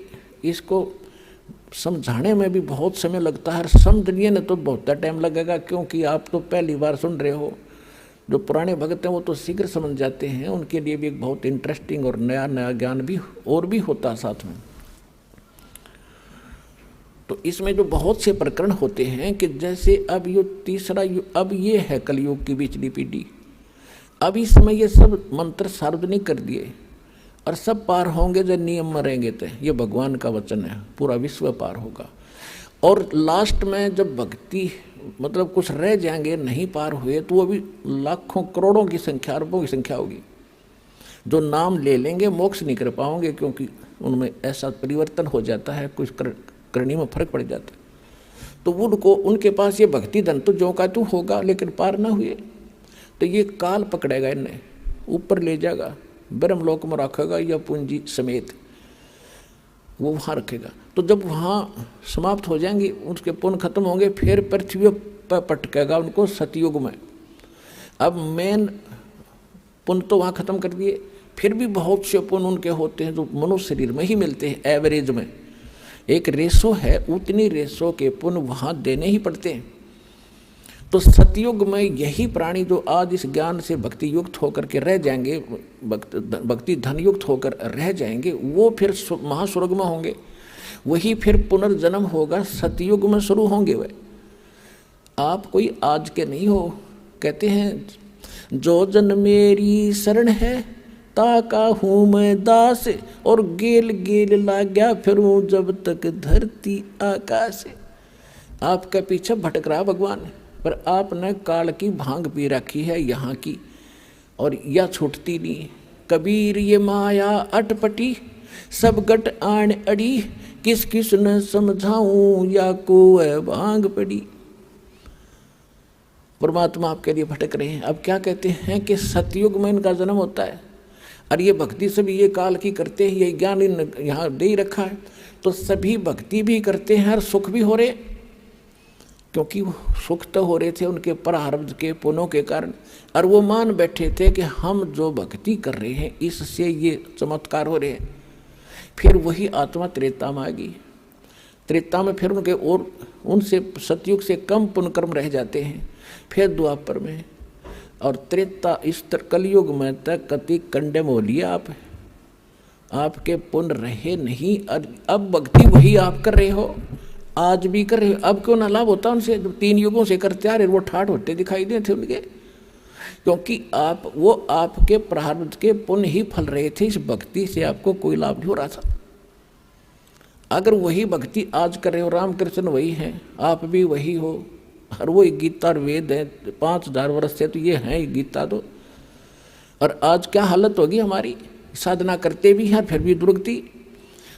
इसको समझाने में भी बहुत समय लगता है। समझिए न तो बहुत टाइम लगेगा, क्योंकि आप तो पहली बार सुन रहे हो। जो पुराने भगत हैं वो तो शीघ्र समझ जाते हैं, उनके लिए भी एक बहुत इंटरेस्टिंग और नया नया ज्ञान भी और भी होता है साथ में। तो इसमें जो बहुत से प्रकरण होते हैं कि जैसे अब ये तीसरा युग, अब ये है कलयुग की पिछली पीढ़ी, अब इस समय ये सब मंत्र सार्वजनिक कर दिए और सब पार होंगे जो नियम में रहेंगे। तो ये भगवान का वचन है, पूरा विश्व पार होगा। और लास्ट में जब भक्ति मतलब कुछ रह जाएंगे नहीं पार हुए, तो वो भी लाखों करोड़ों की संख्या, अरबों की संख्या होगी जो नाम ले लेंगे, मोक्ष नहीं कर पाओगे, क्योंकि उनमें ऐसा परिवर्तन हो जाता है, कुछ करनी में फर्क पड़ जाता है। तो उनको, उनके पास ये भक्ति धन तो जो का तू होगा, लेकिन पार ना हुए तो ये काल पकड़ेगा, इन्हें ऊपर ले जाएगा, ब्रह्मलोक में रखेगा या पूंजी समेत वो वहाँ रखेगा। तो जब वहाँ समाप्त हो जाएंगे, उसके पुण्य खत्म होंगे, फिर पृथ्वी पर पटकेगा उनको सतयुग में। अब मेन पुण्य तो वहाँ खत्म कर दिए, फिर भी बहुत से पुण्य उनके होते हैं जो मनुष्य शरीर में ही मिलते हैं। एवरेज में एक रेशो है, उतनी रेशो के पुण्य वहाँ देने ही पड़ते हैं। तो सतयुग में यही प्राणी जो आज इस ज्ञान से भक्ति युक्त होकर के रह जाएंगे, भक्ति धन युक्त होकर रह जाएंगे, वो फिर महास्वर्ग में होंगे। वही फिर पुनर्जन्म होगा, सतयुग में शुरू होंगे। वे आप कोई आज के नहीं हो। कहते हैं जो जन मेरी शरण है ताका हूँ मैं दास, और गेल गेल लाग्या फिरूं जब तक धरती आकाश। आपके पीछे भटक रहा भगवान, पर आपने काल की भांग पी रखी है यहाँ की, और यह छूटती नहीं। कबीर ये माया अटपटी, सब गट आन अड़ी, किस किस न समझाऊं या को भांग पड़ी। परमात्मा आपके लिए भटक रहे हैं। अब क्या कहते हैं कि सतयुग में इनका जन्म होता है, और ये भक्ति सभी ये काल की करते हैं, ये ज्ञान यहाँ दे ही रखा है, तो सभी भक्ति भी करते हैं और सुख भी हो रहे, क्योंकि सुख तो हो रहे थे उनके प्रारब्ध के पुण्यों के कारण। और वो मान बैठे थे कि हम जो भक्ति कर रहे हैं इससे ये चमत्कार हो रहे हैं। फिर वही आत्मा त्रेता में आ गई। त्रेता में फिर उनके और उनसे सतयुग से कम पुण्यकर्म रह जाते हैं, फिर द्वापर में, और त्रेता इस कलयुग में तक कति कंडेम हो लिया। आपके पुण्य रहे नहीं, अब भक्ति वही आप कर रहे हो, आज भी कर रहे हो। अब क्यों ना लाभ होता उनसे, जो 3 युगों से करते आ रहे, वो ठाठ होते दिखाई देते उनके, क्योंकि वो आपके प्रारब्ध के पुण्य ही फल रहे थे। इस भक्ति से आपको कोई लाभ नहीं हो रहा था। अगर वही भक्ति आज कर रहे हो, रामकृष्ण वही हैं, आप भी वही हो, और वो गीता और वेद है 5000 वर्ष से तो ये हैं गीता तो। और आज क्या हालत होगी हमारी, साधना करते भी हैं फिर भी दुर्गति।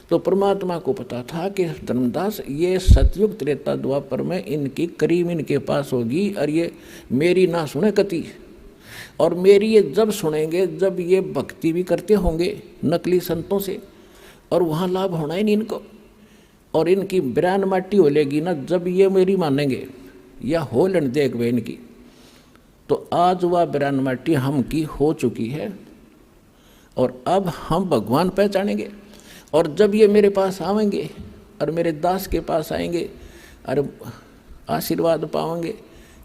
तो परमात्मा को पता था कि धर्मदास ये सतयुग त्रेता द्वापर में इनकी करीब इनके पास होगी और ये मेरी ना सुने कति, और मेरी ये जब सुनेंगे जब ये भक्ति भी करते होंगे नकली संतों से, और वहाँ लाभ होना ही नहीं इनको, और इनकी बिरान माटी हो लेगी ना जब ये मेरी मानेंगे या हो लेन देख वे इनकी। तो आज वह बिरान माटी हम की हो चुकी है और अब हम भगवान पहचानेंगे। और जब ये मेरे पास आवेंगे और मेरे दास के पास आएंगे और आशीर्वाद पाएंगे,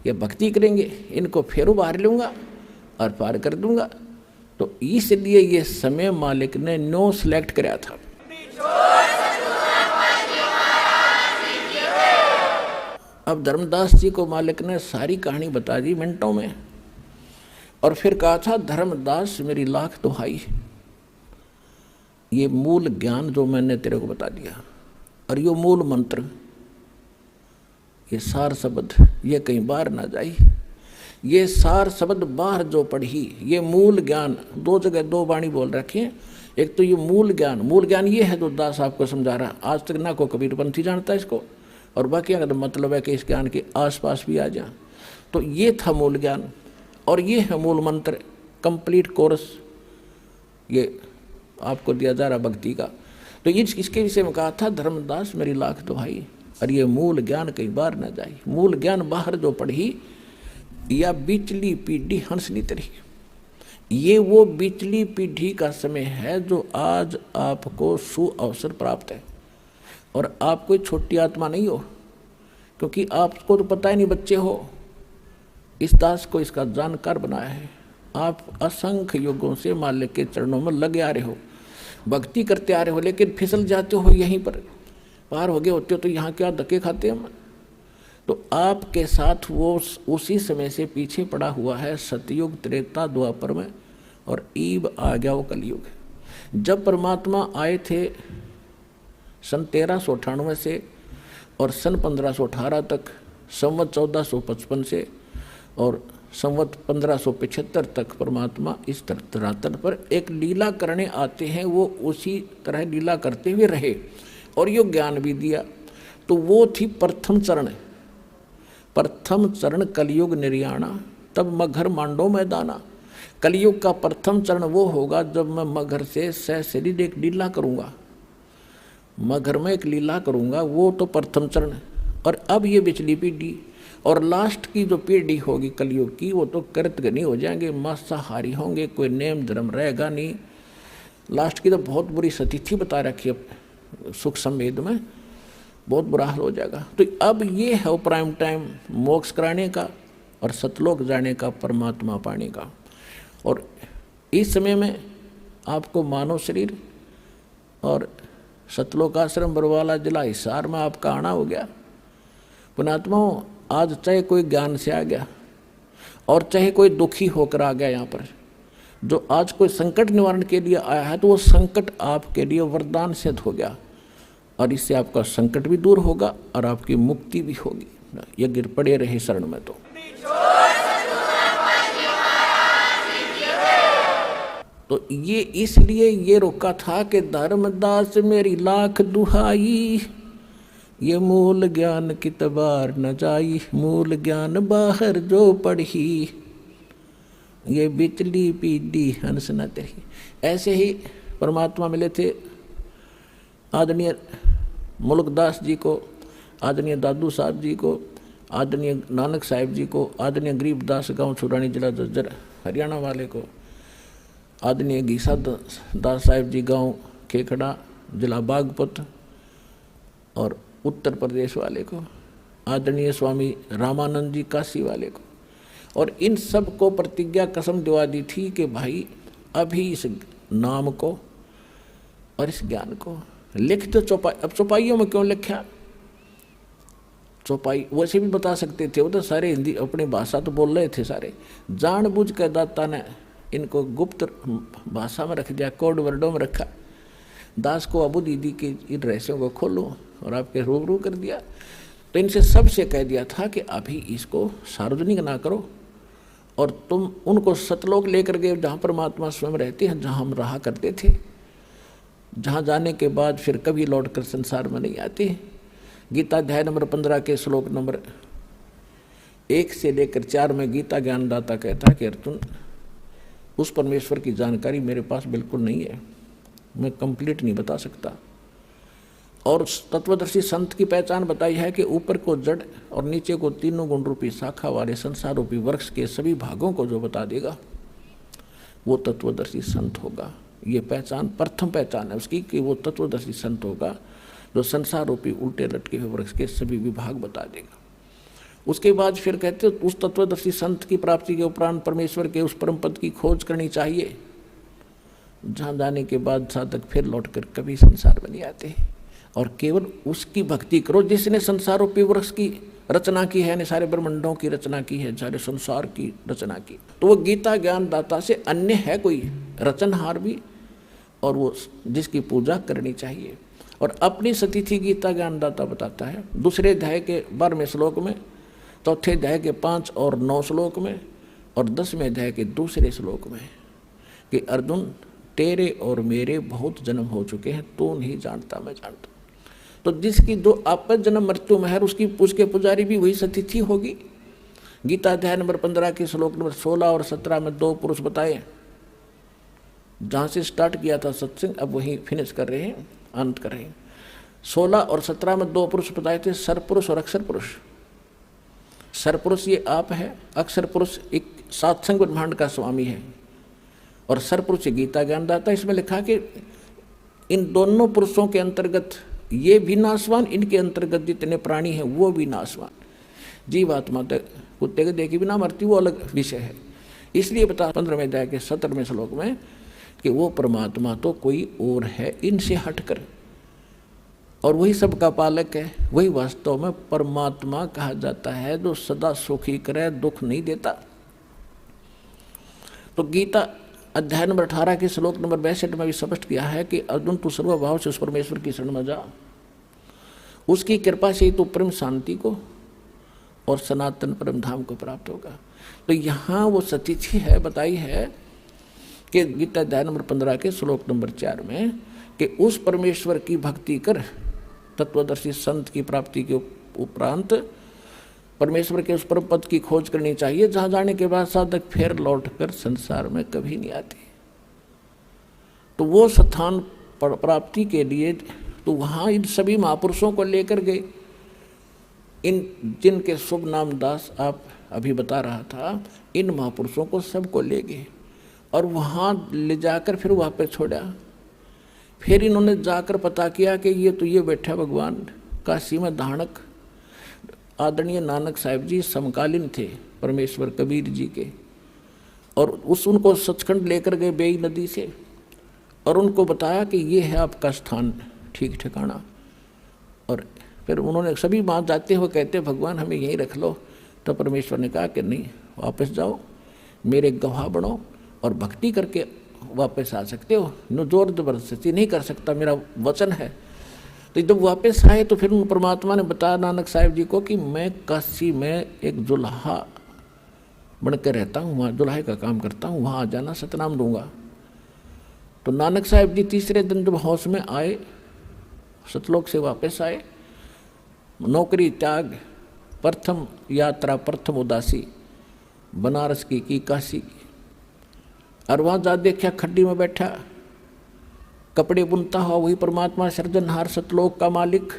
ये भक्ति करेंगे, इनको फिर उबार लूँगा और पार कर दूंगा। तो इसलिए ये समय मालिक ने नो सिलेक्ट कराया था। अब धर्मदास जी को मालिक ने सारी कहानी बता दी मिनटों में, और फिर कहा था धर्मदास मेरी लाख दुहाई, ये मूल ज्ञान जो मैंने तेरे को बता दिया और ये मूल मंत्र, ये सार शब्द ये कहीं बाहर ना जाए, ये सार शब्द बाहर जो पढ़ी, ये मूल ज्ञान। दो जगह दो वाणी बोल रखे हैं, एक तो ये मूल ज्ञान ये है जो दास आपको समझा रहा, आज तक ना को कबीरपंथी जानता है इसको, और बाकी अगर मतलब है कि इस ज्ञान के आसपास भी आ जा। तो ये था मूल ज्ञान और ये है मूल मंत्र, कंप्लीट कोर्स ये आपको दिया जा रहा भक्ति का। तो इसके विषय में कहा था धर्मदास मेरी लाख दुहाई, और ये मूल ज्ञान कहीं बाहर न जाए। मूल ज्ञान बाहर जो पढ़ी या बिचली पीढ़ी हंसनी तरी, ये वो बिचली पीढ़ी का समय है जो आज आपको सुअवसर प्राप्त है। और आप कोई छोटी आत्मा नहीं हो, क्योंकि आपको तो पता ही नहीं बच्चे हो, इस दास को इसका जानकार बनाया है। आप असंख्य युगों से मालिक के चरणों में लगे आ रहे हो, भक्ति करते आ रहे हो, लेकिन फिसल जाते हो, यहीं पर पार हो गए होते हो तो यहाँ क्या धक्के खाते हम। तो आपके साथ वो उसी समय से पीछे पड़ा हुआ है सतयुग त्रेता द्वापर में, और ईब आ गया वो कलयुग। जब परमात्मा आए थे सन 1398 से और सन 1518 तक, संवत 1455 से और संवत 1575 तक परमात्मा इस धरातल पर एक लीला करने आते हैं। वो उसी तरह लीला करते हुए रहे और यो ज्ञान भी दिया। तो वो थी प्रथम चरण कलयुग निर्याणा, तब मगर मांडो मैदाना। कलयुग का प्रथम चरण वो होगा जब मैं मगर से सशरीर एक लीला करूँगा, मगर में एक लीला करूँगा, वो तो प्रथम चरण। और अब ये बिचली पीढ़ी और लास्ट की जो पीढ़ी होगी कलयुग की, वो तो कृतघ्नी हो जाएंगे, मांसाहारी होंगे, कोई नेम धर्म रहेगा नहीं। लास्ट की तो बहुत बुरी स्थिति बता रखी है सुख संवेद में, बहुत बुरा हाल हो जाएगा। तो अब ये है प्राइम टाइम मोक्ष कराने का और सतलोक जाने का, परमात्मा पाने का। और इस समय में आपको मानव शरीर और सतलोक आश्रम बरवाला जिला हिसार में आपका आना हो गया। पुणात्माओं, आज चाहे कोई ज्ञान से आ गया और चाहे कोई दुखी होकर आ गया यहाँ पर, जो आज कोई संकट निवारण के लिए आया है, तो वो संकट आपके लिए वरदान सिद्ध हो गया, और इससे आपका संकट भी दूर होगा और आपकी मुक्ति भी होगी। ये गिर पड़े रहे शरण में। तो ये इसलिए ये रोका था कि धर्मदास मेरी लाख दुहाई, ये मूल ज्ञान की तबार न जाई, मूल ज्ञान बाहर जो पढ़ी, ये बिचली पीढ़ी हंस न तरी। ऐसे ही परमात्मा मिले थे आदरणीय मुल्कदास जी को, आदरणीय दादू साहब जी को, आदरणीय नानक साहिब जी को, आदरणीय गरीबदास गांव छुरानी जिला जज्जर हरियाणा वाले को, आदरणीय गीसा दास साहिब जी गांव खेखड़ा जिला बागपत और उत्तर प्रदेश वाले को, आदरणीय स्वामी रामानंद जी काशी वाले को। और इन सब को प्रतिज्ञा कसम दिवा दी थी कि भाई अभी इस नाम को और इस ज्ञान को लिख दो चौपाई। अब चौपाइयों में क्यों लिखा? चौपाई वैसे भी बता सकते थे, वो तो सारे हिंदी अपनी भाषा तो बोल रहे थे सारे, जानबूझ कर दाता ने इनको गुप्त भाषा में रख दिया, कोड वर्डों में रखा। दास को अबू दीदी के इन रहस्यों को खोलो और आपके रूबरू कर दिया। तो इनसे सबसे कह दिया था कि अभी इसको सार्वजनिक ना करो और तुम उनको सतलोक लेकर गए जहाँ परमात्मा स्वयं रहते हैं, जहाँ हम रहा करते थे, जहाँ जाने के बाद फिर कभी लौटकर संसार में नहीं आते। गीता अध्याय नंबर 15 के श्लोक नंबर 1 से लेकर 4 में गीता ज्ञानदाता कहता है कि अर्जुन, उस परमेश्वर की जानकारी मेरे पास बिल्कुल नहीं है, मैं कंप्लीट नहीं बता सकता। और तत्वदर्शी संत की पहचान बताई है कि ऊपर को जड़ और नीचे को तीनों गुण रूपी शाखा वाले संसार रूपी वृक्ष के सभी भागों को जो बता देगा वो तत्वदर्शी संत होगा। ये पहचान प्रथम पहचान है उसकी कि वो तत्वदर्शी संत होगा जो संसार रूपी उल्टे लटके हुए वृक्ष के सभी विभाग बता देगा। उसके बाद फिर कहते हो उस तत्वदर्शी संत की प्राप्ति के उपरांत परमेश्वर के उस परम पद की खोज करनी चाहिए, जहाँ जाने के बाद साधक फिर लौटकर कभी संसार में नहीं आते और केवल उसकी भक्ति करो जिसने संसार रूपी वृक्ष की रचना की है, ने सारे ब्रह्मांडों की रचना की है, सारे संसार की रचना की। तो वो गीता ज्ञान दाता से अन्य है कोई रचनहार भी, और वो जिसकी पूजा करनी चाहिए। और अपनी सतिथि गीता ज्ञान दाता बताता है दूसरे अध्याय के 12वें श्लोक में, चौथे अध्याय के 5 और 9 श्लोक में और 10वें अध्याय के दूसरे श्लोक में कि अर्जुन, तेरे और मेरे बहुत जन्म हो चुके हैं, तू नहीं जानता मैं जानता। तो जिसकी दो आपस जन्म मृत्यु में है उसकी उसके पुजारी भी वही सतिथि होगी। गीता अध्याय नंबर 15 के श्लोक नंबर 16 और 17 में 2 पुरुष बताए, जहाँ से स्टार्ट किया था सत्संग अब वहीं फिनिश कर रहे हैं, अंत कर रहे हैं। 16 और 17 में 2 पुरुष बताए थे, सरपुरुष और अक्षर पुरुष। सरपुरुष ये आप है, अक्षर पुरुष एक सात्संग ब्रह्मांड का स्वामी है, और सरपुरुष गीता ज्ञानदाता। इसमें लिखा कि इन दोनों पुरुषों के अंतर्गत ये भी नाशवान, इनके अंतर्गत जितने प्राणी हैं वो भी नाशवान। जीवात्मा तक कुत्ते के देखी बिना मरती, वो अलग विषय है। इसलिए बता 15वें अध्याय के 17वें श्लोक में कि वो परमात्मा तो कोई और है इनसे हटकर, और वही सबका पालक है। वही वास्तव में परमात्मा कहा जाता है जो सदा सुखी करे, दुख नहीं देता। तो गीता अध्याय नंबर 18 के श्लोक नंबर 62 में भी स्पष्ट किया है कि अर्जुन, तू सर्वभाव से उस परमेश्वर की शरण में जा, उसकी कृपा से ही तो परम शांति को और सनातन परम धाम को प्राप्त होगा। तो यहाँ वो सतिथि है बताई है कि गीता अध्याय नंबर 15 के श्लोक नंबर 4 में कि उस परमेश्वर की भक्ति कर, तत्वदर्शी संत की प्राप्ति के उपरांत परमेश्वर के उस परम पद की खोज करनी चाहिए, जहाँ जाने के बाद साधक फिर लौटकर संसार में कभी नहीं आते। तो वो स्थान प्राप्ति के लिए तो वहाँ इन सभी महापुरुषों को लेकर गए, इन जिनके शुभ नाम दास आप अभी बता रहा था, इन महापुरुषों को सबको ले गए और वहाँ ले जाकर फिर वहाँ पर छोड़ा। फिर इन्होंने जाकर पता किया कि ये बैठा भगवान काशी में धाणक आदरणीय नानक साहिब जी समकालीन थे परमेश्वर कबीर जी के, और उनको सचखंड लेकर गए बेई नदी से और उनको बताया कि ये है आपका स्थान ठीक ठिकाना। और फिर उन्होंने सभी बात जाते हुए कहते भगवान हमें यहीं रख लो। तो परमेश्वर ने कहा कि नहीं, वापस जाओ, मेरे गवाह बनो और भक्ति करके वापस आ सकते हो, नो जोर जबरदस्ती नहीं कर सकता, मेरा वचन है। तो जब वापस आए तो फिर उन परमात्मा ने बताया नानक साहिब जी को कि मैं काशी में एक जुल्हा बन कर रहता हूँ, वहाँ जुल्हे का काम करता हूँ, वहाँ आ जाना, सतनाम दूंगा। तो नानक साहिब जी तीसरे दिन जब हाउस में आए, सतलोक से वापस आए, नौकरी त्याग, प्रथम यात्रा, प्रथम उदासी बनारस की काशी की, और वहाँ जा देखा खड्डी में बैठा कपड़े बुनता हुआ वही परमात्मा सृजनहार सतलोक का मालिक।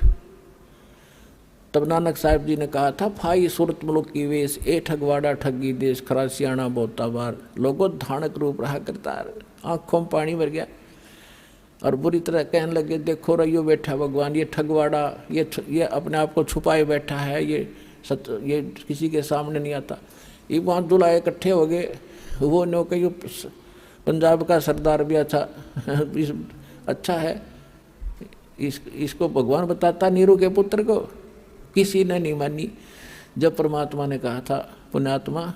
तब नानक साहिब जी ने कहा था, फाई सूरत मुल्क की वेश, ए ठगवाड़ा ठगी देश, खरा सियाणा बोता बार, लोगों धानक रूप रहा करता। आँखों में पानी भर गया और बुरी तरह कहने लगे, देखो रहियो बैठा भगवान, ये ठगवाड़ा, ये अपने आप को छुपाए बैठा है, ये किसी के सामने नहीं आता। ये वहाँ दुलाए इकट्ठे हो गए, वो नो कि पंजाब का सरदार भी अच्छा है, इसको भगवान बताता नीरू के पुत्र को, किसी ने नहीं मानी। जब परमात्मा ने कहा था, पुण्यात्मा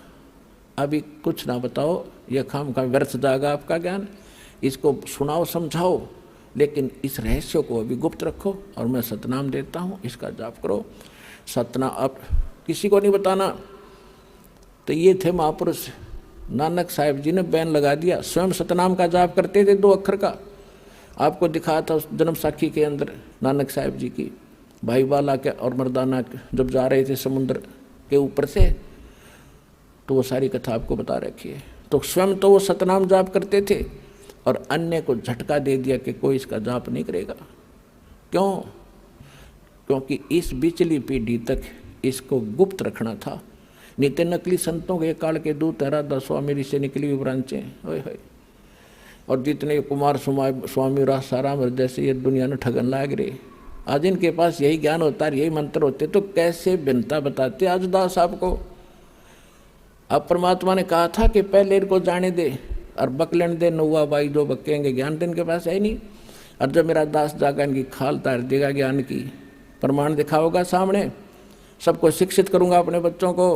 अभी कुछ ना बताओ, यह खाम खा व्यर्थ जाएगा आपका ज्ञान, इसको सुनाओ समझाओ, लेकिन इस रहस्य को अभी गुप्त रखो और मैं सतनाम देता हूँ, इसका जाप करो। सतना अब किसी को नहीं बताना। तो ये थे महापुरुष नानक साहिब जी ने बैन लगा दिया। स्वयं सतनाम का जाप करते थे 2 अक्षर का। आपको दिखाया था उस जन्म साखी के अंदर नानक साहिब जी की, भाई बाला के और मर्दाना जब जा रहे थे समुद्र के ऊपर से, तो वो सारी कथा आपको बता रखी है। तो स्वयं तो वो सतनाम जाप करते थे और अन्य को झटका दे दिया कि कोई इसका जाप नहीं करेगा। क्यों? क्योंकि इस बिचली पीढ़ी तक इसको गुप्त रखना था। नित्य नकली संतों के काल के दूत राधा स्वामी से निकली हुई ब्रांचें, ओए होए, और जितने कुमार स्वामी रासाराम जैसे ये दुनिया में ठगन लाग रहे, आज इनके पास यही ज्ञान होता है, यही मंत्र होते, तो कैसे भिन्नता बताते आज दास आपको। अब परमात्मा ने कहा था कि पहले इनको जाने दे और बकलेन दे, नौवा बाई जो बकेंगे, ज्ञान तो इनके पास है ही नहीं। और जब मेरा दास जागा इनकी खाल तार देगा ज्ञान की, प्रमाण दिखाओगा सामने, सबको शिक्षित करूंगा अपने बच्चों को,